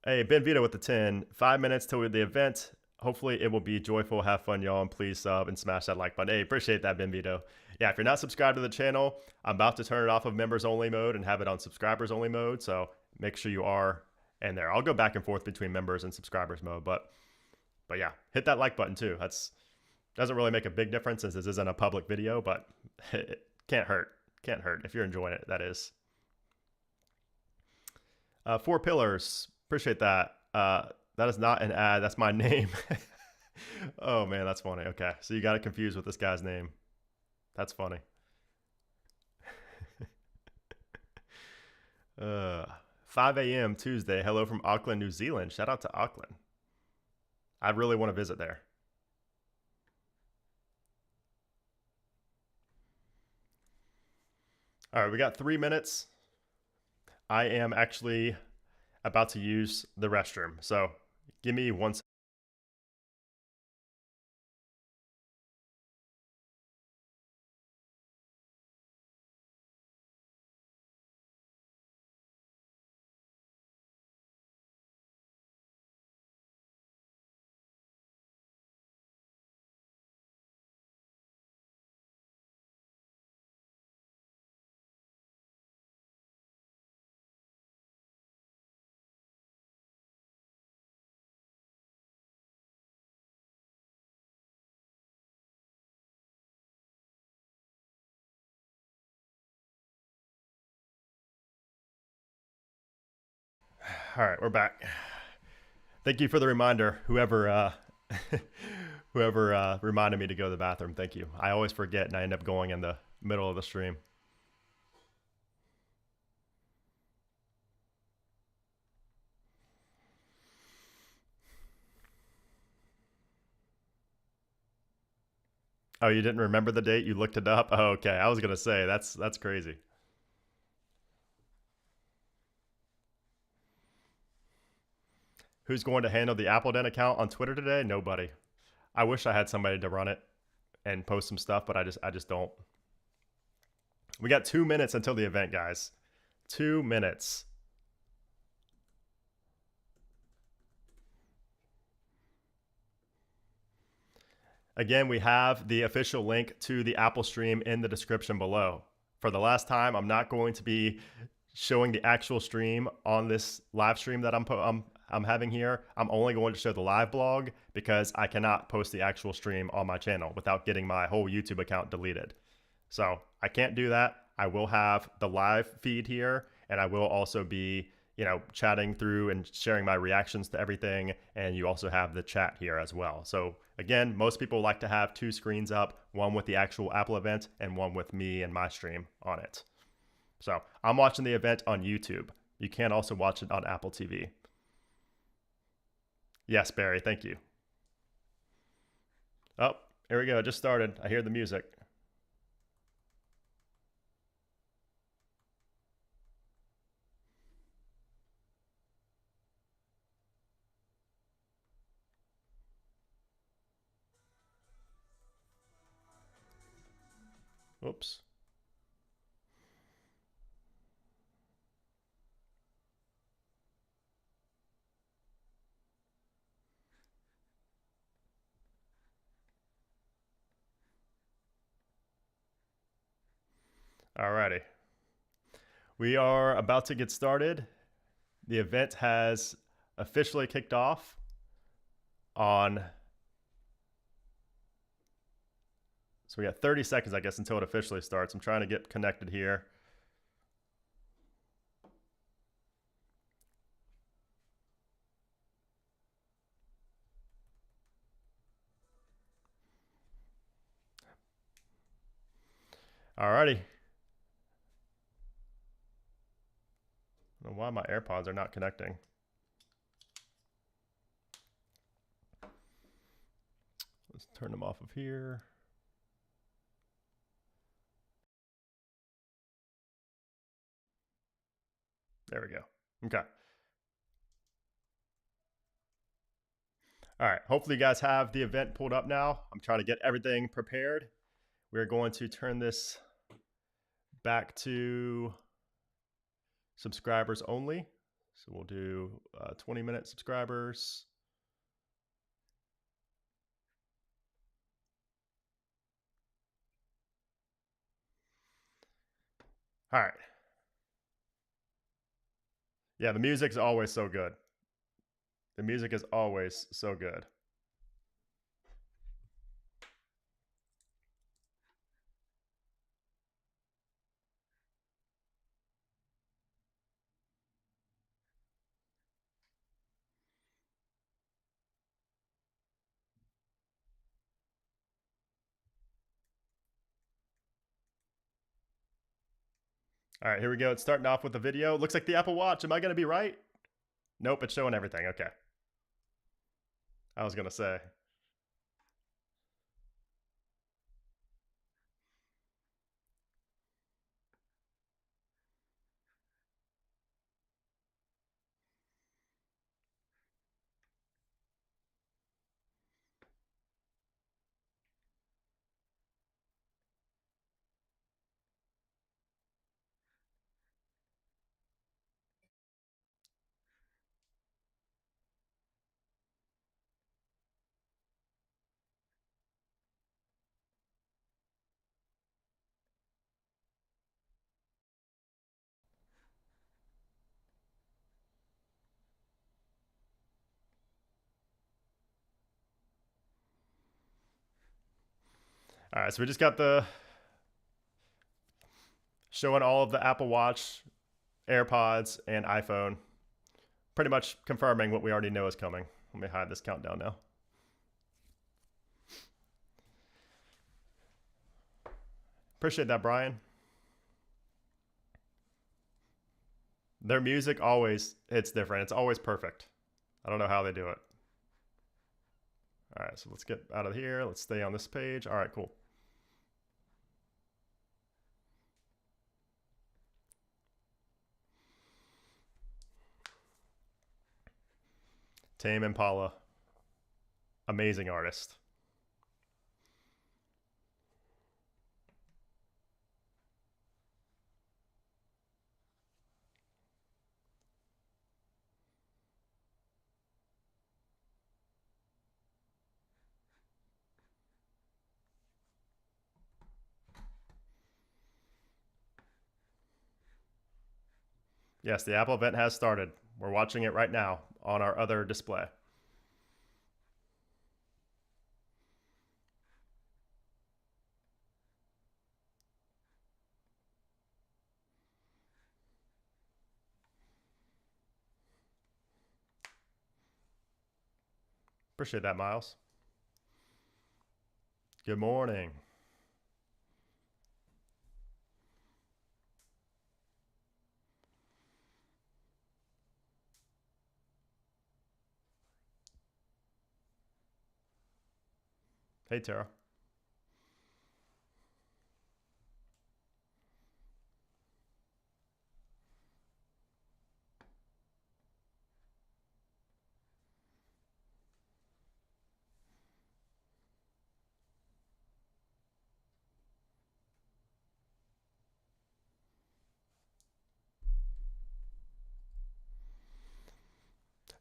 Hey, Ben Vito with the 10. 5 minutes till the event. Hopefully it will be joyful. Have fun, y'all, and please sub and smash that like button. Hey, appreciate that, Ben Vito. Yeah, if you're not subscribed to the channel, I'm about to turn it off of members only mode and have it on subscribers only mode. So make sure you are in there. I'll go back and forth between members and subscribers mode, but yeah, hit that like button too. That's doesn't really make a big difference since this isn't a public video, but it can't hurt. Can't hurt if you're enjoying it. That is. Four pillars. Appreciate that. That is not an ad. That's my name. Oh man, that's funny. Okay, so you got it confused with this guy's name. That's funny. 5 a.m. Tuesday. Hello from Auckland, New Zealand. Shout out to Auckland. I really want to visit there. All right, we got 3 minutes. I am actually about to use the restroom, so give me 1 second. All right, we're back. Thank you for the reminder, whoever whoever reminded me to go to the bathroom. Thank you. I always forget and I end up going in the middle of the stream. Oh, you didn't remember the date? You looked it up? Oh, okay. I was gonna say that's crazy. Who's going to handle the Appleton account on Twitter today? Nobody. I wish I had somebody to run it and post some stuff, but I just don't. We got 2 minutes until the event, guys. 2 minutes. Again, we have the official link to the Apple stream in the description below. For the last time, I'm not going to be showing the actual stream on this live stream that I'm having here. I'm only going to show the live blog because I cannot post the actual stream on my channel without getting my whole YouTube account deleted. So I can't do that. I will have the live feed here, and I will also be, chatting through and sharing my reactions to everything. And you also have the chat here as well. So again, most people like to have two screens up, one with the actual Apple event and one with me and my stream on it. So I'm watching the event on YouTube. You can also watch it on Apple TV. Yes, Barry, thank you. Oh, here we go. It just started. I hear the music. Oops. Alrighty. We are about to get started. The event has officially kicked off on. So we got 30 seconds, I guess, until it officially starts. I'm trying to get connected here. Alrighty. I don't know why my AirPods are not connecting. Let's turn them off of here. There we go. Okay. All right. Hopefully, you guys have the event pulled up now. I'm trying to get everything prepared. We're going to turn this back to subscribers only. So we'll do 20-minute subscribers. All right. Yeah, the music's always so good. The music is always so good. All right, here we go. It's starting off with the video. Looks like the Apple Watch. Am I going to be right? Nope, it's showing everything. Okay. I was going to say. All right, so we just got the showing all of the Apple Watch, AirPods, and iPhone. Pretty much confirming what we already know is coming. Let me hide this countdown now. Appreciate that, Brian. Their music always hits different. It's always perfect. I don't know how they do it. All right, so let's get out of here. Let's stay on this page. All right, cool. Tame Impala. Amazing artist. Yes, the Apple event has started. We're watching it right now on our other display. Appreciate that, Miles. Good morning. Hey, Tara.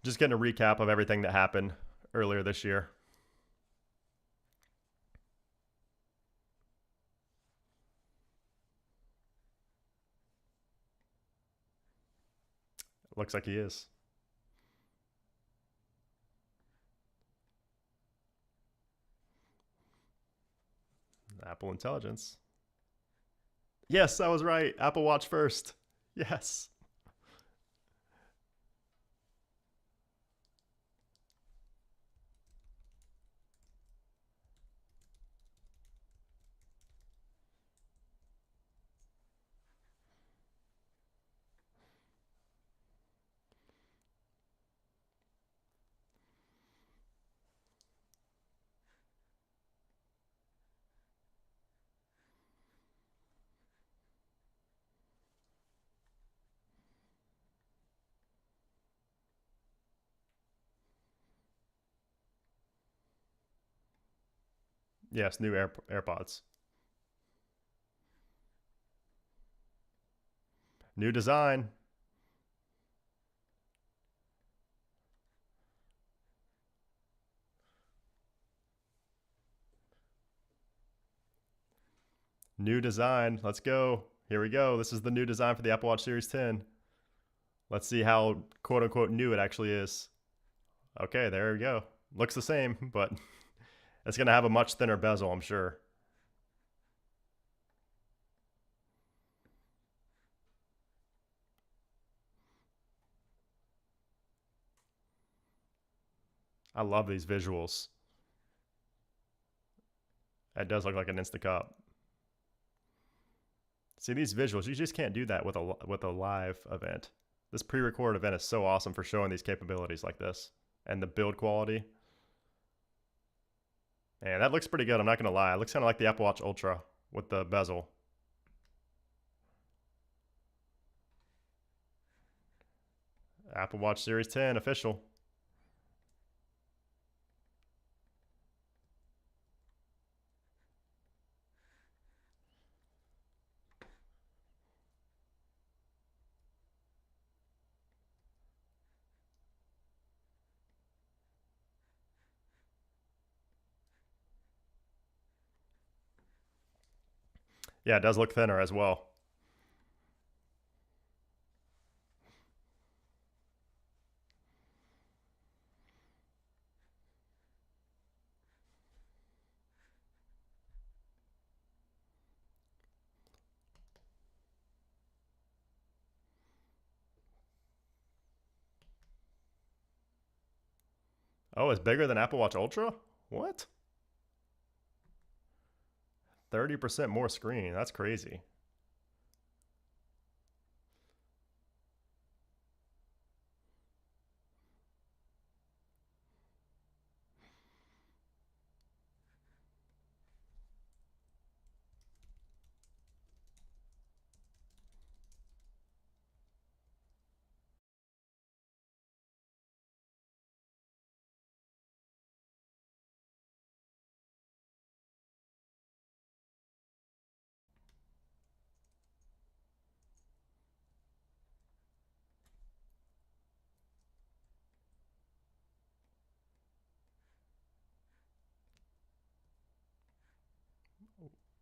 Just getting a recap of everything that happened earlier this year. Looks like he is. Apple Intelligence. Yes, I was right. Apple Watch first. Yes. Yes, new AirPods. New design. New design. Let's go. Here we go. This is the new design for the Apple Watch Series 10. Let's see how quote unquote new it actually is. Okay, there we go. Looks the same, but it's going to have a much thinner bezel, I'm sure. I love these visuals. It does look like an Instacup. See, these visuals, you just can't do that with a live event. This pre-recorded event is so awesome for showing these capabilities like this. And the build quality. And that looks pretty good, I'm not gonna lie. It looks kind of like the Apple Watch Ultra with the bezel. Apple Watch Series 10 official. Yeah, it does look thinner as well. Oh, it's bigger than Apple Watch Ultra? What? 30% more screen. That's crazy.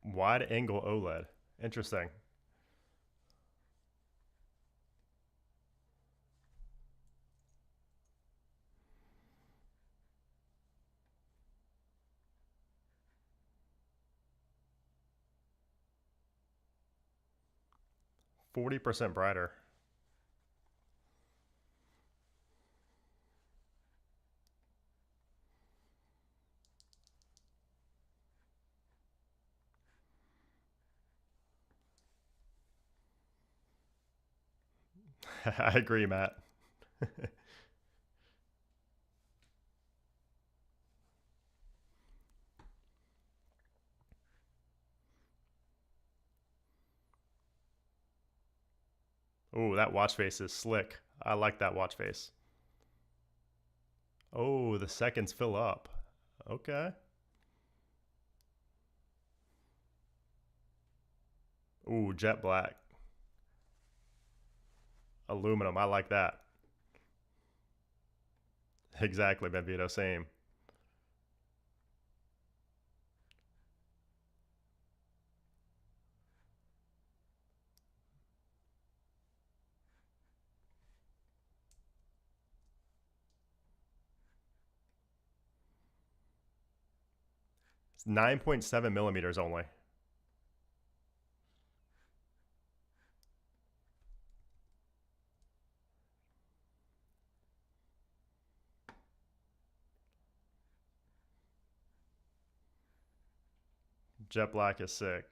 Wide angle OLED. Interesting. %40 brighter. I agree, Matt. Oh, that watch face is slick. I like that watch face. Oh, the seconds fill up. Okay. Ooh, jet black. Aluminum. I like that. Exactly, Benvito. Same. 9.7 millimeters only. Jet black is sick.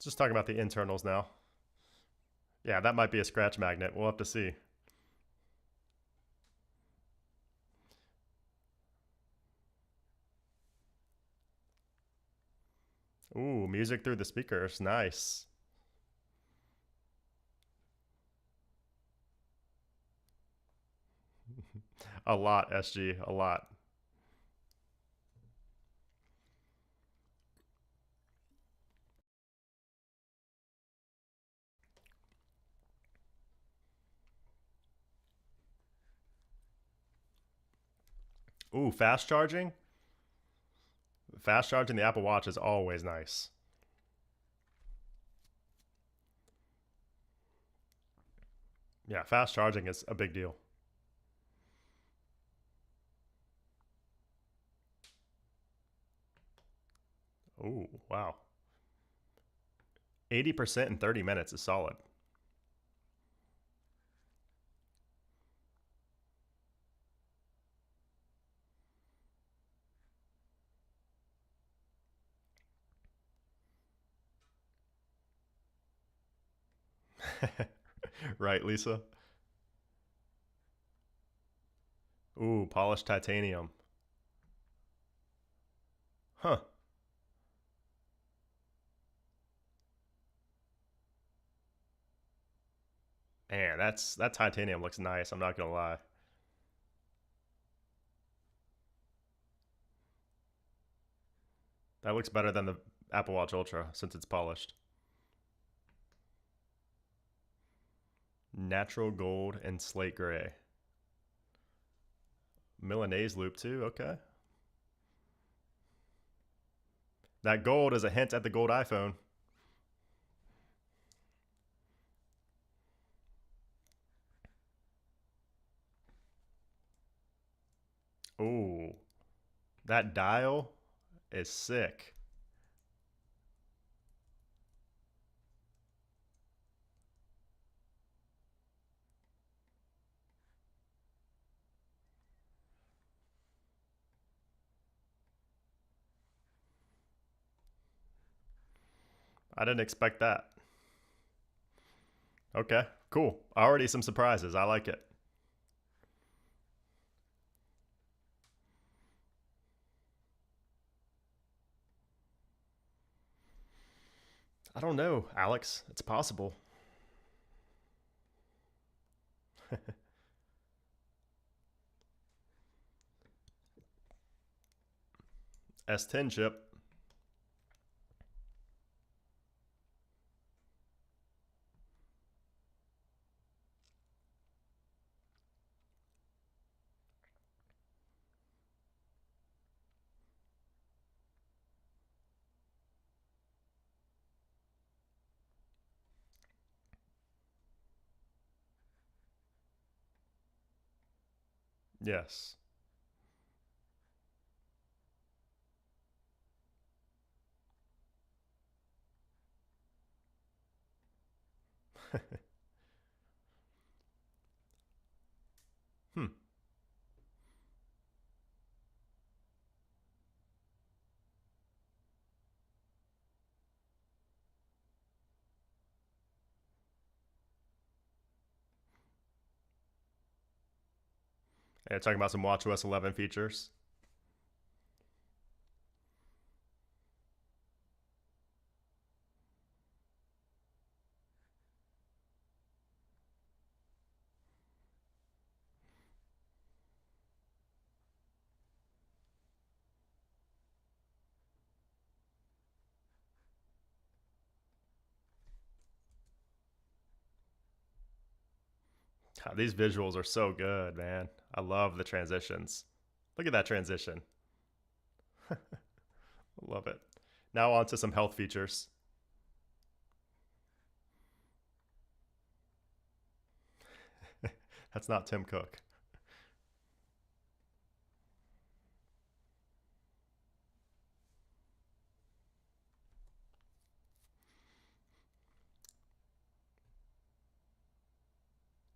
Just talking about the internals now. Yeah, that might be a scratch magnet. We'll have to see. Ooh, music through the speakers. Nice. A lot, SG. A lot. Ooh, fast charging? Fast charging the Apple Watch is always nice. Yeah, fast charging is a big deal. Ooh, wow. 80% in 30 minutes is solid. Right, Lisa? Ooh, polished titanium. Huh. Man, that titanium looks nice. I'm not gonna lie. That looks better than the Apple Watch Ultra since it's polished. Natural gold and slate gray. Milanese loop too. Okay. That gold is a hint at the gold iPhone. Ooh, that dial is sick. I didn't expect that. Okay, cool. Already some surprises. I like it. I don't know, Alex. It's possible. S10 chip. Yes. Hmm. Yeah, talking about some WatchOS 11 features. God, these visuals are so good, man. I love the transitions. Look at that transition. Love it. Now on to some health features. That's not Tim Cook.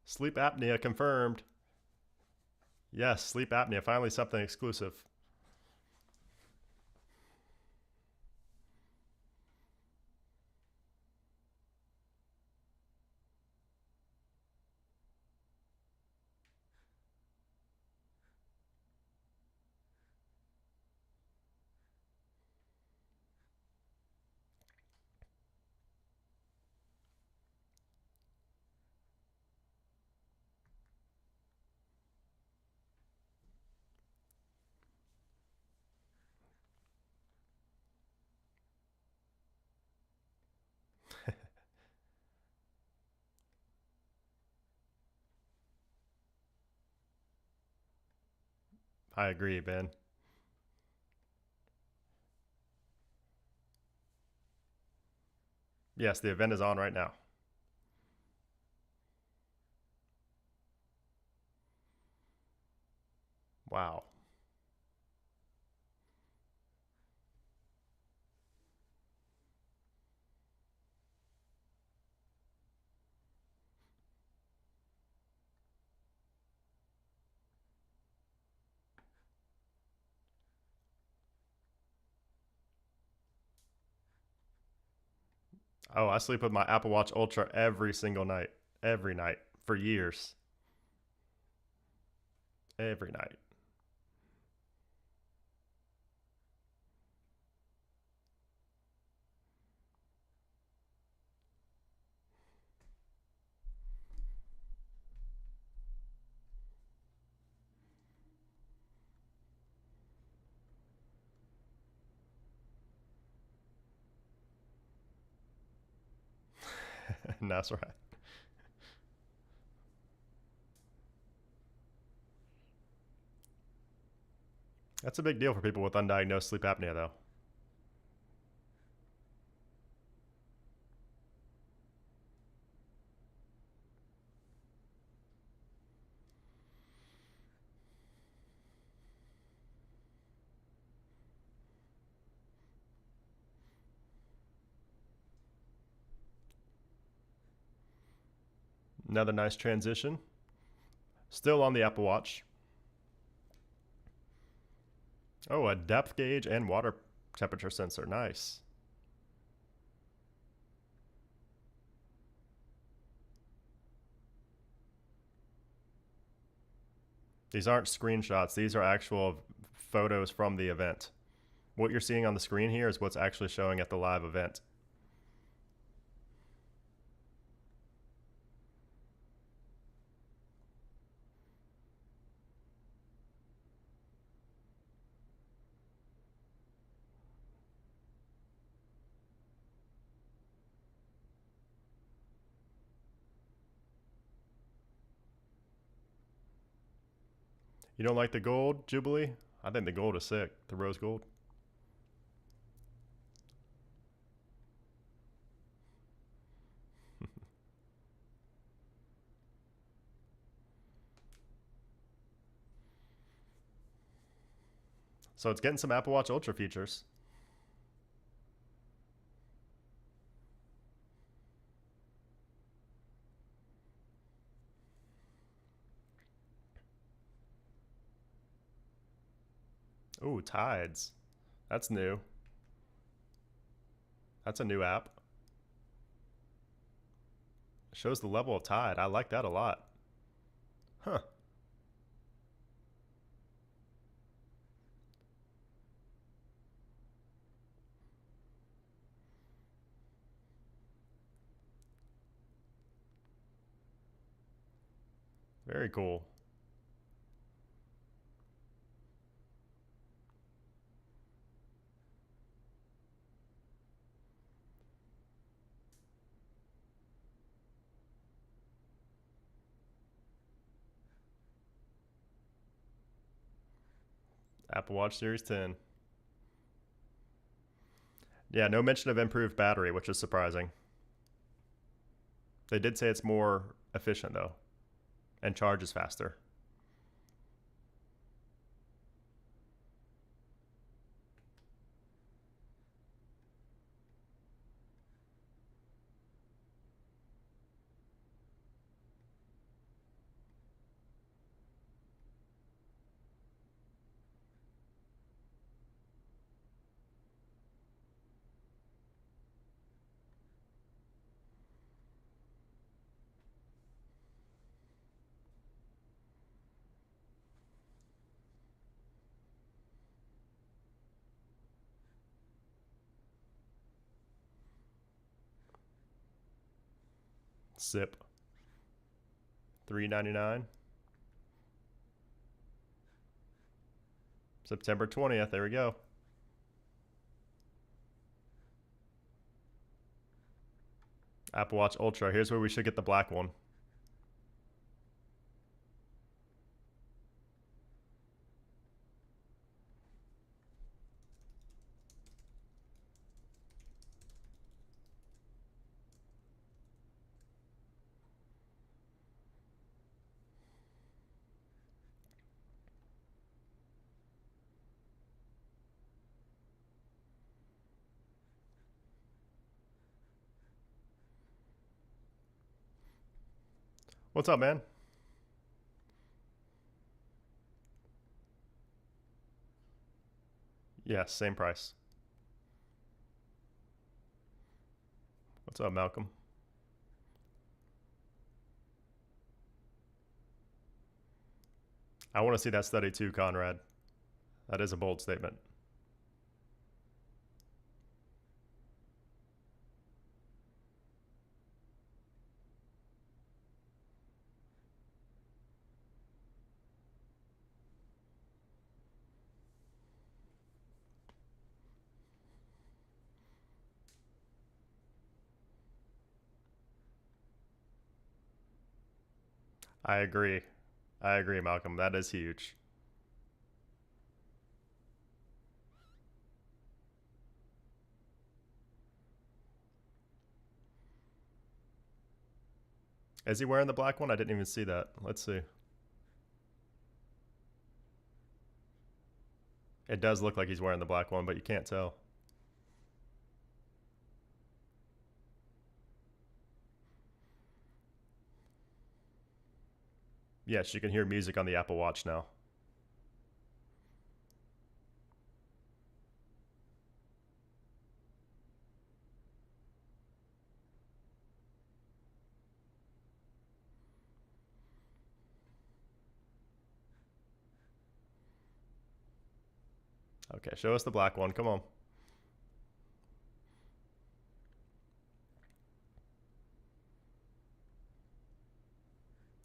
Sleep apnea confirmed. Yes, sleep apnea. Finally something exclusive. I agree, Ben. Yes, the event is on right now. Wow. Oh, I sleep with my Apple Watch Ultra every single night. Every night. For years. Every night. That's right. That's a big deal for people with undiagnosed sleep apnea, though. Another nice transition. Still on the Apple Watch. Oh, a depth gauge and water temperature sensor. Nice. These aren't screenshots, these are actual photos from the event. What you're seeing on the screen here is what's actually showing at the live event. You don't like the gold, Jubilee? I think the gold is sick. The rose gold. So it's getting some Apple Watch Ultra features. Ooh, Tides. That's new. That's a new app. It shows the level of tide. I like that a lot. Huh. Very cool. Apple Watch Series 10. Yeah, no mention of improved battery, which is surprising. They did say it's more efficient though, and charges faster. SIP. $3.99. September 20th. There we go. Apple Watch Ultra. Here's where we should get the black one. What's up, man? Yes, same price. What's up, Malcolm? I want to see that study too, Conrad. That is a bold statement. I agree. I agree, Malcolm. That is huge. Is he wearing the black one? I didn't even see that. Let's see. It does look like he's wearing the black one, but you can't tell. Yes, you can hear music on the Apple Watch now. Okay, show us the black one. Come on.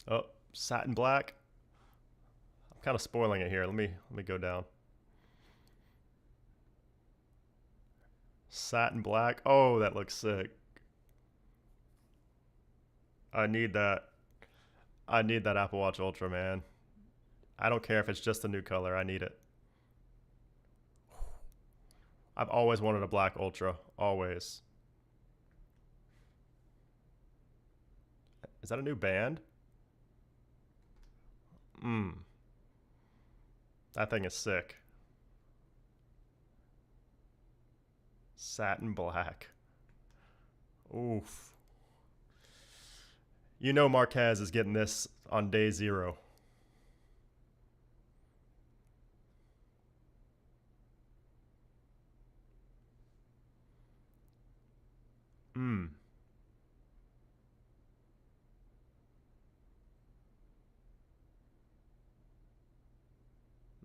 Oh, satin black. I'm kind of spoiling it here. Let me go down. Satin black. Oh, that looks sick. I need that. I need that Apple Watch Ultra, man. I don't care if it's just a new color. I need it. I've always wanted a black Ultra. Always. Is that a new band? Mmm. That thing is sick. Satin black. Oof. You know Marquez is getting this on day 0. Mmm.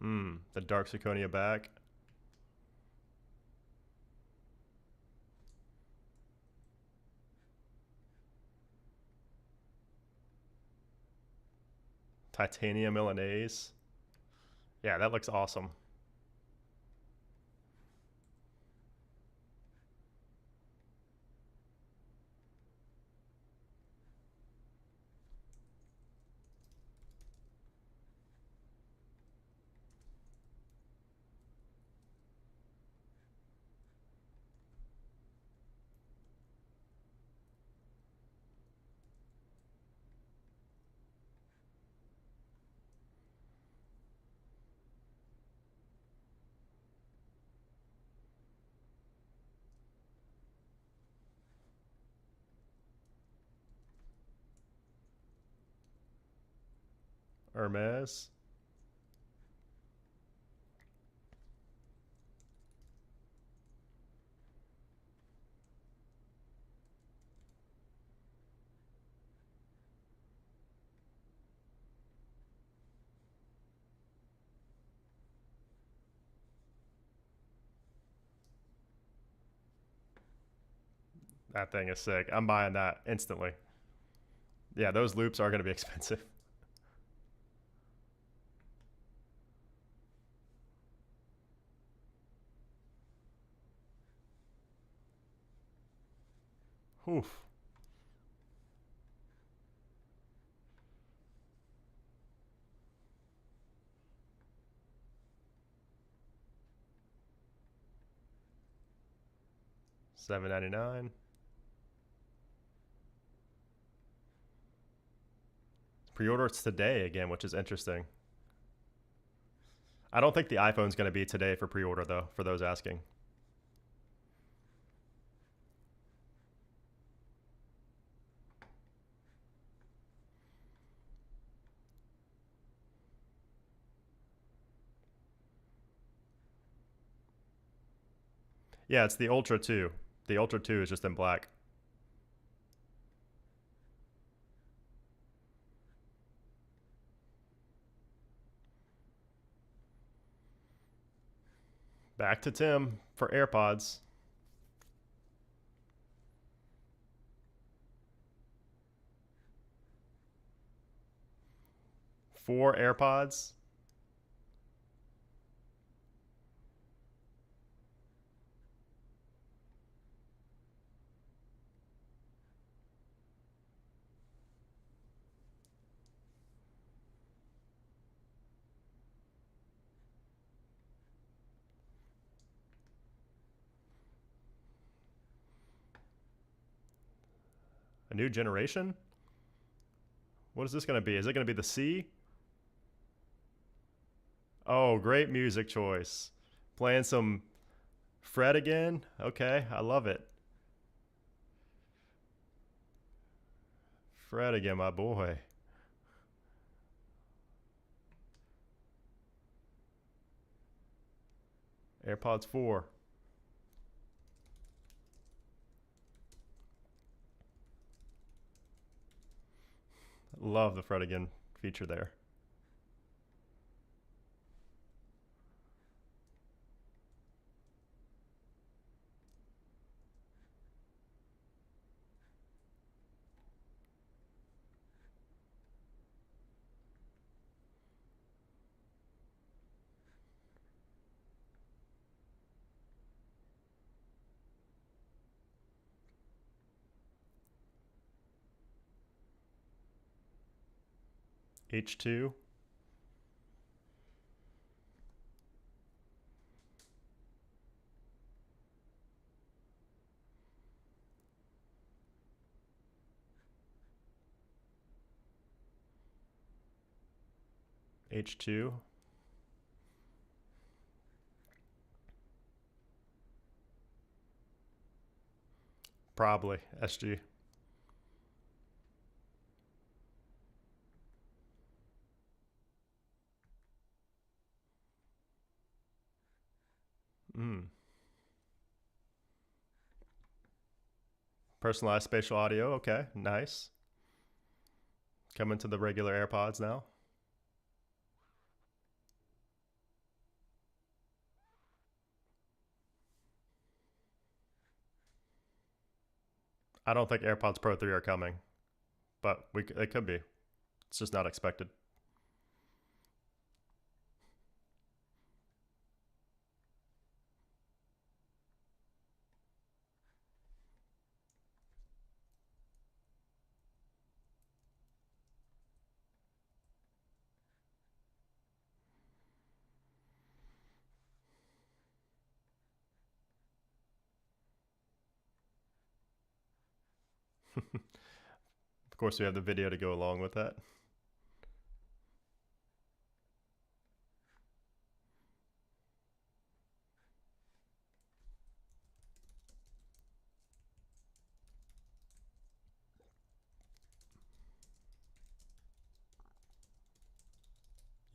Mmm. The dark zirconia back. Titanium Milanese. Yeah, that looks awesome. Hermes. That thing is sick. I'm buying that instantly. Yeah, those loops are going to be expensive. Oof. $7.99. Pre-order it's today again, which is interesting. I don't think the iPhone's going to be today for pre-order though, for those asking. Yeah, it's the Ultra 2. The Ultra 2 is just in black. Back to Tim for AirPods. 4 AirPods. A new generation? What is this going to be? Is it going to be the C? Oh, great music choice. Playing some Fred again? Okay, I love it. Fred again, my boy. AirPods 4. Love the Fred again feature there. H2. H2. Probably SG. Mm. Personalized spatial audio. Okay, nice. Coming to the regular AirPods now. I don't think AirPods Pro 3 are coming, but it could be. It's just not expected. Of course, we have the video to go along with that.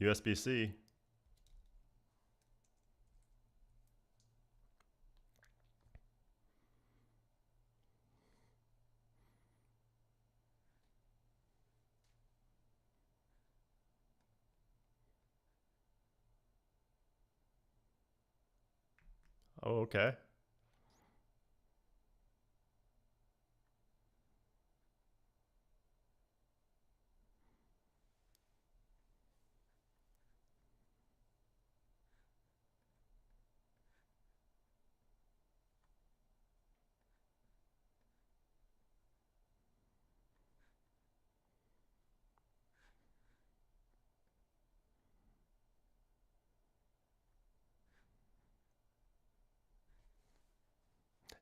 USB-C. Oh, okay.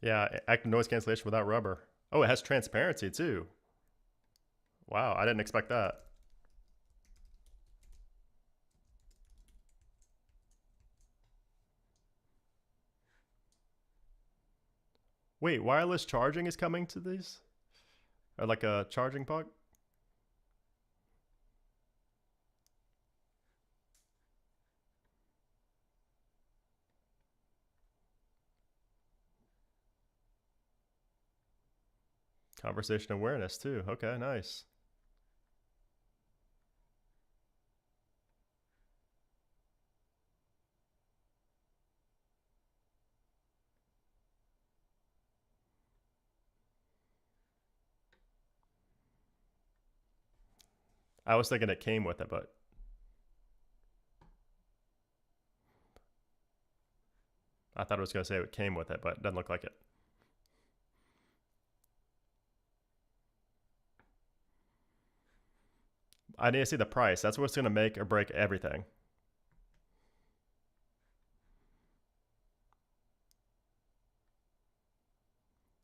Yeah, active noise cancellation without rubber. Oh, it has transparency too. Wow, I didn't expect that. Wait, wireless charging is coming to these? Or like a charging puck? Conversation awareness too. Okay, nice. I was thinking it came with it, but I thought it was going to say it came with it, but it doesn't look like it. I need to see the price. That's what's going to make or break everything.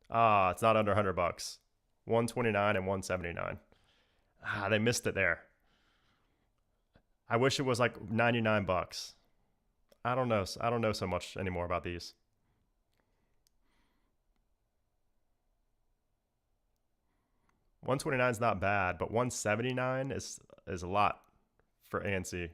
Ah, it's not under 100 bucks. 129 and 179. Ah, they missed it there. I wish it was like 99 bucks. I don't know. I don't know so much anymore about these. 129 is not bad, but 179 is a lot for ANC.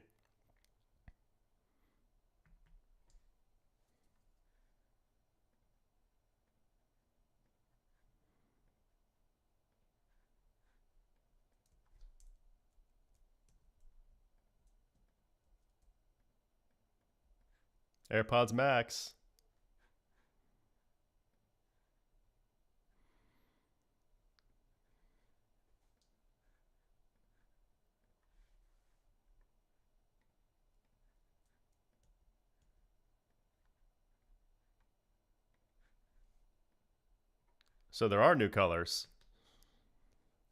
AirPods Max. So there are new colors.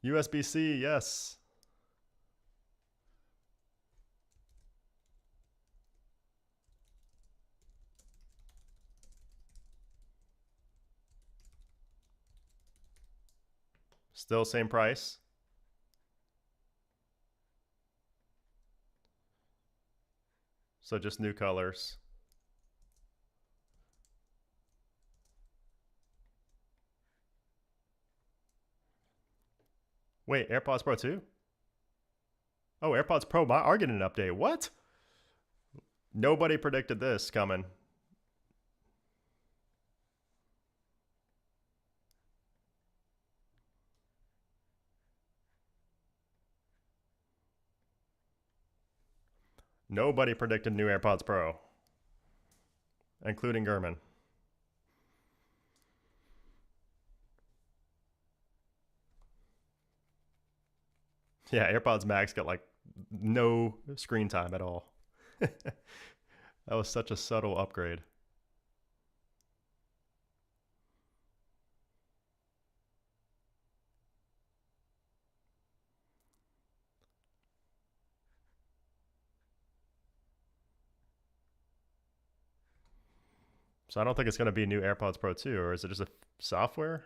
USB-C, yes. Still same price. So just new colors. Wait, AirPods Pro 2? Oh, AirPods Pro are getting an update. What? Nobody predicted this coming. Nobody predicted new AirPods Pro, including Gurman. Yeah, AirPods Max got like no screen time at all. That was such a subtle upgrade. So I don't think it's going to be new AirPods Pro 2, or is it just a software?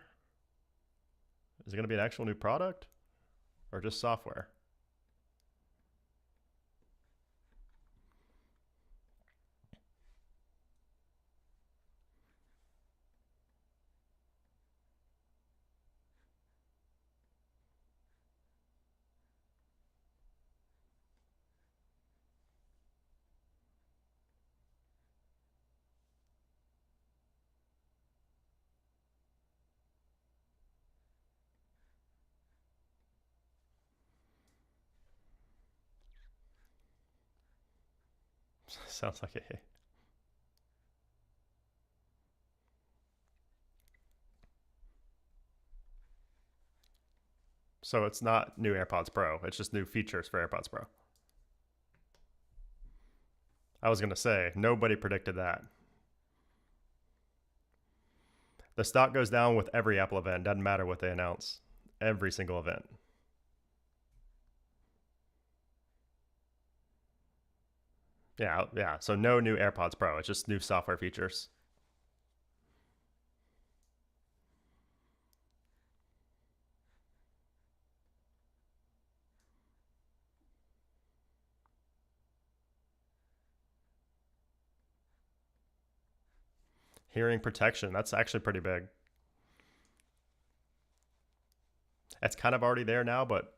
Is it going to be an actual new product, or just software? Sounds like a. So it's not new AirPods Pro. It's just new features for AirPods Pro. I was going to say, nobody predicted that. The stock goes down with every Apple event. Doesn't matter what they announce. Every single event. Yeah, yeah. So no new AirPods Pro. It's just new software features. Hearing protection. That's actually pretty big. It's kind of already there now, but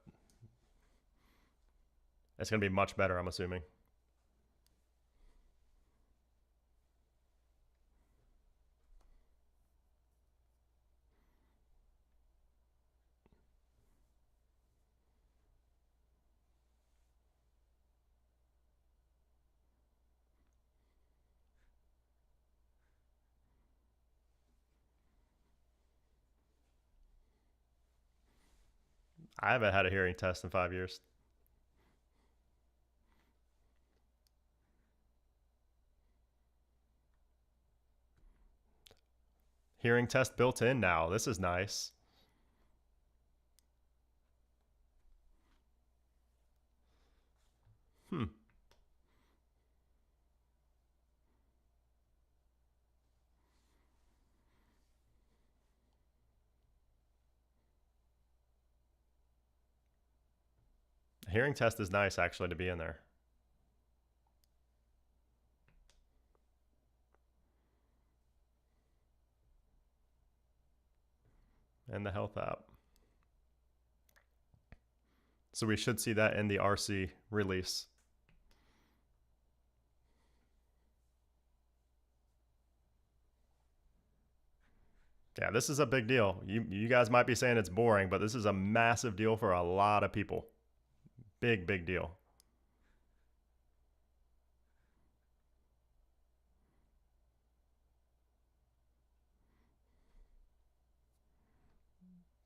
it's going to be much better, I'm assuming. I haven't had a hearing test in 5 years. Hearing test built in now. This is nice. Hmm. Hearing test is nice, actually, to be in there. And the health app. So we should see that in the RC release. Yeah, this is a big deal. You guys might be saying it's boring, but this is a massive deal for a lot of people. Big, big deal.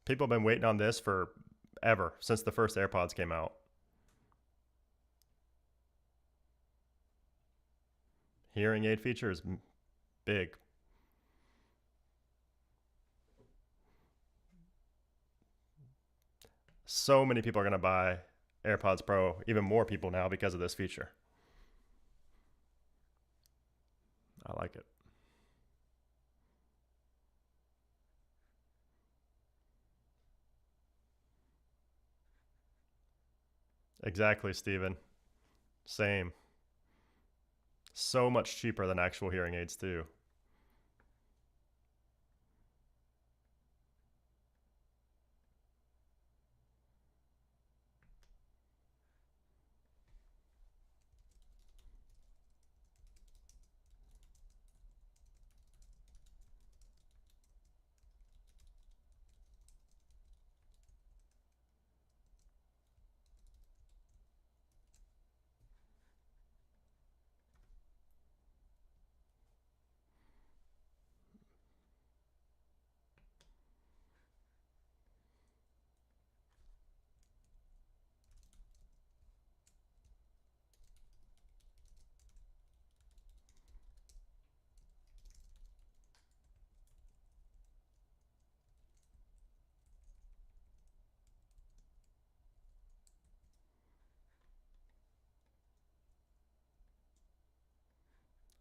People have been waiting on this for ever, since the first AirPods came out. Hearing aid feature is big. So many people are going to buy AirPods Pro, even more people now because of this feature. I like it. Exactly, Steven. Same. So much cheaper than actual hearing aids, too.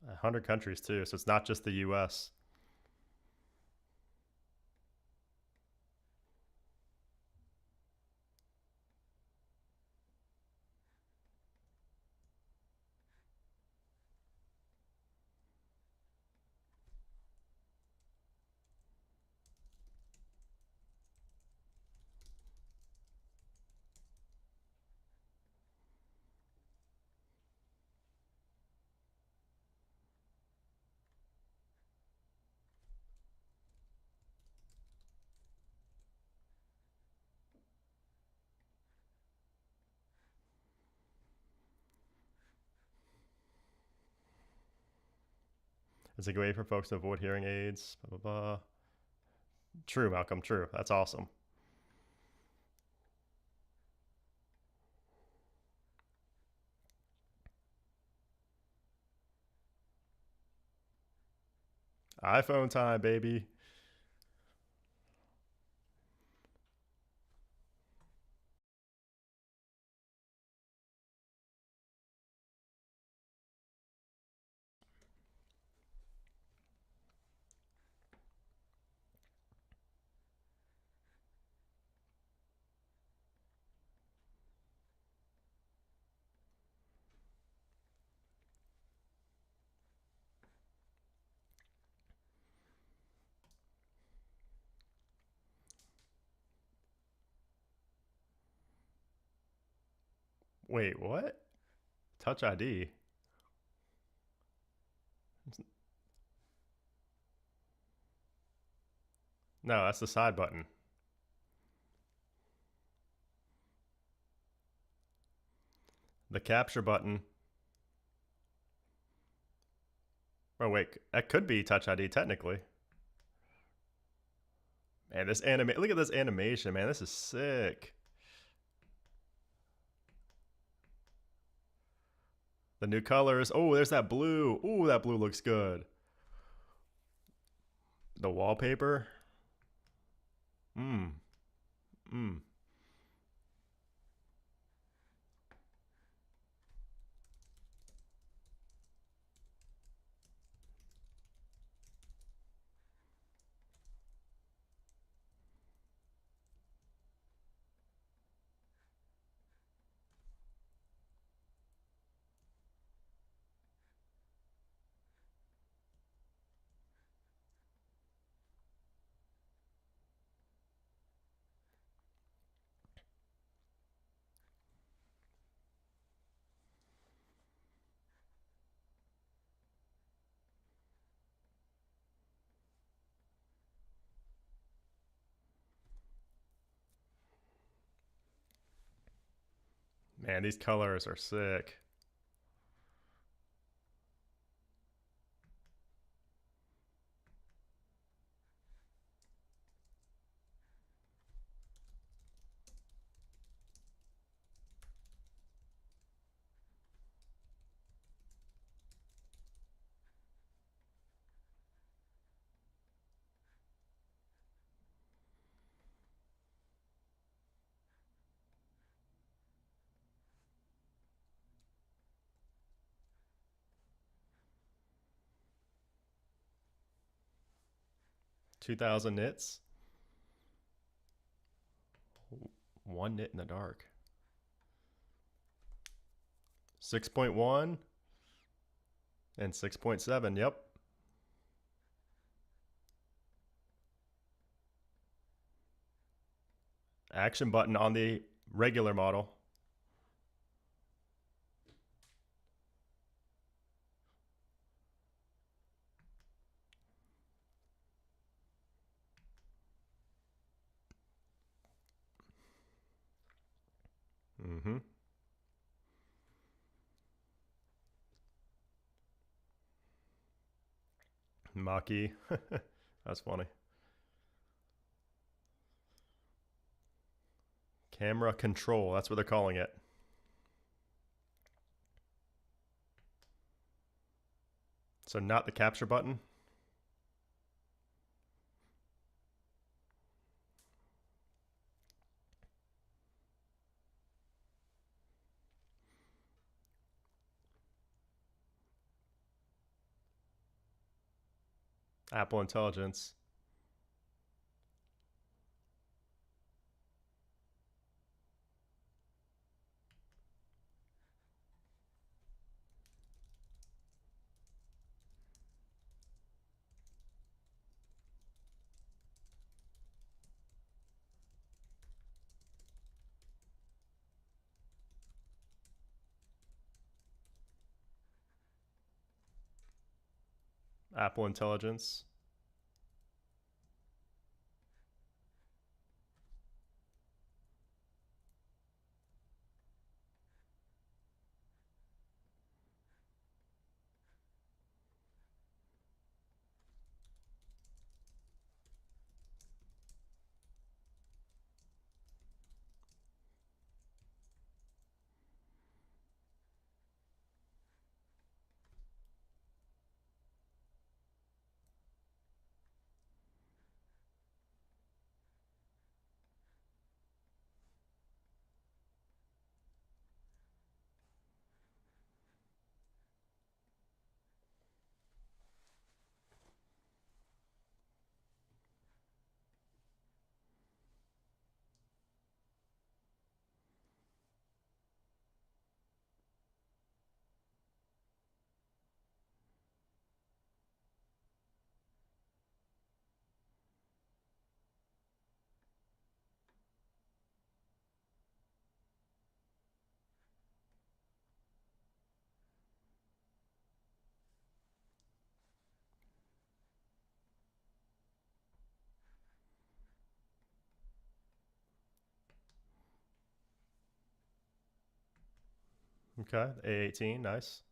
A 100 countries, too, so it's not just the US. Is a good way for folks to avoid hearing aids. Blah, blah, blah. True, Malcolm. True. That's awesome. iPhone time, baby. Wait, what? Touch ID? No, that's the side button. The capture button. Oh, wait. That could be Touch ID technically. Man, this look at this animation, man. This is sick. The new colors. Oh, there's that blue. Ooh, that blue looks good. The wallpaper. Mmm. Mmm. Man, these colors are sick. $2,000 nits. One nit in the dark. 6.1 and 6.7. Yep. Action button on the regular model. Mm-hmm. Maki. That's funny. Camera control. That's what they're calling it. So not the capture button. Apple Intelligence. Apple Intelligence. Okay, A18, nice.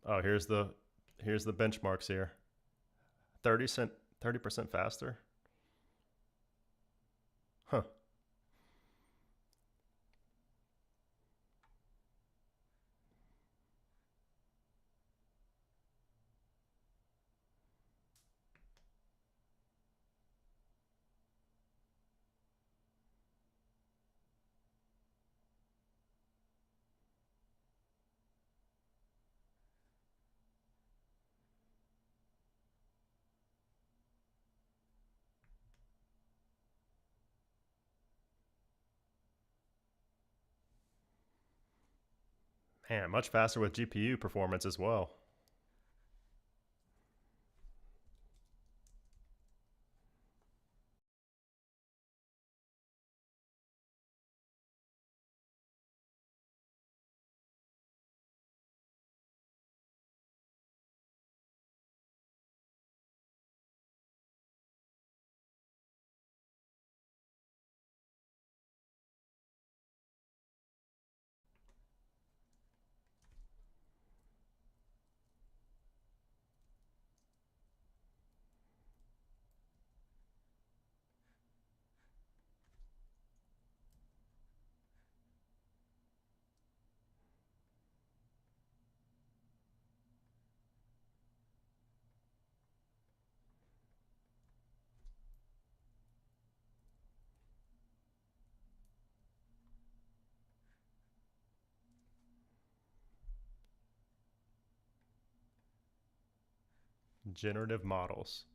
Oh, here's the benchmarks here. 30% faster. Huh. Man, much faster with GPU performance as well. Generative models.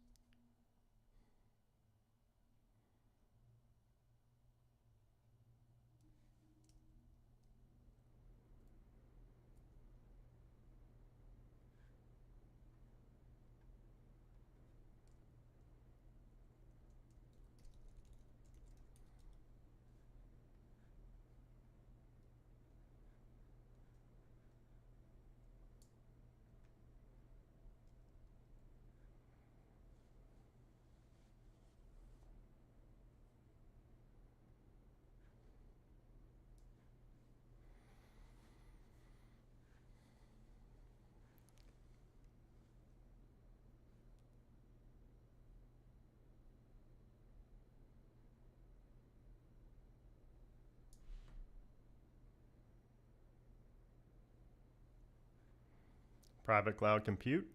Private cloud compute.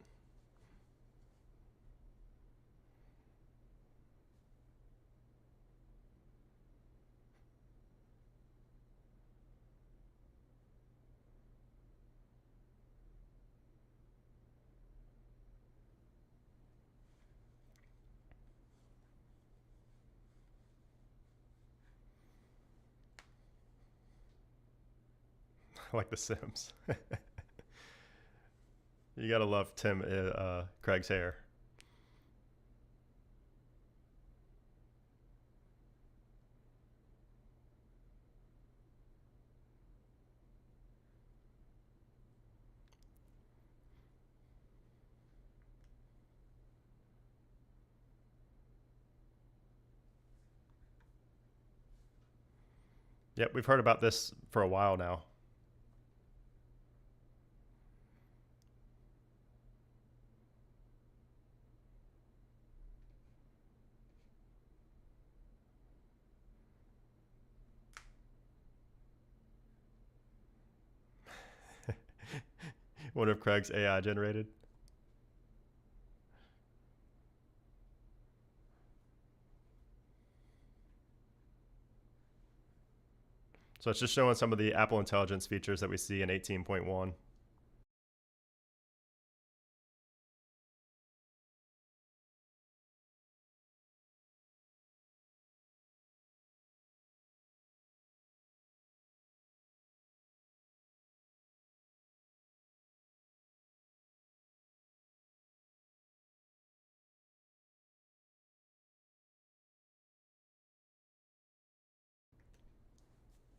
Like The Sims. You gotta love Craig's hair. Yep, we've heard about this for a while now. One of Craig's AI generated. So it's just showing some of the Apple Intelligence features that we see in 18.1.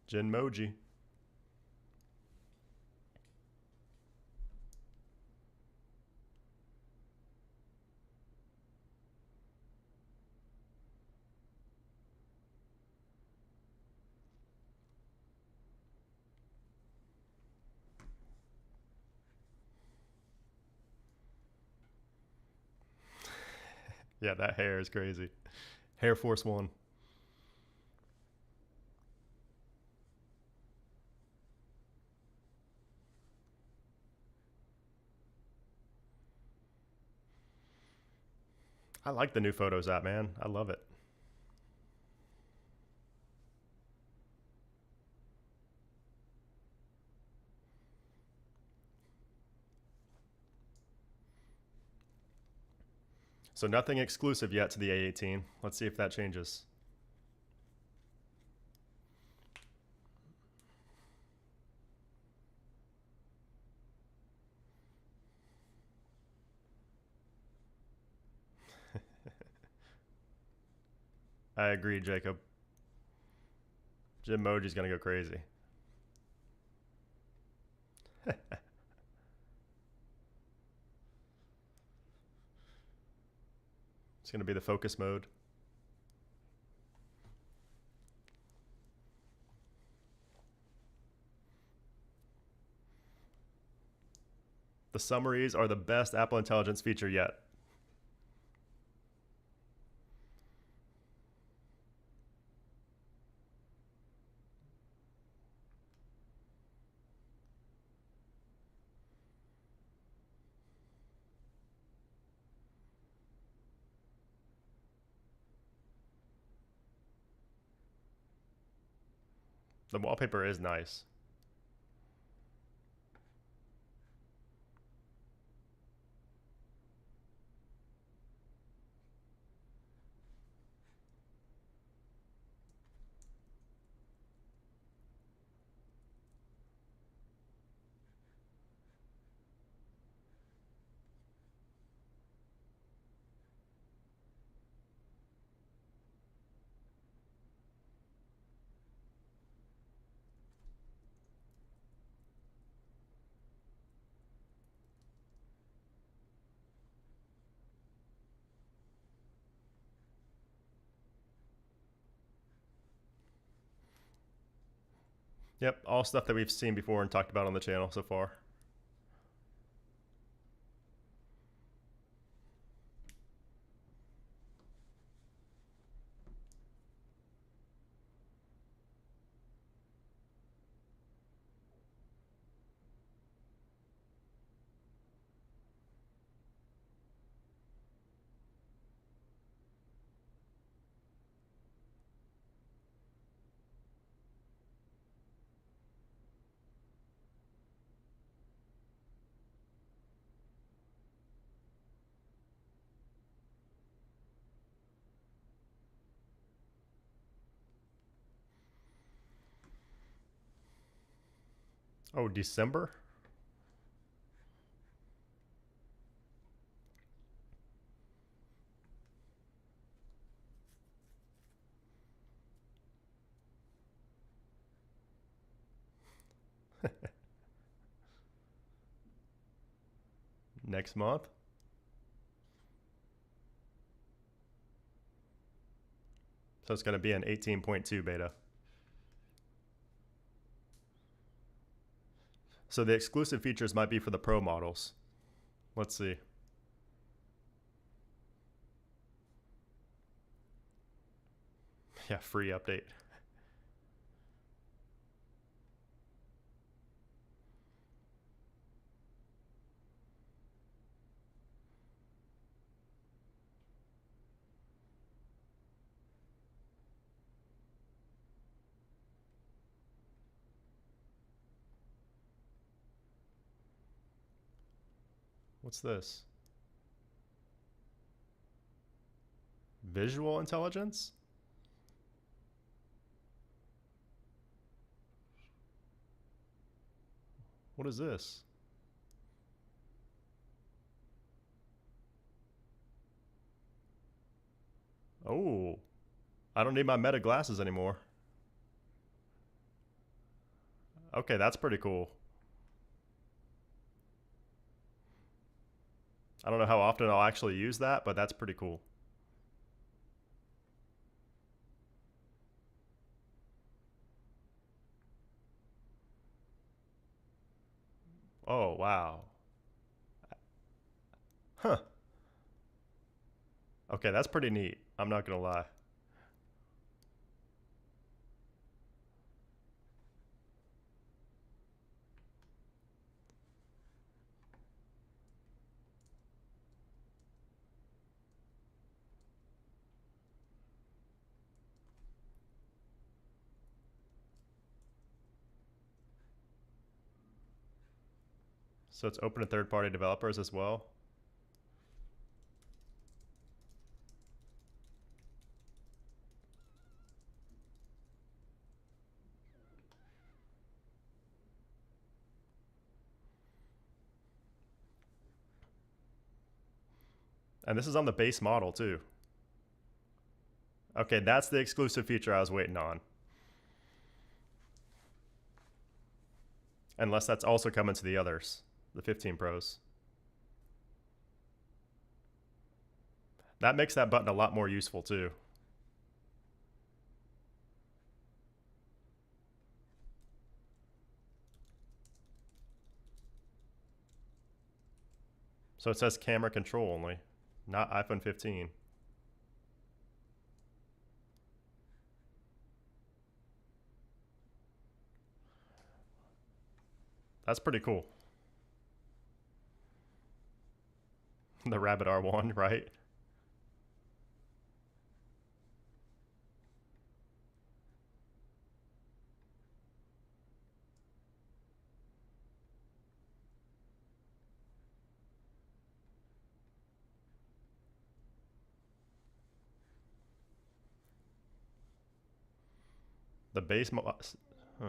Genmoji. Yeah, that hair is crazy. Hair Force One. I like the new Photos app, man. I love it. So nothing exclusive yet to the A18. Let's see if that changes. I agree, Jacob. Jimoji's gonna go crazy. It's gonna be the focus mode. The summaries are the best Apple Intelligence feature yet. The wallpaper is nice. Yep, all stuff that we've seen before and talked about on the channel so far. Oh, December? Next month? So it's going to be an 18.2 beta. So the exclusive features might be for the Pro models. Let's see. Yeah, free update. What's this? Visual intelligence? What is this? Oh, I don't need my Meta glasses anymore. Okay, that's pretty cool. I don't know how often I'll actually use that, but that's pretty cool. Oh, wow. Huh. Okay, that's pretty neat. I'm not gonna lie. So it's open to third-party developers as well. And this is on the base model too. Okay, that's the exclusive feature I was waiting on. Unless that's also coming to the others, the 15 Pros. That makes that button a lot more useful too. So it says camera control only, not iPhone 15. That's pretty cool. The Rabbit R1, right? The base model. Huh.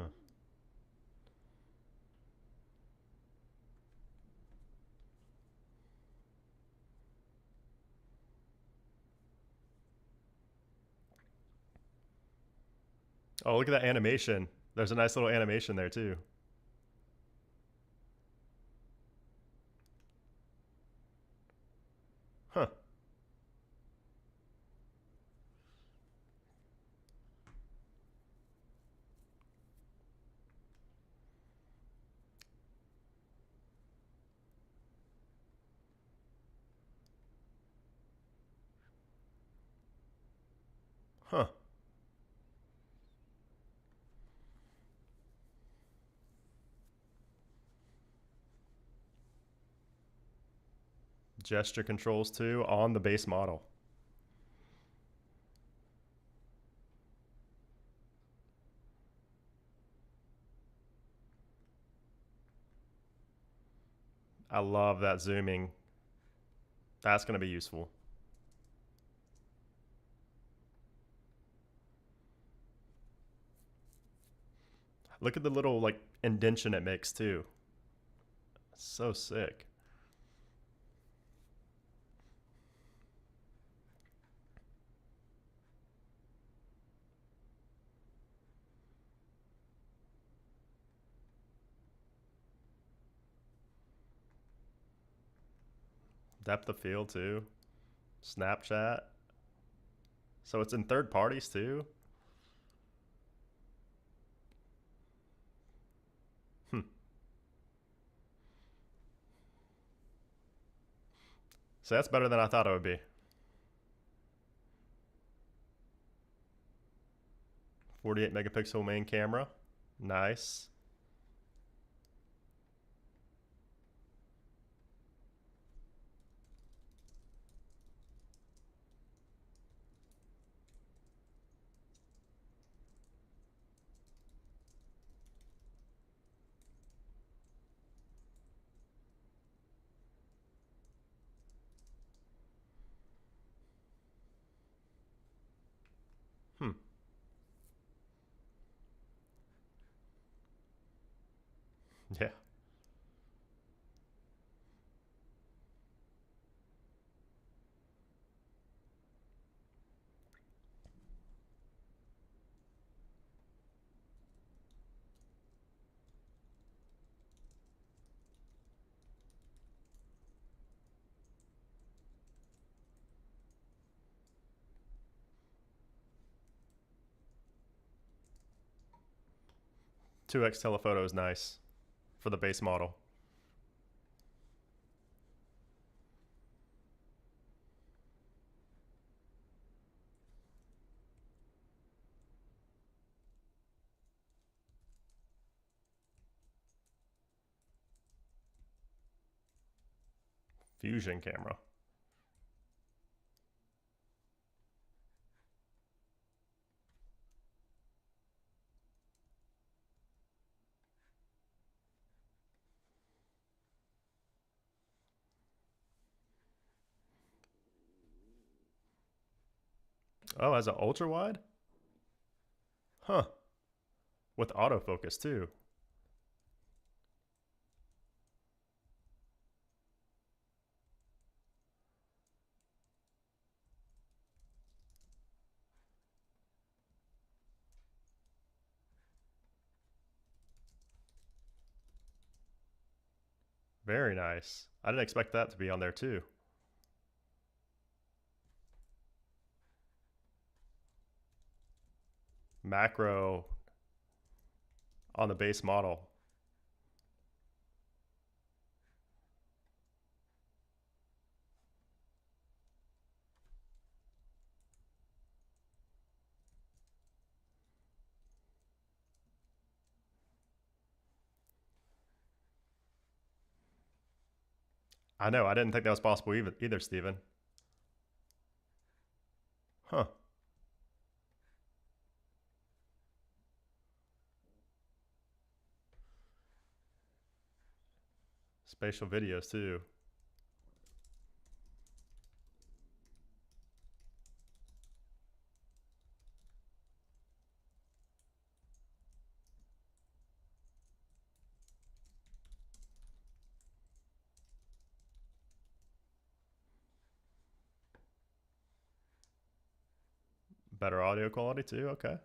Oh, look at that animation. There's a nice little animation there too. Huh. Huh. Gesture controls too on the base model. I love that zooming. That's going to be useful. Look at the little like indentation it makes too. So sick. Depth of field too. Snapchat. So it's in third parties too. Hmm. So that's better than I thought it would be. 48 megapixel main camera. Nice. Hmm. Yeah. 2x telephoto is nice for the base model. Fusion camera. Oh, as an ultra wide? Huh. With autofocus too. Very nice. I didn't expect that to be on there too. Macro on the base model. I know, I didn't think that was possible either, Steven. Huh. Spatial videos too. Better audio quality too, okay.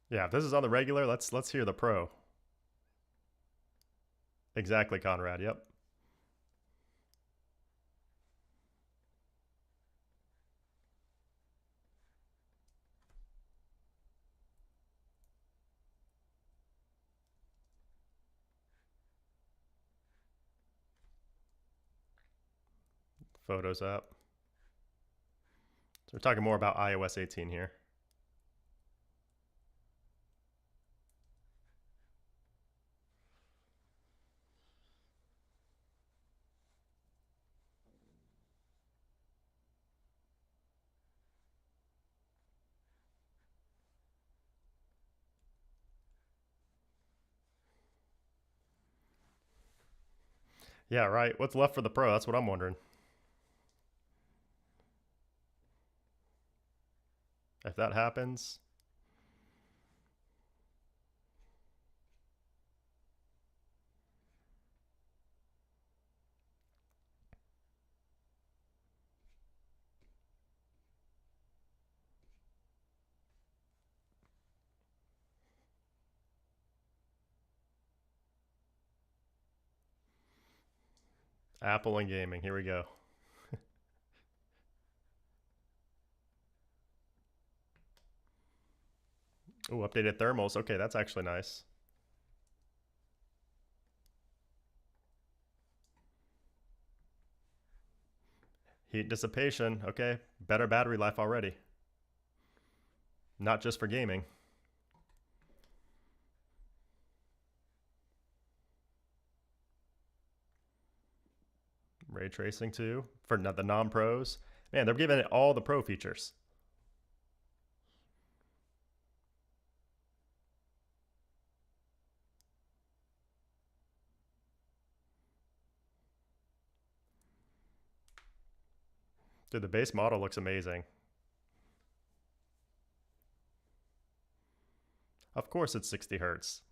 Yeah, if this is on the regular, let's hear the pro. Exactly, Conrad, yep. Photos app. So we're talking more about iOS 18 here. Yeah, right. What's left for the pro? That's what I'm wondering. If that happens, Apple and gaming. Here we go. Oh, updated thermals. Okay, that's actually nice. Heat dissipation. Okay, better battery life already. Not just for gaming. Ray tracing too for the non-pros. Man, they're giving it all the pro features. Dude, the base model looks amazing. Of course it's 60 hertz.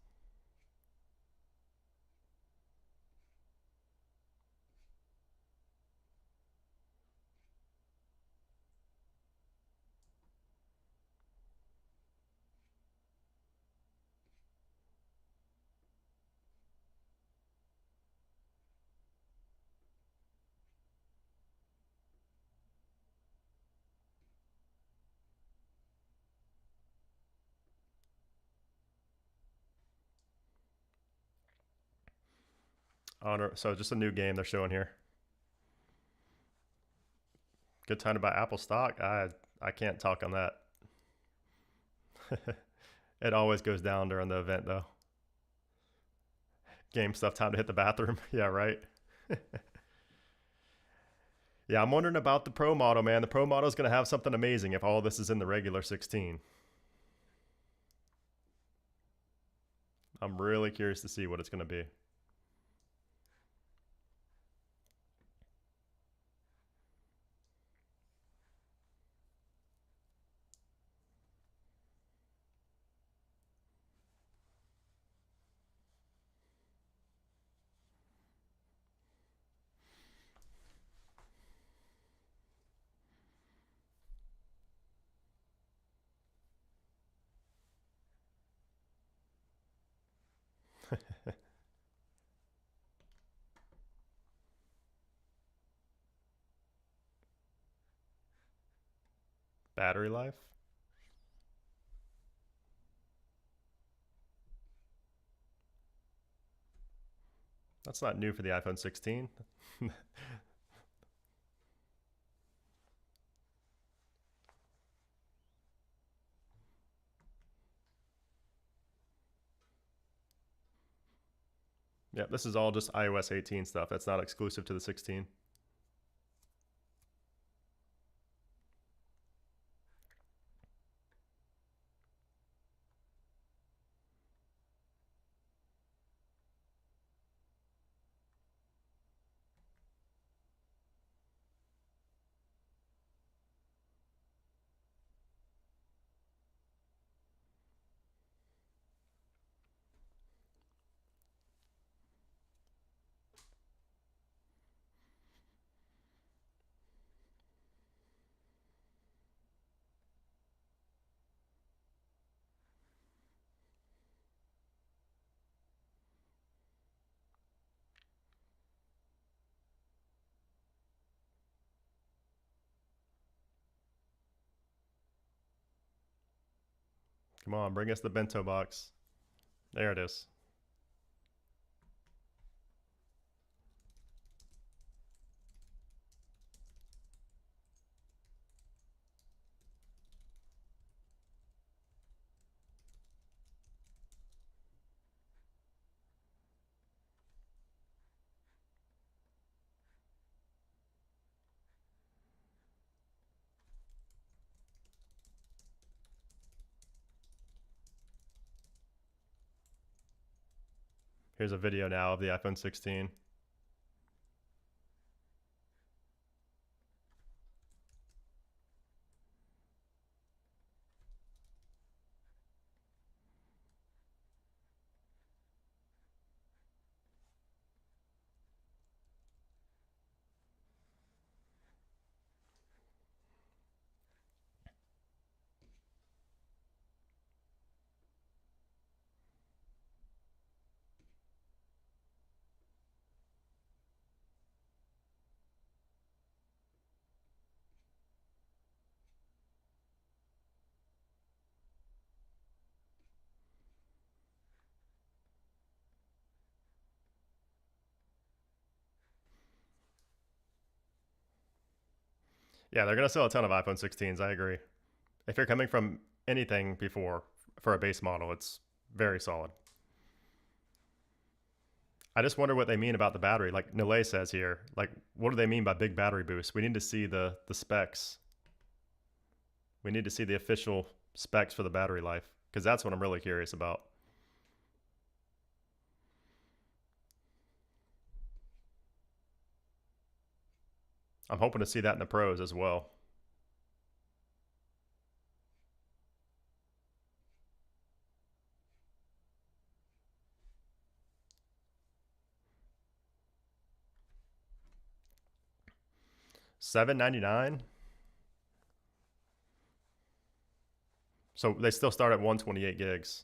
So just a new game they're showing here. Good time to buy Apple stock. I can't talk on that. It always goes down during the event though. Game stuff, time to hit the bathroom. Yeah, right. Yeah, I'm wondering about the Pro model, man. The Pro model is going to have something amazing if all this is in the regular 16. I'm really curious to see what it's going to be. Battery life? That's not new for the iPhone 16. Yeah, this is all just iOS 18 stuff. That's not exclusive to the 16. Come on, bring us the bento box. There it is. Here's a video now of the iPhone 16. Yeah, they're going to sell a ton of iPhone 16s. I agree. If you're coming from anything before for a base model, it's very solid. I just wonder what they mean about the battery. Like Nile says here, like what do they mean by big battery boost? We need to see the specs. We need to see the official specs for the battery life because that's what I'm really curious about. I'm hoping to see that in the pros as well. $799. So they still start at 128 gigs.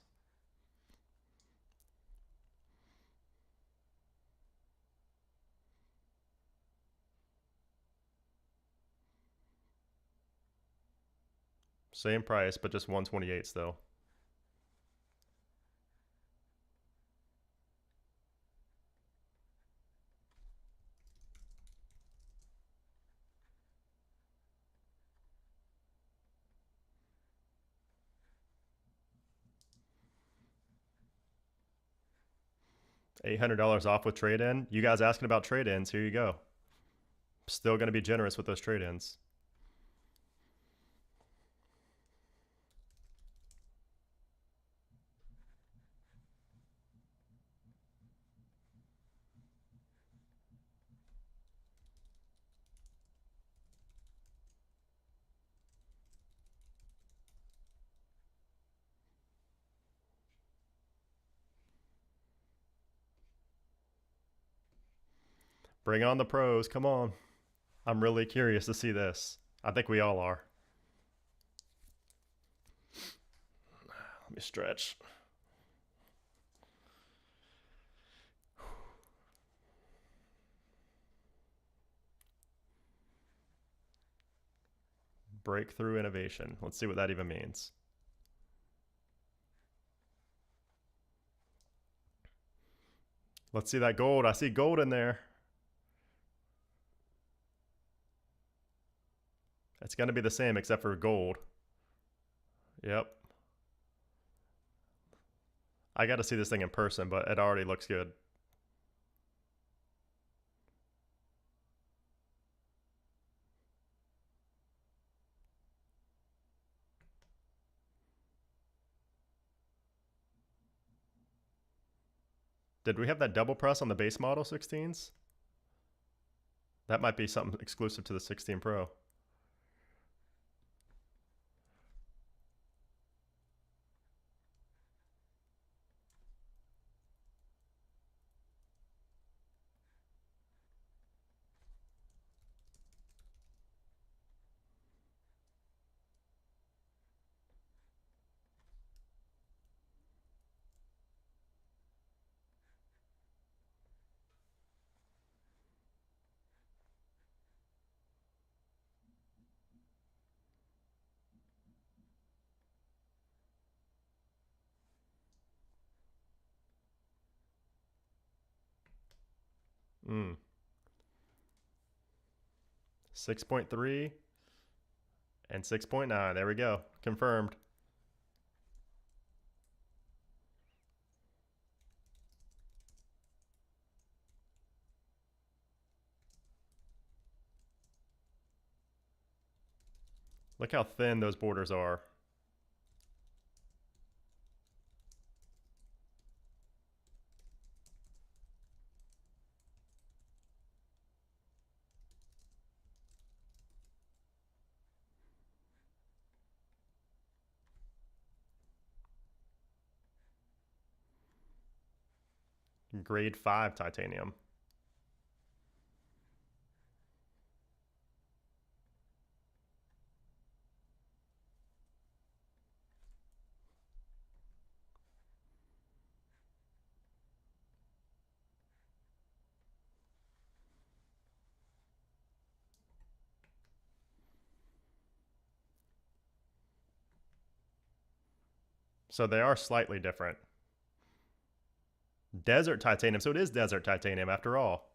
Same price, but just 128 still. $800 off with trade-in. You guys asking about trade-ins, here you go. Still going to be generous with those trade-ins. Bring on the pros. Come on. I'm really curious to see this. I think we all are. Let me stretch. Breakthrough innovation. Let's see what that even means. Let's see that gold. I see gold in there. It's going to be the same except for gold. Yep. I got to see this thing in person, but it already looks good. Did we have that double press on the base model 16s? That might be something exclusive to the 16 Pro. Mm. 6.3 and 6.9. There we go. Confirmed. Look how thin those borders are. Grade 5 titanium. So they are slightly different. Desert titanium. So it is desert titanium after all.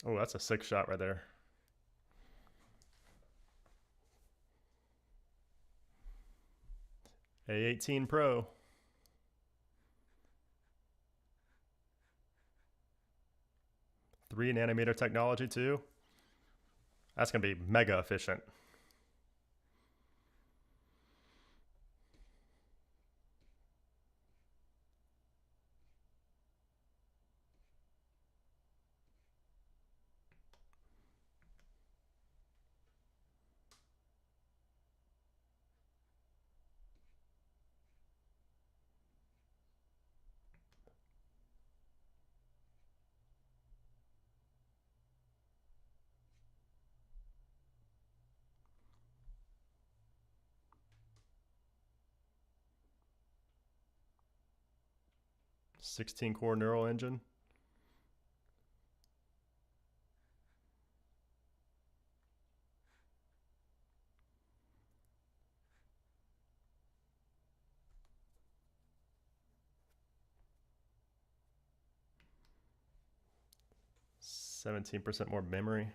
Oh, that's a sick shot right there. A18 Pro. Three nanometer technology too. That's gonna be mega efficient. Sixteen core neural engine. %17 more memory.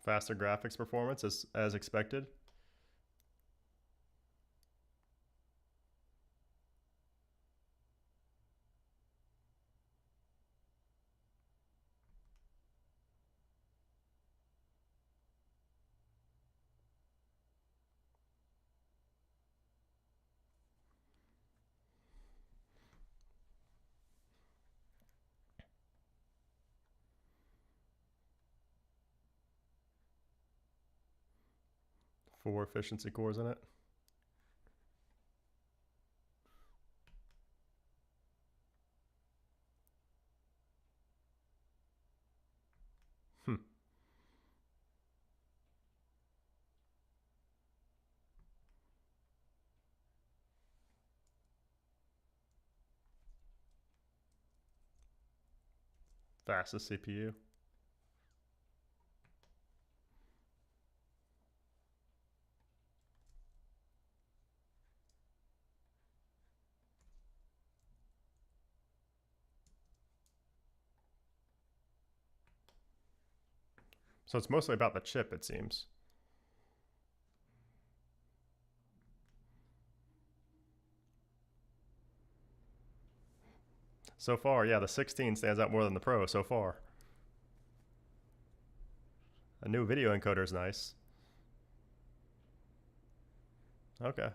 Faster graphics performance as expected. Four efficiency cores in it. Fastest CPU. So it's mostly about the chip, it seems. So far, yeah, the 16 stands out more than the Pro so far. A new video encoder is nice. Okay.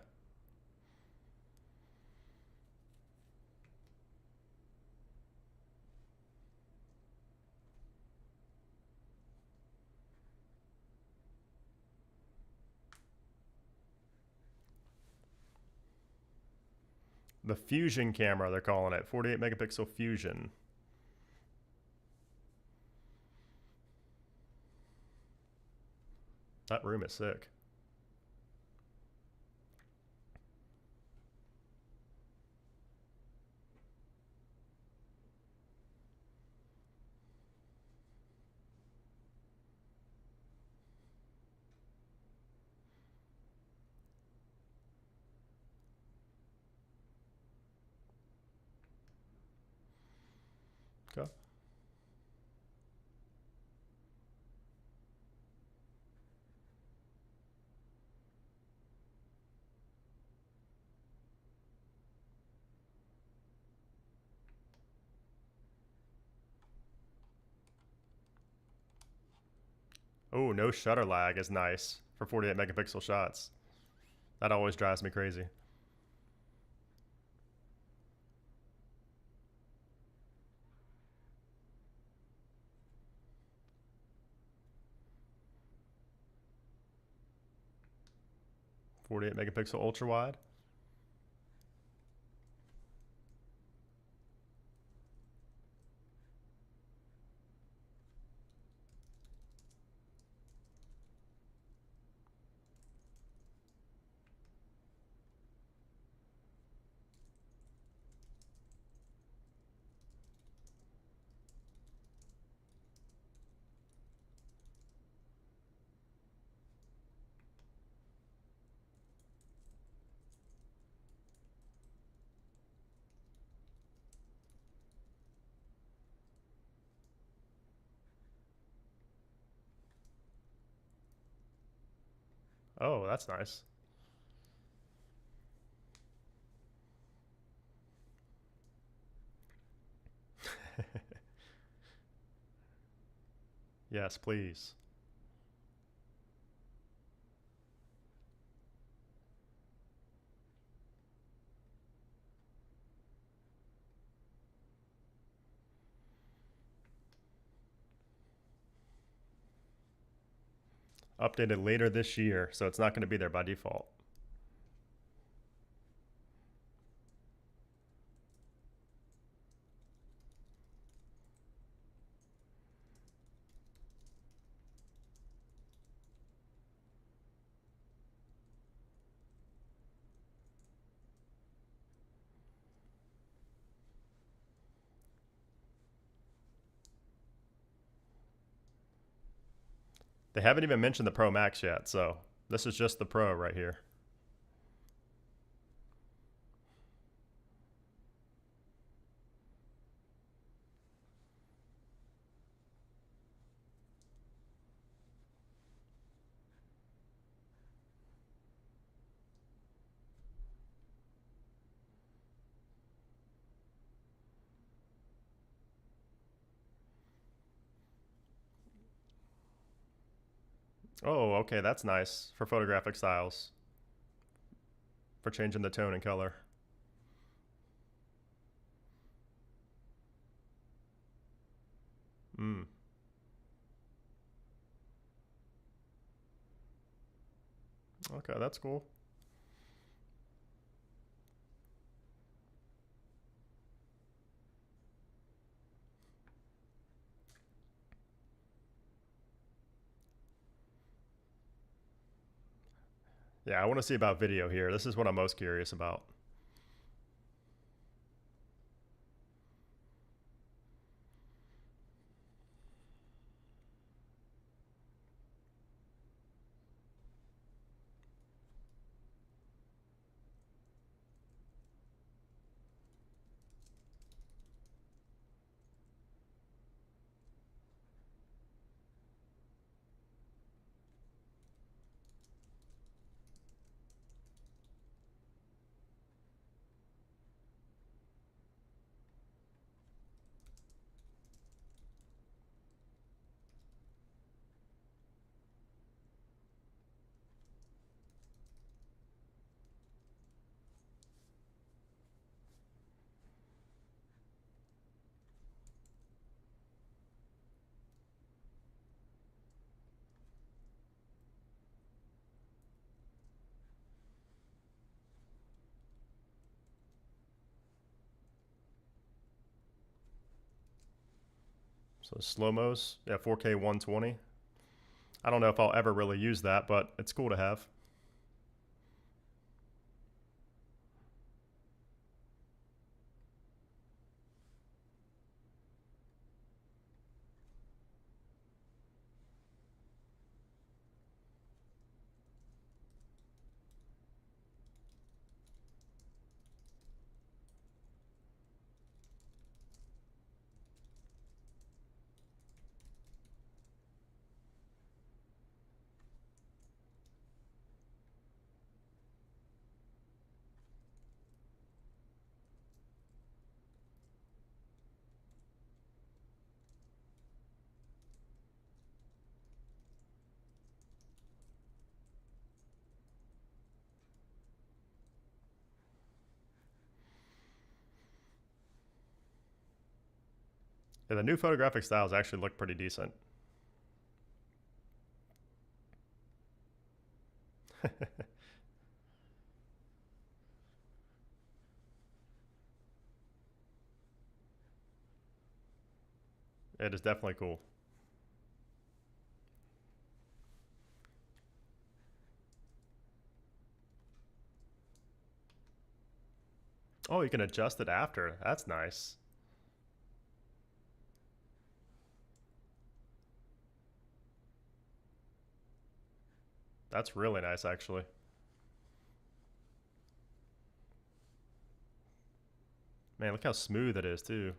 The Fusion camera, they're calling it. 48 megapixel Fusion. That room is sick. Okay. Oh, no shutter lag is nice for 48 megapixel shots. That always drives me crazy. .48 megapixel ultra wide. Oh, that's nice. Yes, please. Updated later this year, so it's not going to be there by default. They haven't even mentioned the Pro Max yet, so this is just the Pro right here. Oh, okay, that's nice for photographic styles, for changing the tone and color. Mm. Okay, that's cool. Yeah, I want to see about video here. This is what I'm most curious about. So slow-mos, yeah, 4K 120. I don't know if I'll ever really use that, but it's cool to have. Yeah, the new photographic styles actually look pretty decent. It is definitely cool. Oh, you can adjust it after. That's nice. That's really nice, actually. Man, look how smooth it is, too.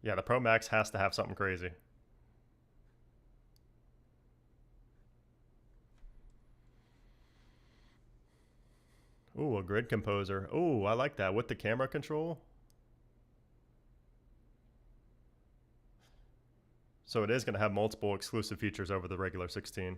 Yeah, the Pro Max has to have something crazy. Ooh, a grid composer. Ooh, I like that with the camera control. So it is going to have multiple exclusive features over the regular 16.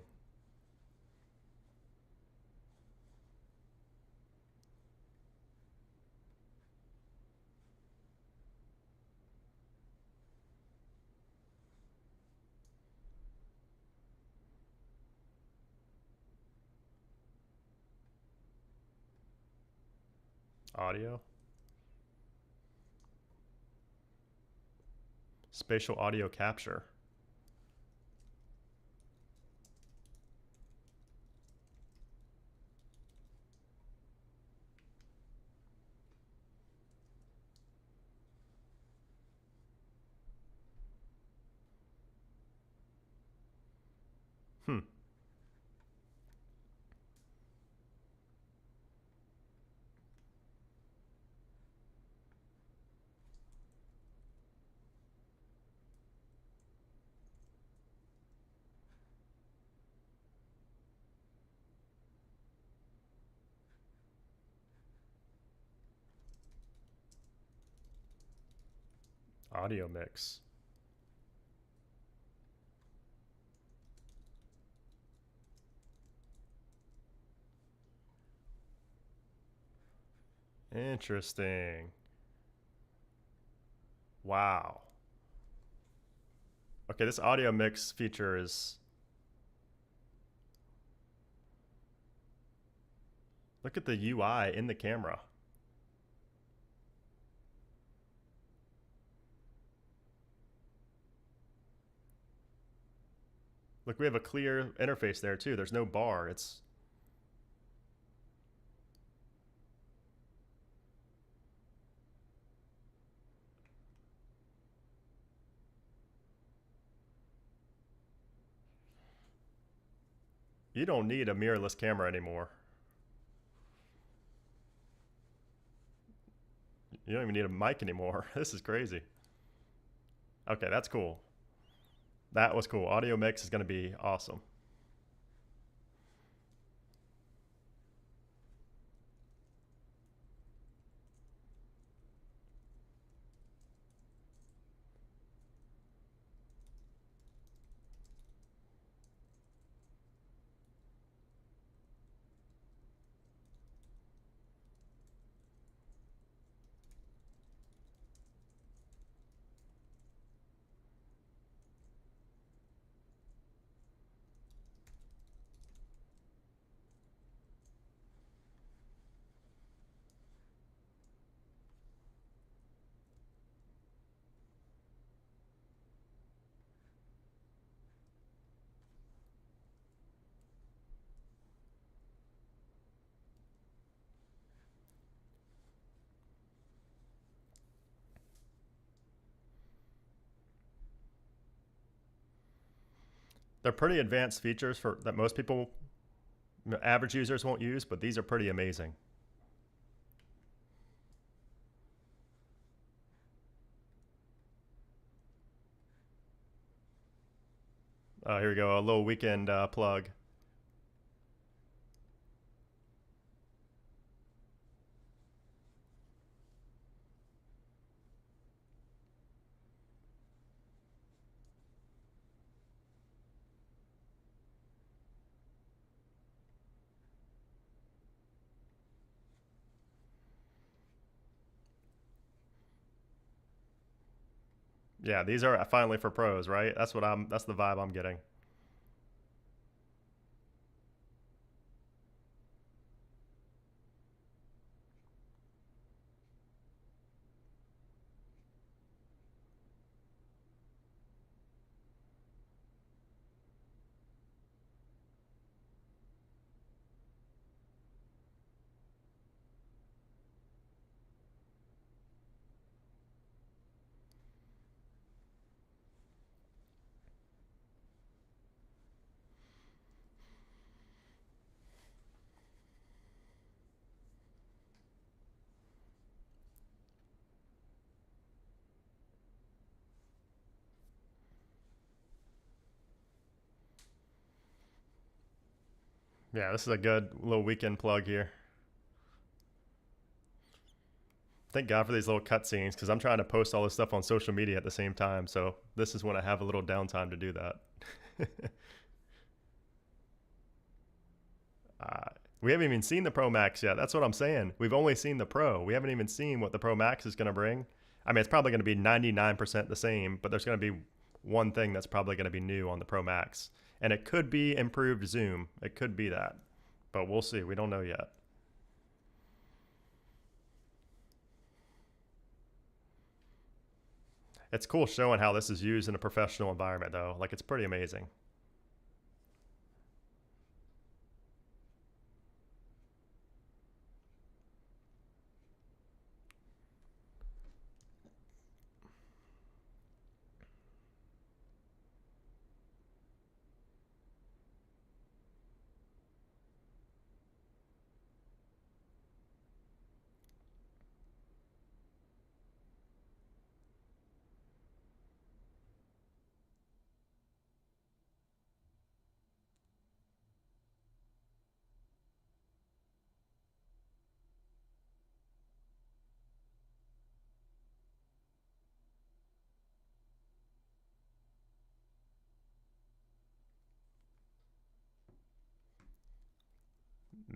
Audio. Spatial audio capture. Hmm. Audio mix. Interesting. Wow. Okay, this audio mix feature is. Look at the UI in the camera. Look, we have a clear interface there too. There's no bar. It's. You don't need a mirrorless camera anymore. You don't even need a mic anymore. This is crazy. Okay, that's cool. That was cool. Audio mix is going to be awesome. They're pretty advanced features for that most people, average users, won't use, but these are pretty amazing. Here we go. A little weekend plug. Yeah, these are finally for pros, right? That's what I'm. That's the vibe I'm getting. Yeah, this is a good little weekend plug here. Thank God for these little cutscenes because I'm trying to post all this stuff on social media at the same time. So this is when I have a little downtime to do that. uh, we haven't even seen the Pro Max yet. That's what I'm saying. We've only seen the Pro. We haven't even seen what the Pro Max is going to bring. I mean, it's probably going to be 99% the same, but there's going to be one thing that's probably going to be new on the Pro Max. And it could be improved zoom. It could be that. But we'll see. We don't know yet. It's cool showing how this is used in a professional environment, though. Like, it's pretty amazing.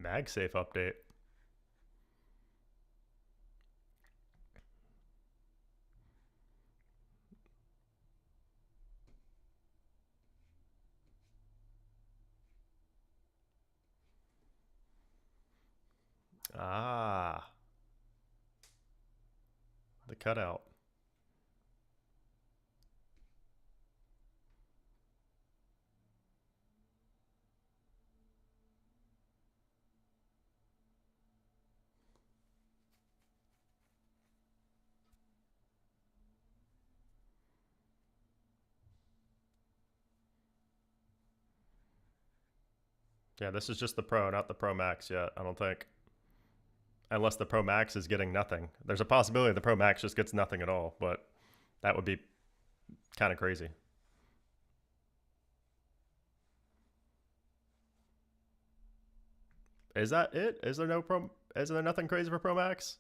MagSafe update. Ah, the cutout. Yeah, this is just the Pro, not the Pro Max yet, I don't think. Unless the Pro Max is getting nothing. There's a possibility the Pro Max just gets nothing at all, but that would be kind of crazy. Is that it? Is there no Pro? Is there nothing crazy for Pro Max?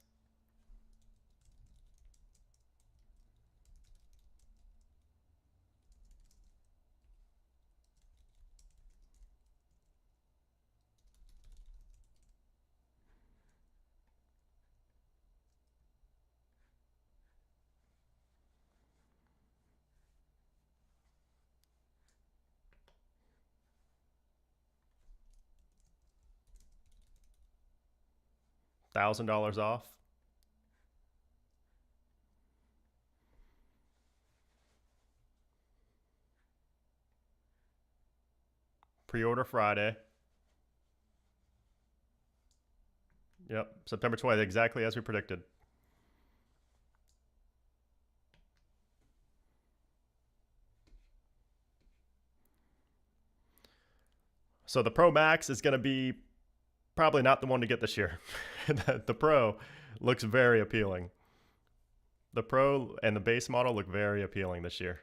$1,000 off. Pre-order Friday. Yep, September 20th, exactly as we predicted. So the Pro Max is going to be probably not the one to get this year. The Pro looks very appealing. The Pro and the base model look very appealing this year.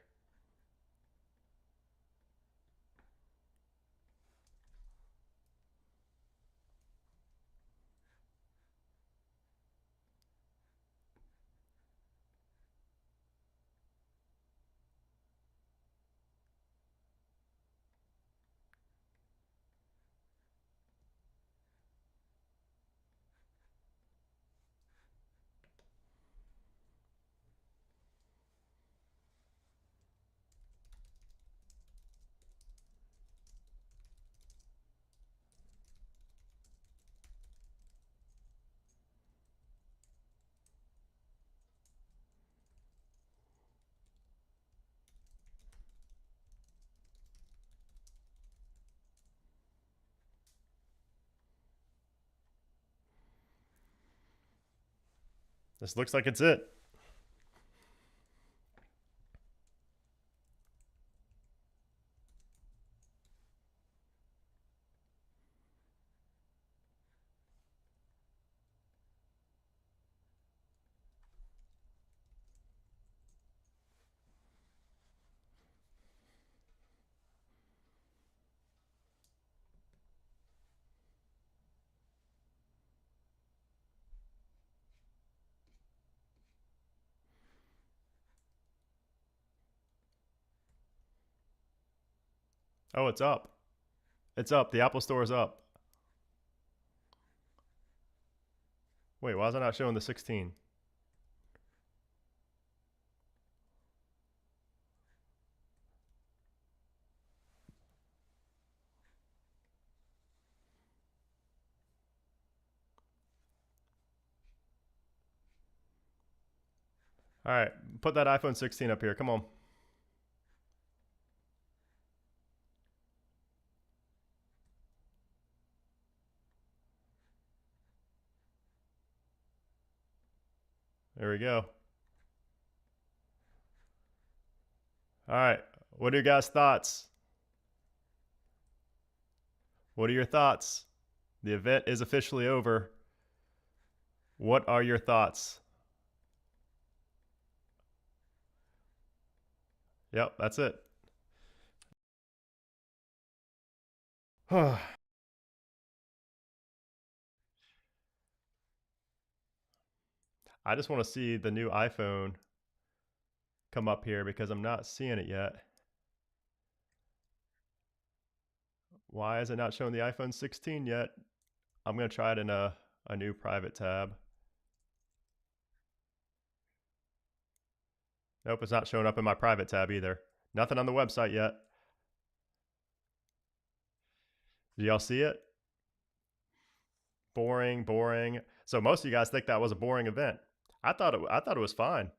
This looks like it's it. Oh, it's up. It's up. The Apple Store is up. Wait, why is it not showing the 16? All right, put that iPhone 16 up here. Come on. There we go. All right, what are your guys' thoughts? What are your thoughts? The event is officially over. What are your thoughts? Yep, that's it. I just want to see the new iPhone come up here because I'm not seeing it yet. Why is it not showing the iPhone 16 yet? I'm going to try it in a new private tab. Nope, it's not showing up in my private tab either. Nothing on the website yet. Do y'all see it? Boring, boring. So most of you guys think that was a boring event. I thought it was fine.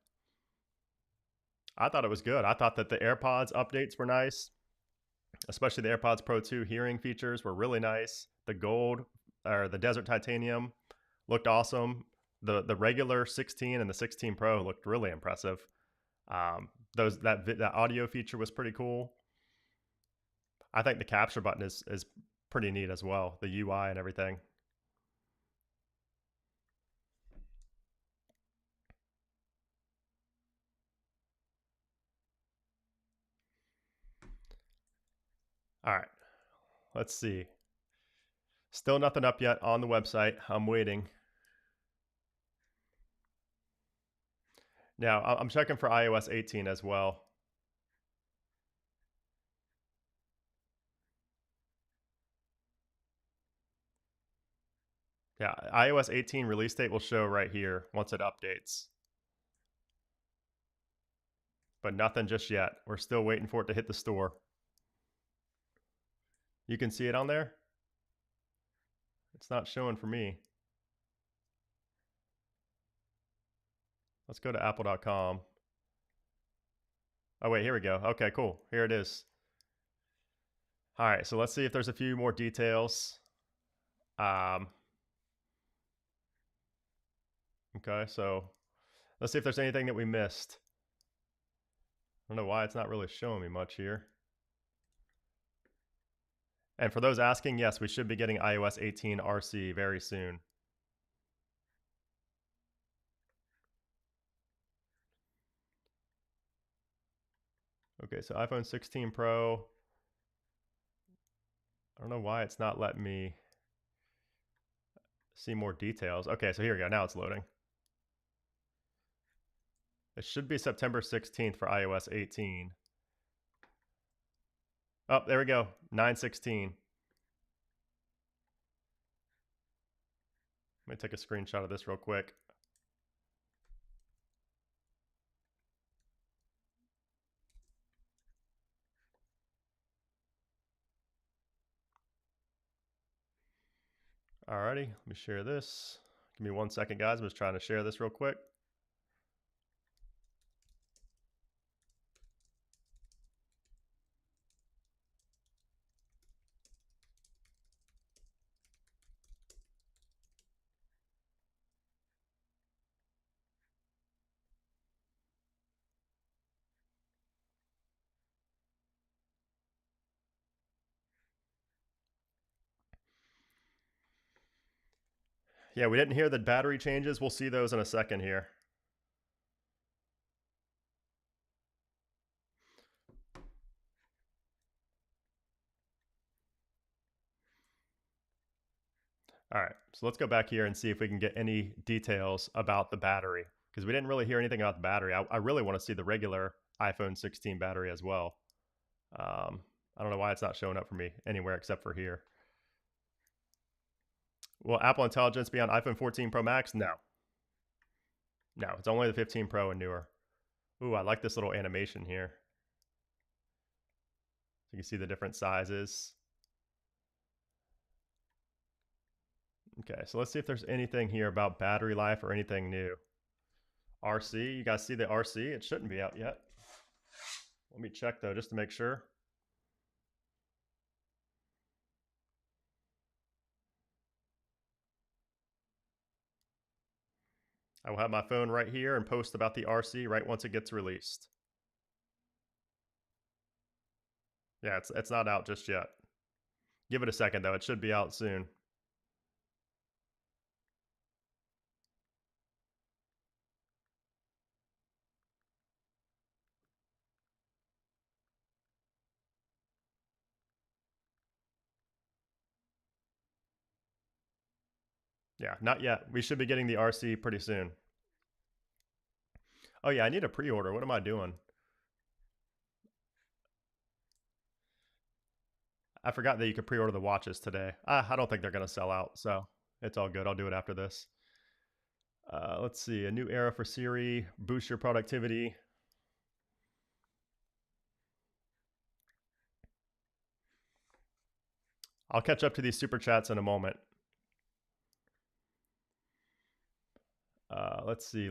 I thought it was good. I thought that the AirPods updates were nice, especially the AirPods Pro 2 hearing features were really nice. The gold or the desert titanium looked awesome. The regular 16 and the 16 Pro looked really impressive. That audio feature was pretty cool. I think the capture button is pretty neat as well. The UI and everything. All right, let's see. Still nothing up yet on the website. I'm waiting. Now I'm checking for iOS 18 as well. Yeah, iOS 18 release date will show right here once it updates. But nothing just yet. We're still waiting for it to hit the store. You can see it on there? It's not showing for me. Let's go to apple.com. Oh, wait, here we go. Okay, cool. Here it is. All right, so let's see if there's a few more details. Okay, so let's see if there's anything that we missed. I don't know why it's not really showing me much here. And for those asking, yes, we should be getting iOS 18 RC very soon. Okay, so iPhone 16 Pro. I don't know why it's not letting me see more details. Okay, so here we go. Now it's loading. It should be September 16th for iOS 18. Oh, there we go. 9/16. Let me take a screenshot of this real quick. Alrighty, let me share this. Give me 1 second, guys. I'm just trying to share this real quick. Yeah, we didn't hear the battery changes. We'll see those in a second here. All right, so let's go back here and see if we can get any details about the battery, because we didn't really hear anything about the battery. I really want to see the regular iPhone 16 battery as well. I don't know why it's not showing up for me anywhere except for here. Will Apple Intelligence be on iPhone 14 Pro Max? No. No, it's only the 15 Pro and newer. Ooh, I like this little animation here. So you can see the different sizes. Okay, so let's see if there's anything here about battery life or anything new. RC, you guys see the RC? It shouldn't be out yet. Let me check though, just to make sure. I will have my phone right here and post about the RC right once it gets released. Yeah, it's not out just yet. Give it a second though, it should be out soon. Yeah, not yet. We should be getting the RC pretty soon. Oh yeah, I need a pre-order. What am I doing? I forgot that you could pre-order the watches today. I don't think they're going to sell out, so it's all good. I'll do it after this. Let's see. A new era for Siri. Boost your productivity. I'll catch up to these super chats in a moment. Let's see.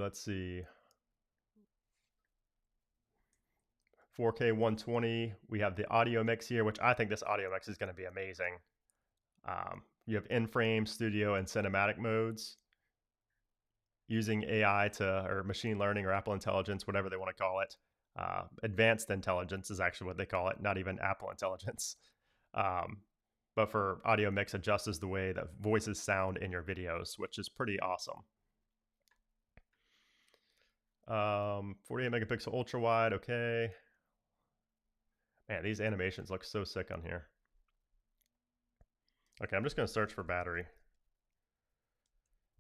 4K 120. We have the audio mix here, which I think this audio mix is going to be amazing. You have in-frame, studio, and cinematic modes. Using AI or machine learning or Apple Intelligence, whatever they want to call it. Advanced intelligence is actually what they call it, not even Apple Intelligence. But for audio mix, adjusts the way that voices sound in your videos, which is pretty awesome. 48 megapixel ultra wide, okay. Man, these animations look so sick on here. Okay, I'm just going to search for battery.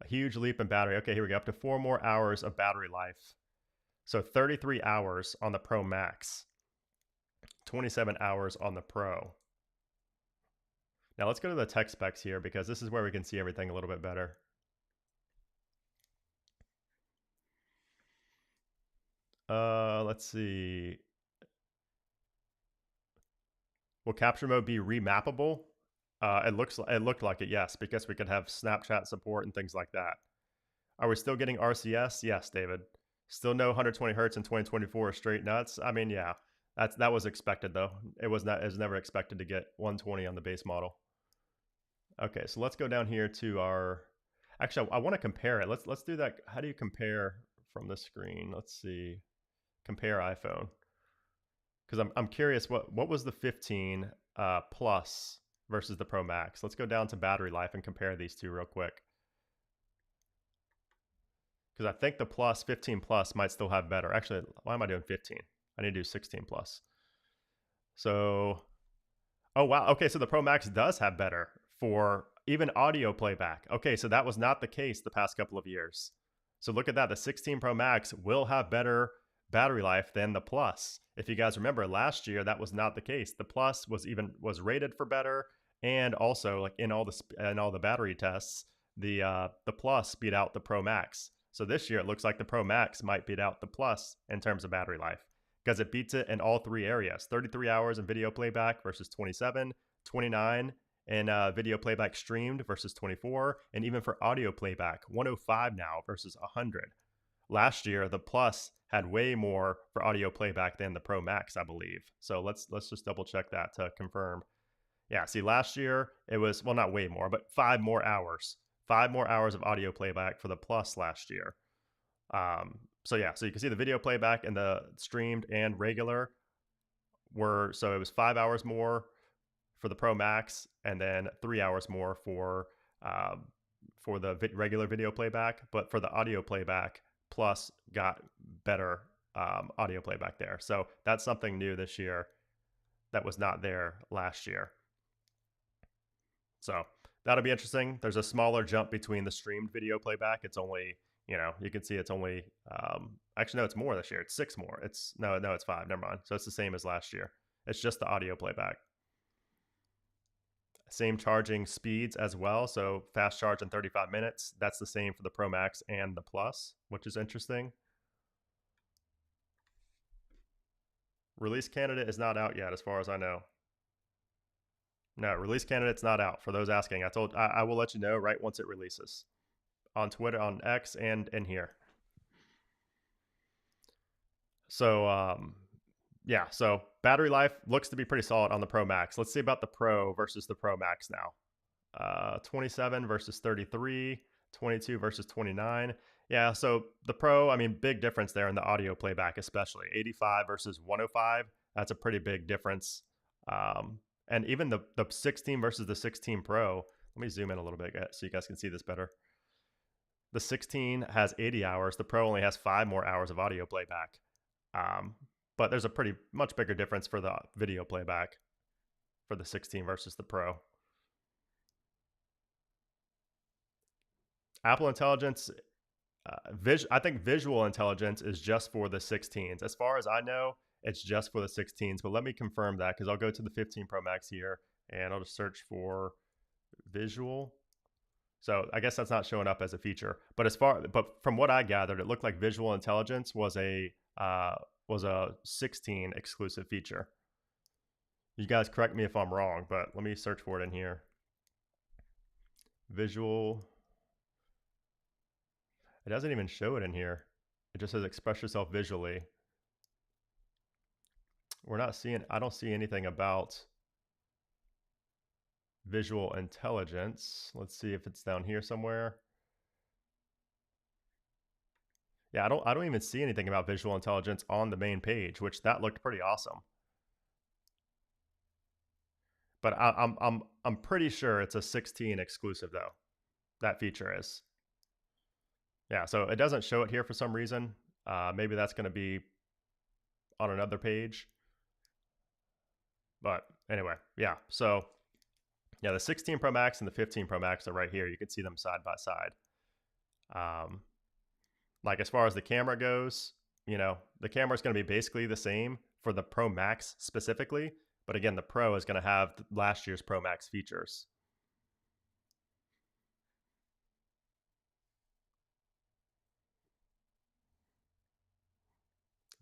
A huge leap in battery. Okay, here we go. Up to 4 more hours of battery life. So 33 hours on the Pro Max. 27 hours on the Pro. Now let's go to the tech specs here because this is where we can see everything a little bit better. Let's see. Will capture mode be remappable? It looked like it, yes, because we could have Snapchat support and things like that. Are we still getting RCS? Yes, David. Still no 120 hertz in 2024 straight nuts. I mean, yeah, that was expected though. It was never expected to get 120 on the base model. Okay, so let's go down here to our. Actually, I want to compare it. Let's do that. How do you compare from the screen? Let's see. Compare iPhone. Because I'm curious what was the 15 Plus versus the Pro Max. Let's go down to battery life and compare these two real quick. Because I think the 15 Plus might still have better. Actually, why am I doing 15? I need to do 16 Plus. So, oh wow. Okay, so the Pro Max does have better for even audio playback. Okay, so that was not the case the past couple of years. So look at that. The 16 Pro Max will have better battery life than the Plus. If you guys remember last year, that was not the case. The Plus was rated for better, and also like in all the battery tests, the Plus beat out the Pro Max. So this year it looks like the Pro Max might beat out the Plus in terms of battery life because it beats it in all 3 areas. 33 hours in video playback versus 27, 29 in video playback streamed versus 24, and even for audio playback, 105 now versus 100. Last year, the Plus had way more for audio playback than the Pro Max, I believe. So let's just double check that to confirm. Yeah, see, last year it was, well, not way more, but 5 more hours. 5 more hours of audio playback for the Plus last year. So yeah, so you can see the video playback and the streamed and regular so it was 5 hours more for the Pro Max and then 3 hours more for the regular video playback. But for the audio playback, Plus got better audio playback there. So that's something new this year that was not there last year. So that'll be interesting. There's a smaller jump between the streamed video playback. It's only, you can see it's only, actually, no, it's more this year. It's 6 more. No, it's 5. Never mind. So it's the same as last year. It's just the audio playback. Same charging speeds as well. So fast charge in 35 minutes. That's the same for the Pro Max and the Plus, which is interesting. Release candidate is not out yet, as far as I know. No, release candidate's not out. For those asking, I will let you know right once it releases on Twitter, on X, and in here. So yeah, so battery life looks to be pretty solid on the Pro Max. Let's see about the Pro versus the Pro Max now. 27 versus 33, 22 versus 29. Yeah, so the Pro, I mean, big difference there in the audio playback, especially 85 versus 105. That's a pretty big difference. And even the 16 versus the 16 Pro. Let me zoom in a little bit so you guys can see this better. The 16 has 80 hours. The Pro only has 5 more hours of audio playback. But there's a pretty much bigger difference for the video playback for the 16 versus the Pro. Apple Intelligence, I think visual intelligence is just for the 16s. As far as I know, it's just for the 16s, but let me confirm that because I'll go to the 15 Pro Max here and I'll just search for visual. So I guess that's not showing up as a feature, but from what I gathered, it looked like visual intelligence was a 16 exclusive feature. You guys correct me if I'm wrong, but let me search for it in here. Visual. It doesn't even show it in here. It just says express yourself visually. I don't see anything about visual intelligence. Let's see if it's down here somewhere. Yeah, I don't even see anything about visual intelligence on the main page, which that looked pretty awesome. But I'm pretty sure it's a 16 exclusive though. That feature is. Yeah, so it doesn't show it here for some reason. Maybe that's going to be on another page. But anyway, yeah. So yeah, the 16 Pro Max and the 15 Pro Max are right here. You can see them side by side. Like as far as the camera goes, you know, the camera is going to be basically the same for the Pro Max specifically. But again, the Pro is going to have last year's Pro Max features.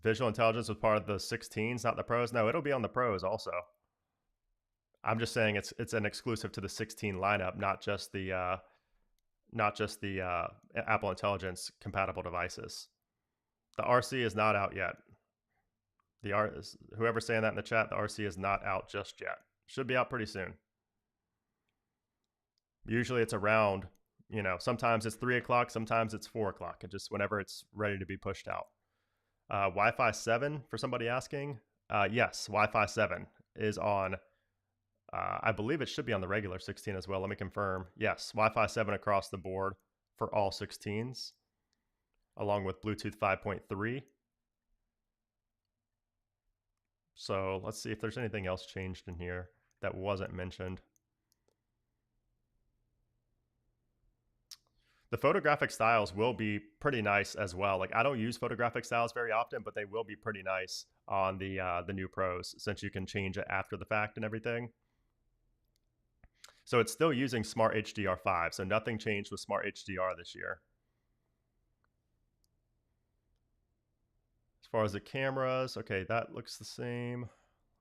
Visual intelligence was part of the 16s, not the Pros. No, it'll be on the Pros also. I'm just saying it's an exclusive to the 16 lineup, not just the Apple Intelligence compatible devices. The RC is not out yet. Whoever's saying that in the chat, the RC is not out just yet. Should be out pretty soon. Usually it's around, you know, sometimes it's 3 o'clock, sometimes it's 4 o'clock. It just whenever it's ready to be pushed out. Wi-Fi 7 for somebody asking. Yes, Wi-Fi 7 is on. I believe it should be on the regular 16 as well. Let me confirm. Yes, Wi-Fi 7 across the board for all 16s, along with Bluetooth 5.3. So let's see if there's anything else changed in here that wasn't mentioned. The photographic styles will be pretty nice as well. Like I don't use photographic styles very often, but they will be pretty nice on the new Pros since you can change it after the fact and everything. So it's still using Smart HDR5, so nothing changed with Smart HDR this year. As far as the cameras, okay, that looks the same.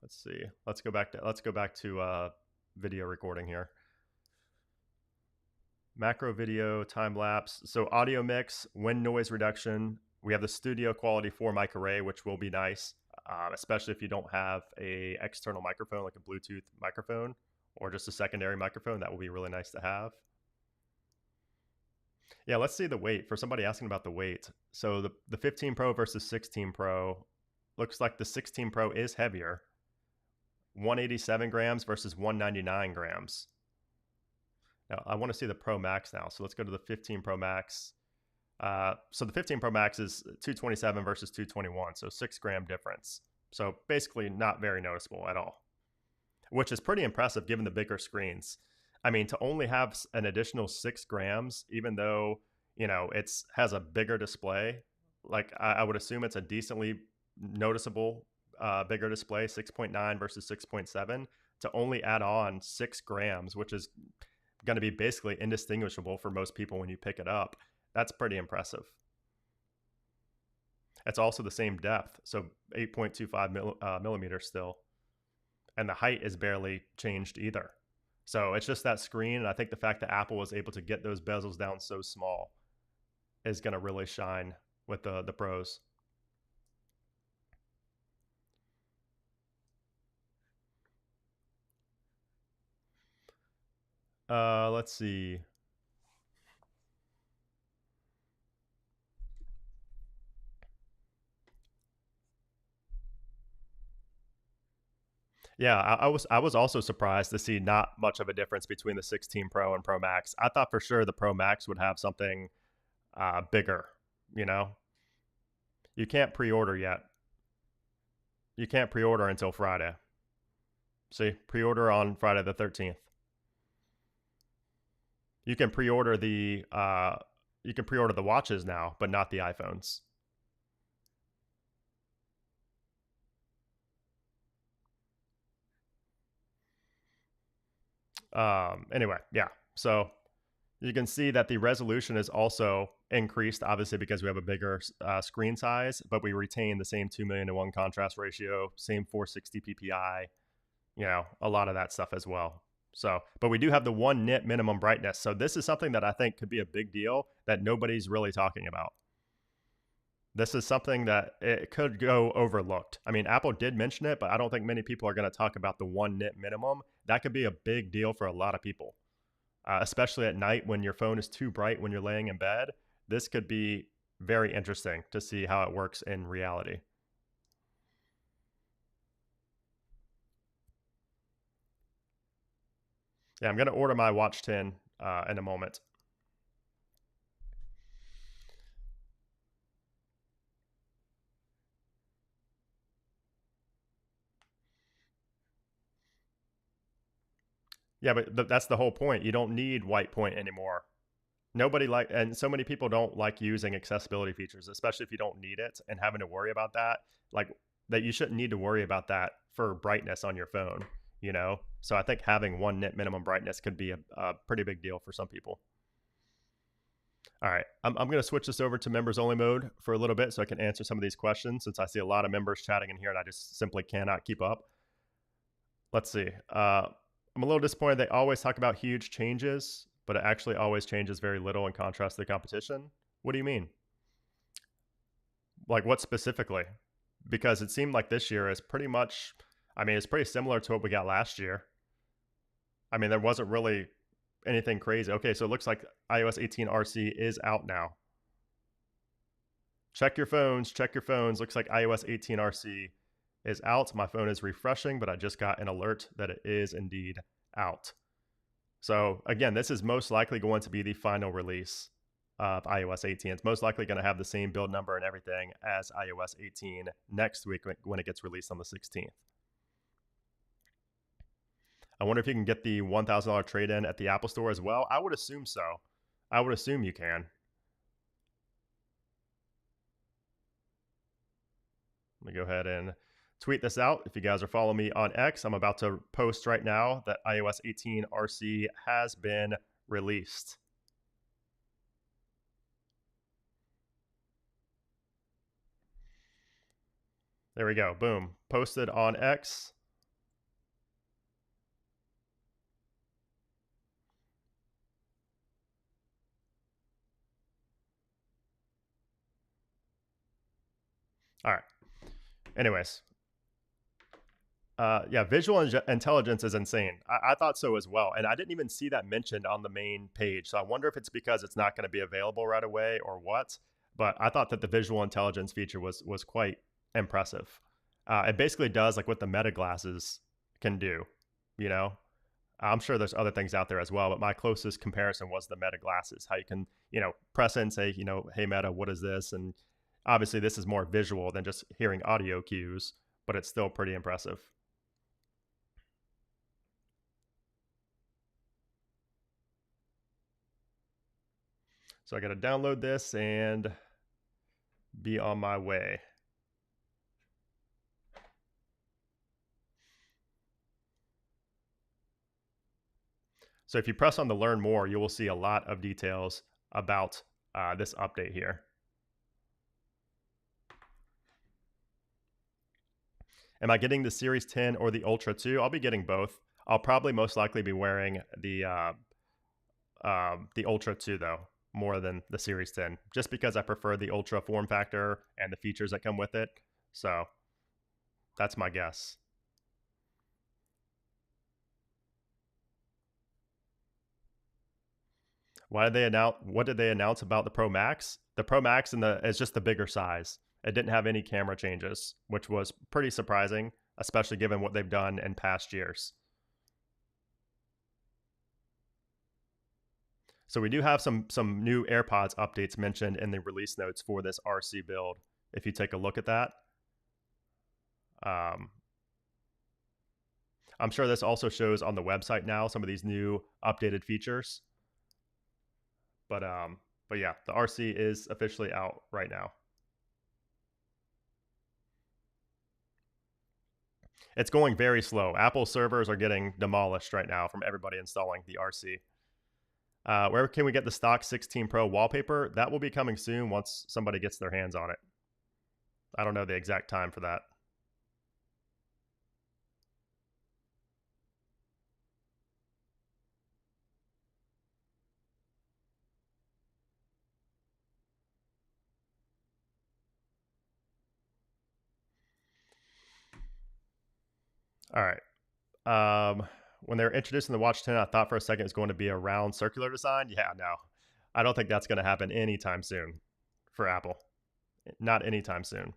Let's see. Let's go back to video recording here. Macro video, time lapse. So audio mix, wind noise reduction. We have the studio quality 4 mic array, which will be nice, especially if you don't have a external microphone like a Bluetooth microphone or just a secondary microphone. That will be really nice to have. Yeah, let's see the weight. For somebody asking about the weight. So the 15 Pro versus 16 Pro, looks like the 16 Pro is heavier. 187 grams versus 199 grams. Now, I want to see the Pro Max now. So let's go to the 15 Pro Max. So the 15 Pro Max is 227 versus 221, so 6-gram difference. So basically not very noticeable at all, which is pretty impressive given the bigger screens. I mean, to only have an additional 6 grams, even though, you know, has a bigger display, like I would assume it's a decently noticeable bigger display, 6.9 versus 6.7, to only add on 6 grams, which is going to be basically indistinguishable for most people when you pick it up. That's pretty impressive. It's also the same depth, so 8.25 millimeters still. And the height is barely changed either. So it's just that screen, and I think the fact that Apple was able to get those bezels down so small is going to really shine with the pros. Let's see. Yeah, I was also surprised to see not much of a difference between the 16 Pro and Pro Max. I thought for sure the Pro Max would have something bigger. You know, you can't pre-order yet. You can't pre-order until Friday. See, pre-order on Friday the 13th. You can pre-order the watches now, but not the iPhones. Anyway, yeah. So you can see that the resolution is also increased, obviously, because we have a bigger screen size, but we retain the same 2,000,000 to 1 contrast ratio, same 460 ppi, a lot of that stuff as well. So, but we do have the 1 nit minimum brightness. So this is something that I think could be a big deal that nobody's really talking about. This is something that it could go overlooked. I mean, Apple did mention it, but I don't think many people are going to talk about the 1 nit minimum. That could be a big deal for a lot of people, especially at night when your phone is too bright when you're laying in bed. This could be very interesting to see how it works in reality. Yeah, I'm going to order my Watch 10 in a moment. Yeah, but that's the whole point. You don't need white point anymore. Nobody and so many people don't like using accessibility features, especially if you don't need it and having to worry about that. Like that, you shouldn't need to worry about that for brightness on your phone. So I think having 1 nit minimum brightness could be a pretty big deal for some people. All right, I'm going to switch this over to members only mode for a little bit so I can answer some of these questions, since I see a lot of members chatting in here and I just simply cannot keep up. Let's see. I'm a little disappointed they always talk about huge changes, but it actually always changes very little in contrast to the competition. What do you mean? Like what specifically? Because it seemed like this year is pretty much, I mean, it's pretty similar to what we got last year. I mean, there wasn't really anything crazy. Okay, so it looks like iOS 18 RC is out now. Check your phones, check your phones. Looks like iOS 18 RC is out. My phone is refreshing, but I just got an alert that it is indeed out. So again, this is most likely going to be the final release of iOS 18. It's most likely going to have the same build number and everything as iOS 18 next week when it gets released on the 16th. I wonder if you can get the $1,000 trade-in at the Apple Store as well. I would assume so. I would assume you can. Let me go ahead and tweet this out. If you guys are following me on X, I'm about to post right now that iOS 18 RC has been released. There we go. Boom. Posted on X. All right. Anyways, yeah, visual intelligence is insane. I thought so as well, and I didn't even see that mentioned on the main page. So I wonder if it's because it's not going to be available right away or what. But I thought that the visual intelligence feature was quite impressive. It basically does like what the Meta glasses can do. You know, I'm sure there's other things out there as well, but my closest comparison was the Meta glasses. How you can press in and say hey Meta, what is this? And obviously this is more visual than just hearing audio cues, but it's still pretty impressive. So I got to download this and be on my way. So if you press on the learn more, you will see a lot of details about this update here. Am I getting the Series 10 or the Ultra 2? I'll be getting both. I'll probably most likely be wearing the Ultra 2 though, more than the Series 10, just because I prefer the Ultra form factor and the features that come with it. So that's my guess. Why did they announce? What did they announce about the Pro Max? The Pro Max is just the bigger size. It didn't have any camera changes, which was pretty surprising, especially given what they've done in past years. So we do have some new AirPods updates mentioned in the release notes for this RC build. If you take a look at that, um, I'm sure this also shows on the website now some of these new updated features. But yeah, the RC is officially out right now. It's going very slow. Apple servers are getting demolished right now from everybody installing the RC. Where can we get the stock 16 Pro wallpaper? That will be coming soon once somebody gets their hands on it. I don't know the exact time for that. All right. When they were introducing the Watch 10, I thought for a second it was going to be a round circular design. Yeah, no. I don't think that's going to happen anytime soon for Apple. Not anytime soon.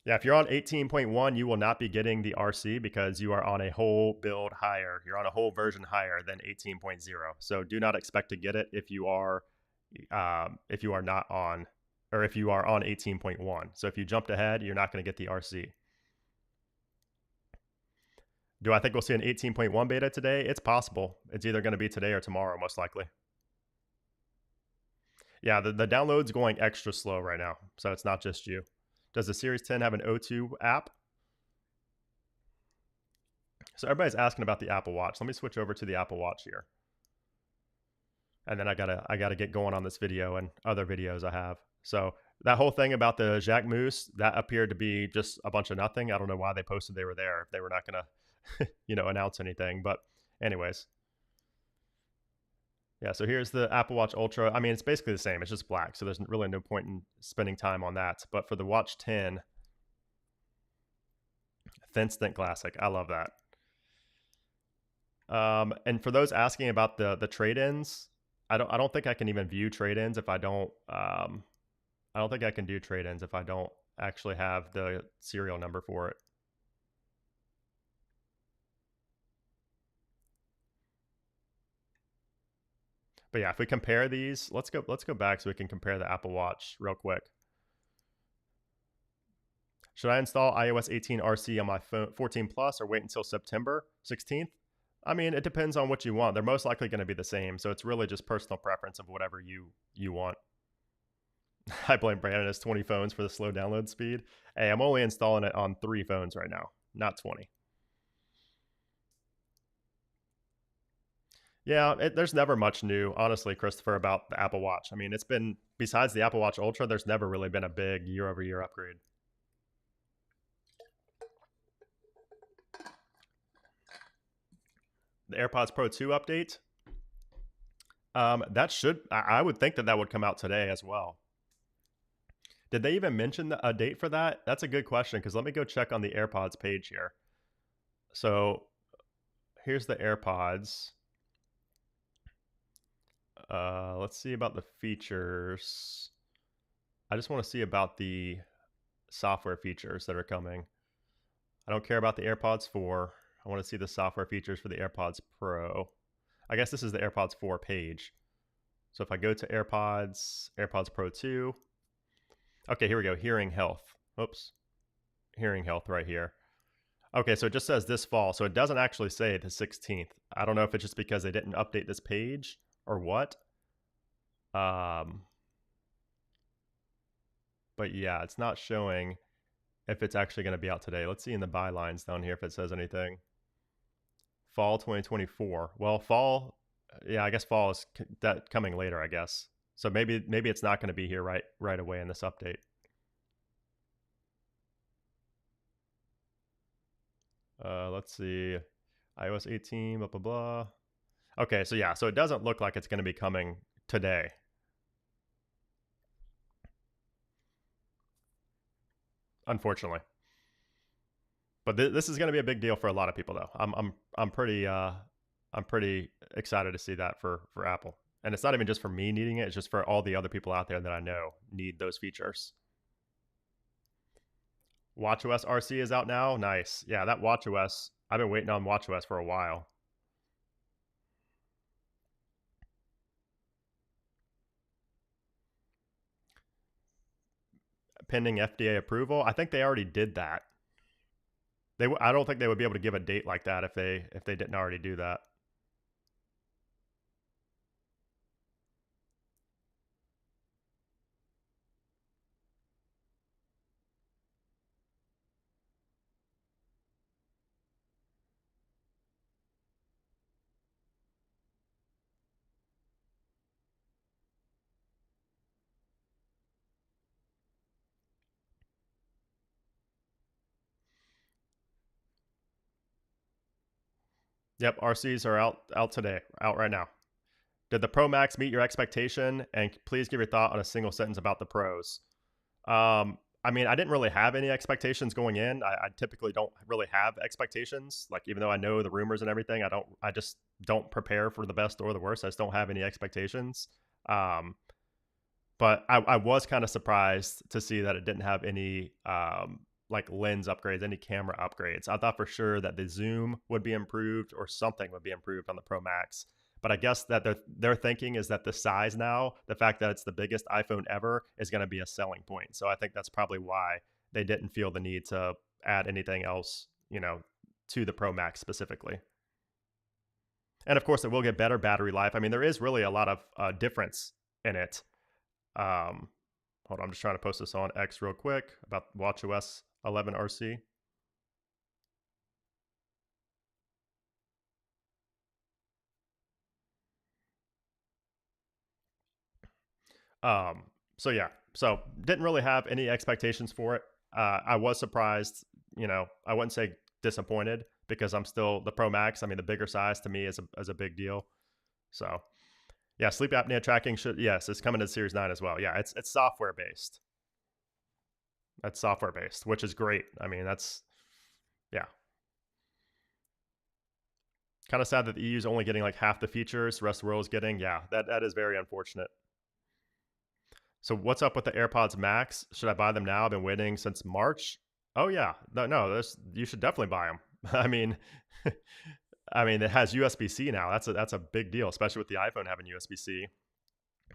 Yeah, if you're on 18.1, you will not be getting the RC because you are on a whole build higher. You're on a whole version higher than 18.0. So do not expect to get it if you are not on, or if you are on 18.1. So if you jumped ahead, you're not going to get the RC. Do I think we'll see an 18.1 beta today? It's possible. It's either going to be today or tomorrow, most likely. Yeah, the download's going extra slow right now, so it's not just you. Does the Series 10 have an O2 app? So everybody's asking about the Apple Watch. Let me switch over to the Apple Watch here. And then I gotta get going on this video and other videos I have. So that whole thing about the Jacques Mousse, that appeared to be just a bunch of nothing. I don't know why they posted they were there if they were not gonna announce anything. But anyways. Yeah, so here's the Apple Watch Ultra. I mean, it's basically the same. It's just black, so there's really no point in spending time on that. But for the Watch 10, Thin Stint Classic, I love that. And for those asking about the trade-ins, I don't think I can even view trade-ins if I don't. I don't think I can do trade-ins if I don't actually have the serial number for it. But yeah, if we compare these, let's go back so we can compare the Apple Watch real quick. Should I install iOS 18 RC on my phone 14 Plus or wait until September 16th? I mean, it depends on what you want. They're most likely going to be the same, so it's really just personal preference of whatever you want. I blame Brandon has 20 phones for the slow download speed. Hey, I'm only installing it on 3 phones right now, not 20. Yeah, there's never much new, honestly, Christopher, about the Apple Watch. I mean, it's been, besides the Apple Watch Ultra, there's never really been a big year-over-year upgrade. The AirPods Pro 2 update, that should, I would think that would come out today as well. Did they even mention a date for that? That's a good question, because let me go check on the AirPods page here. So here's the AirPods. Let's see about the features. I just want to see about the software features that are coming. I don't care about the AirPods 4. I want to see the software features for the AirPods Pro. I guess this is the AirPods 4 page. So if I go to AirPods Pro 2. Okay, here we go. Hearing health. Oops. Hearing health right here. Okay, so it just says this fall. So it doesn't actually say the 16th. I don't know if it's just because they didn't update this page or what. But yeah, it's not showing if it's actually going to be out today. Let's see in the bylines down here if it says anything. Fall 2024. Well, fall, yeah, I guess fall is that coming later, I guess. So maybe it's not going to be here right away in this update. Let's see, iOS 18, blah blah blah. Okay, so yeah, so it doesn't look like it's going to be coming today. Unfortunately. But this is going to be a big deal for a lot of people, though. I'm pretty excited to see that for Apple, and it's not even just for me needing it; it's just for all the other people out there that I know need those features. WatchOS RC is out now. Nice, yeah. That WatchOS, I've been waiting on WatchOS for a while. Pending FDA approval. I think they already did that. I don't think they would be able to give a date like that if they didn't already do that. Yep, RCs are out today, out right now. Did the Pro Max meet your expectation? And please give your thought on a single sentence about the pros. I mean, I didn't really have any expectations going in. I typically don't really have expectations. Like, even though I know the rumors and everything, I just don't prepare for the best or the worst. I just don't have any expectations. Um, but I was kind of surprised to see that it didn't have any like lens upgrades, any camera upgrades. I thought for sure that the zoom would be improved or something would be improved on the Pro Max. But I guess that their thinking is that the size now, the fact that it's the biggest iPhone ever, is going to be a selling point. So I think that's probably why they didn't feel the need to add anything else, to the Pro Max specifically. And of course, it will get better battery life. I mean, there is really a lot of difference in it. Um, Hold on, I'm just trying to post this on X real quick about WatchOS 11 RC. Um, so yeah, so didn't really have any expectations for it. I was surprised, I wouldn't say disappointed because I'm still the Pro Max. I mean, the bigger size to me is a big deal. So yeah, sleep apnea tracking should, yes, it's coming to Series 9 as well. Yeah, it's software based. That's software based, which is great. I mean, that's, yeah. Kind of sad that the EU is only getting like half the features the rest of the world is getting. Yeah, that is very unfortunate. So what's up with the AirPods Max? Should I buy them now? I've been waiting since March. Oh yeah, no, you should definitely buy them. I mean, I mean, it has USB-C now. That's a big deal, especially with the iPhone having USB-C.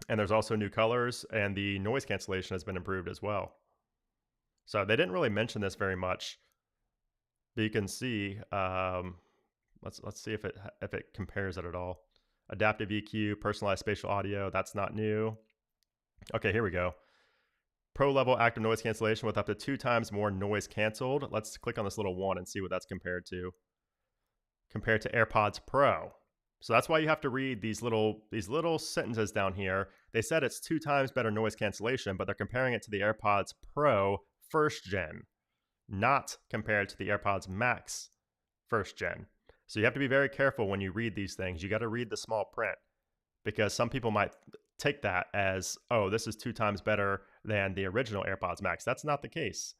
And there's also new colors, and the noise cancellation has been improved as well. So they didn't really mention this very much, but you can see. Let's see if it compares it at all. Adaptive EQ, personalized spatial audio. That's not new. Okay, here we go. Pro level active noise cancellation with up to 2 times more noise canceled. Let's click on this little one and see what that's compared to. Compared to AirPods Pro. So that's why you have to read these little sentences down here. They said it's 2 times better noise cancellation, but they're comparing it to the AirPods Pro first gen, not compared to the AirPods Max first gen. So you have to be very careful when you read these things. You got to read the small print because some people might take that as, oh, this is 2 times better than the original AirPods Max. That's not the case.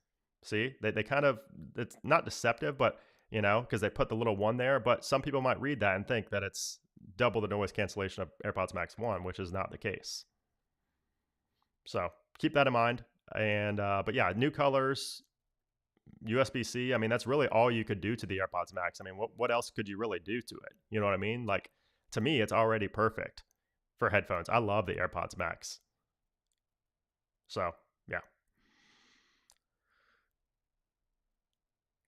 See, they kind of, it's not deceptive, but because they put the little one there, but some people might read that and think that it's double the noise cancellation of AirPods Max 1, which is not the case. So keep that in mind. And, but yeah, new colors, USB-C. I mean, that's really all you could do to the AirPods Max. I mean, what else could you really do to it? You know what I mean? Like, to me, it's already perfect for headphones. I love the AirPods Max. So, yeah.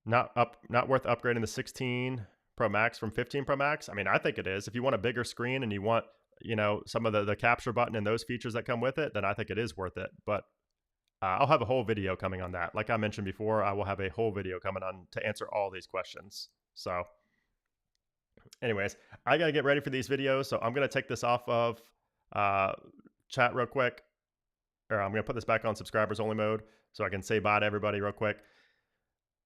Not worth upgrading the 16 Pro Max from 15 Pro Max. I mean, I think it is. If you want a bigger screen and you want, some of the capture button and those features that come with it, then I think it is worth it. But I'll have a whole video coming on that. Like I mentioned before, I will have a whole video coming on to answer all these questions. So Anyways, I got to get ready for these videos. So I'm going to take this off of uh, chat real quick, or I'm going to put this back on subscribers only mode so I can say bye to everybody real quick.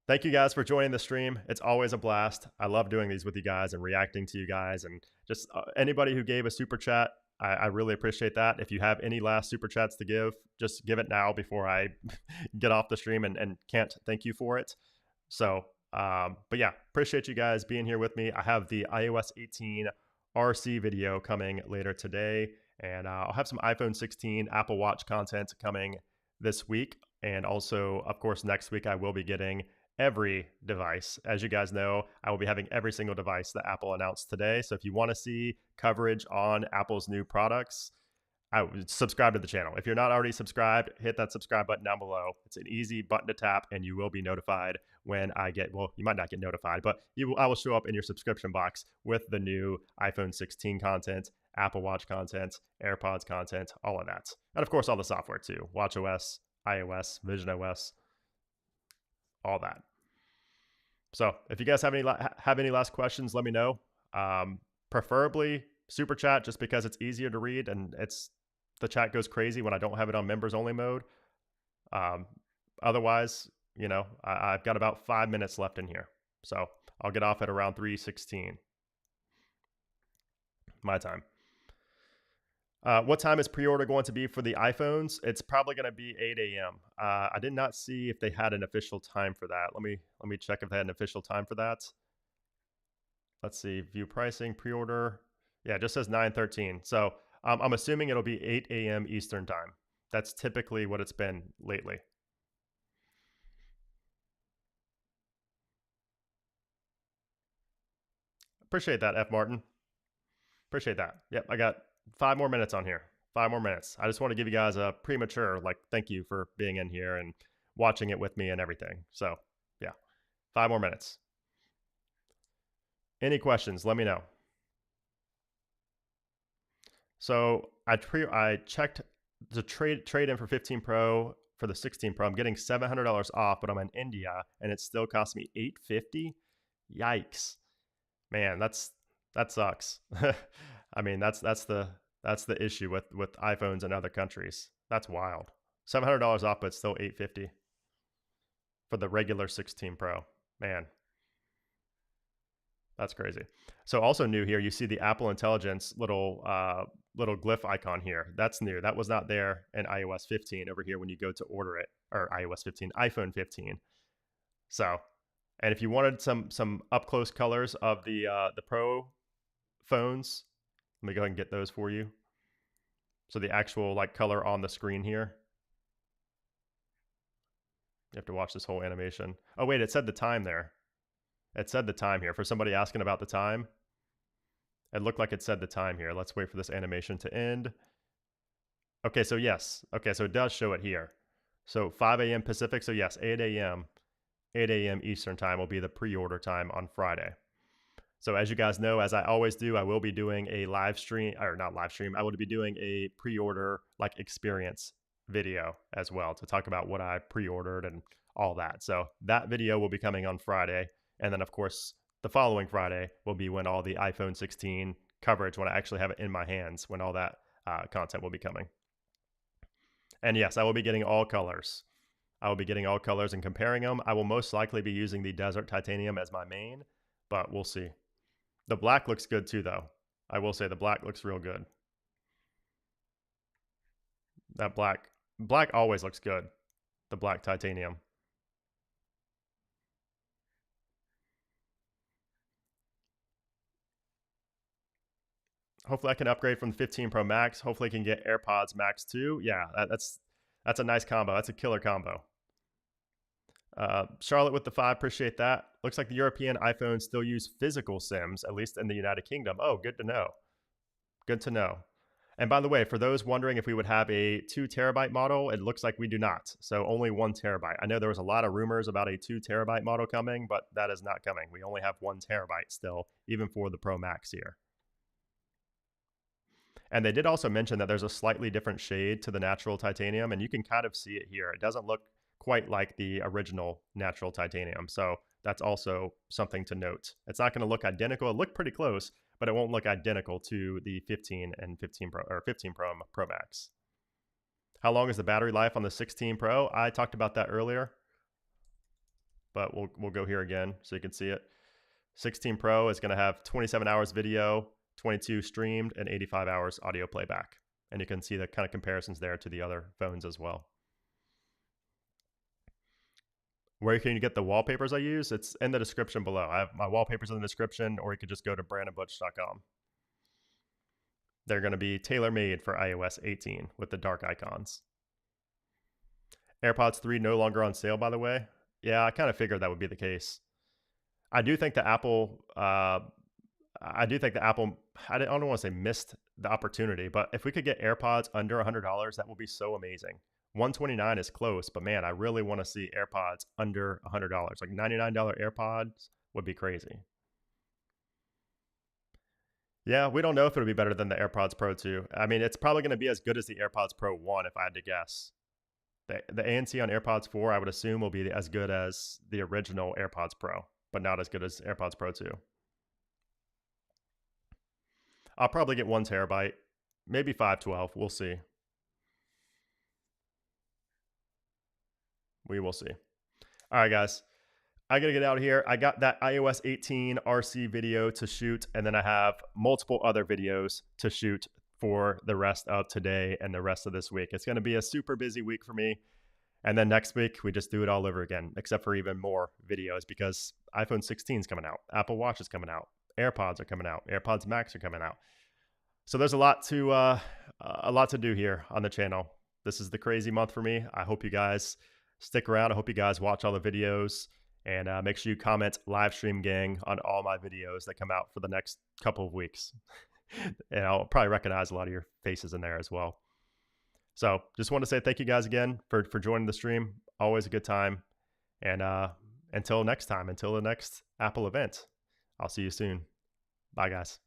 Thank you guys for joining the stream. It's always a blast. I love doing these with you guys and reacting to you guys, and just anybody who gave a super chat. I really appreciate that. If you have any last super chats to give, just give it now before I get off the stream and can't thank you for it. So, but yeah, appreciate you guys being here with me. I have the iOS 18 RC video coming later today, and I'll have some iPhone 16 Apple Watch content coming this week. And also, of course, next week I will be getting every device. As you guys know, I will be having every single device that Apple announced today. So if you want to see coverage on Apple's new products, I would subscribe to the channel. If you're not already subscribed, hit that subscribe button down below. It's an easy button to tap, and you will be notified when I get, well, you might not get notified, but I will show up in your subscription box with the new iPhone 16 content, Apple Watch content, AirPods content, all of that. And of course, all the software too, watchOS, iOS, visionOS, all that. So if you guys have any last questions, let me know. Preferably super chat, just because it's easier to read and the chat goes crazy when I don't have it on members only mode. Otherwise, you know, I've got about 5 minutes left in here, so I'll get off at around 3:16 my time. What time is pre-order going to be for the iPhones? It's probably going to be 8 a.m. I did not see if they had an official time for that. Let me check if they had an official time for that. Let's see, view pricing, pre-order. Yeah, it just says 9:13. So I'm assuming it'll be 8 a.m. Eastern time. That's typically what it's been lately. Appreciate that, F. Martin. Appreciate that. Yep, I got 5 more minutes on here. 5 more minutes. I just want to give you guys a premature, like, thank you for being in here and watching it with me and everything. So, yeah, 5 more minutes. Any questions, let me know. So I checked the trade in for 15 Pro for the 16 Pro. I'm getting $700 off, but I'm in India and it still cost me $850. Yikes, man, that sucks. I mean, that's the issue with iPhones in other countries. That's wild. $700 off, but still $850 for the regular 16 Pro. Man, that's crazy. So also new here, you see the Apple Intelligence little glyph icon here. That's new. That was not there in iOS 15 over here when you go to order it, or iOS 15, iPhone 15. So, and if you wanted some up close colors of the Pro phones, let me go ahead and get those for you. So the actual like color on the screen here. You have to watch this whole animation. Oh wait, it said the time there. It said the time here. For somebody asking about the time, it looked like it said the time here. Let's wait for this animation to end. Okay, so yes. Okay, so it does show it here. So 5 a.m. Pacific. So yes, 8 a.m. Eastern time will be the pre-order time on Friday. So as you guys know, as I always do, I will be doing a live stream, or not live stream, I will be doing a pre-order like experience video as well to talk about what I pre-ordered and all that. So that video will be coming on Friday. And then of course, the following Friday will be when all the iPhone 16 coverage, when I actually have it in my hands, when all that content will be coming. And yes, I will be getting all colors. I will be getting all colors and comparing them. I will most likely be using the Desert Titanium as my main, but we'll see. The black looks good too, though. I will say the black looks real good. That black always looks good. The black titanium. Hopefully I can upgrade from the 15 Pro Max. Hopefully I can get AirPods Max too. Yeah, that's a nice combo. That's a killer combo. Charlotte with the 5, appreciate that. Looks like the European iPhones still use physical SIMs, at least in the United Kingdom. Oh, good to know. Good to know. And by the way, for those wondering if we would have a 2 terabyte model, it looks like we do not. So only 1 terabyte. I know there was a lot of rumors about a 2 terabyte model coming, but that is not coming. We only have 1 terabyte still, even for the Pro Max here. And they did also mention that there's a slightly different shade to the natural titanium, and you can kind of see it here. It doesn't look quite like the original natural titanium. So that's also something to note. It's not going to look identical. It looked pretty close, but it won't look identical to the 15 and 15 Pro or 15 Pro Max. How long is the battery life on the 16 Pro? I talked about that earlier, but we'll go here again so you can see it. 16 Pro is going to have 27 hours video, 22 streamed, and 85 hours audio playback. And you can see the kind of comparisons there to the other phones as well. Where can you get the wallpapers I use? It's in the description below. I have my wallpapers in the description, or you could just go to brandonbutch.com. They're going to be tailor-made for iOS 18 with the dark icons. AirPods 3 no longer on sale, by the way. Yeah, I kind of figured that would be the case. I do think the Apple, I don't want to say missed the opportunity, but if we could get AirPods under $100, that would be so amazing. $129 is close, but man, I really want to see AirPods under $100. Like $99 AirPods would be crazy. Yeah, we don't know if it'll be better than the AirPods Pro 2. I mean, it's probably going to be as good as the AirPods Pro 1 if I had to guess. The ANC on AirPods 4, I would assume, will be as good as the original AirPods Pro, but not as good as AirPods Pro 2. I'll probably get 1 terabyte, maybe 512. We'll see. We will see. All right, guys. I got to get out of here. I got that iOS 18 RC video to shoot, and then I have multiple other videos to shoot for the rest of today and the rest of this week. It's going to be a super busy week for me. And then next week, we just do it all over again, except for even more videos because iPhone 16 is coming out. Apple Watch is coming out. AirPods are coming out. AirPods Max are coming out. So there's a lot to do here on the channel. This is the crazy month for me. I hope you guys stick around. I hope you guys watch all the videos. And make sure you comment live stream gang on all my videos that come out for the next couple of weeks. And I'll probably recognize a lot of your faces in there as well. So just want to say thank you guys again for joining the stream. Always a good time. And until next time, until the next Apple event, I'll see you soon. Bye, guys.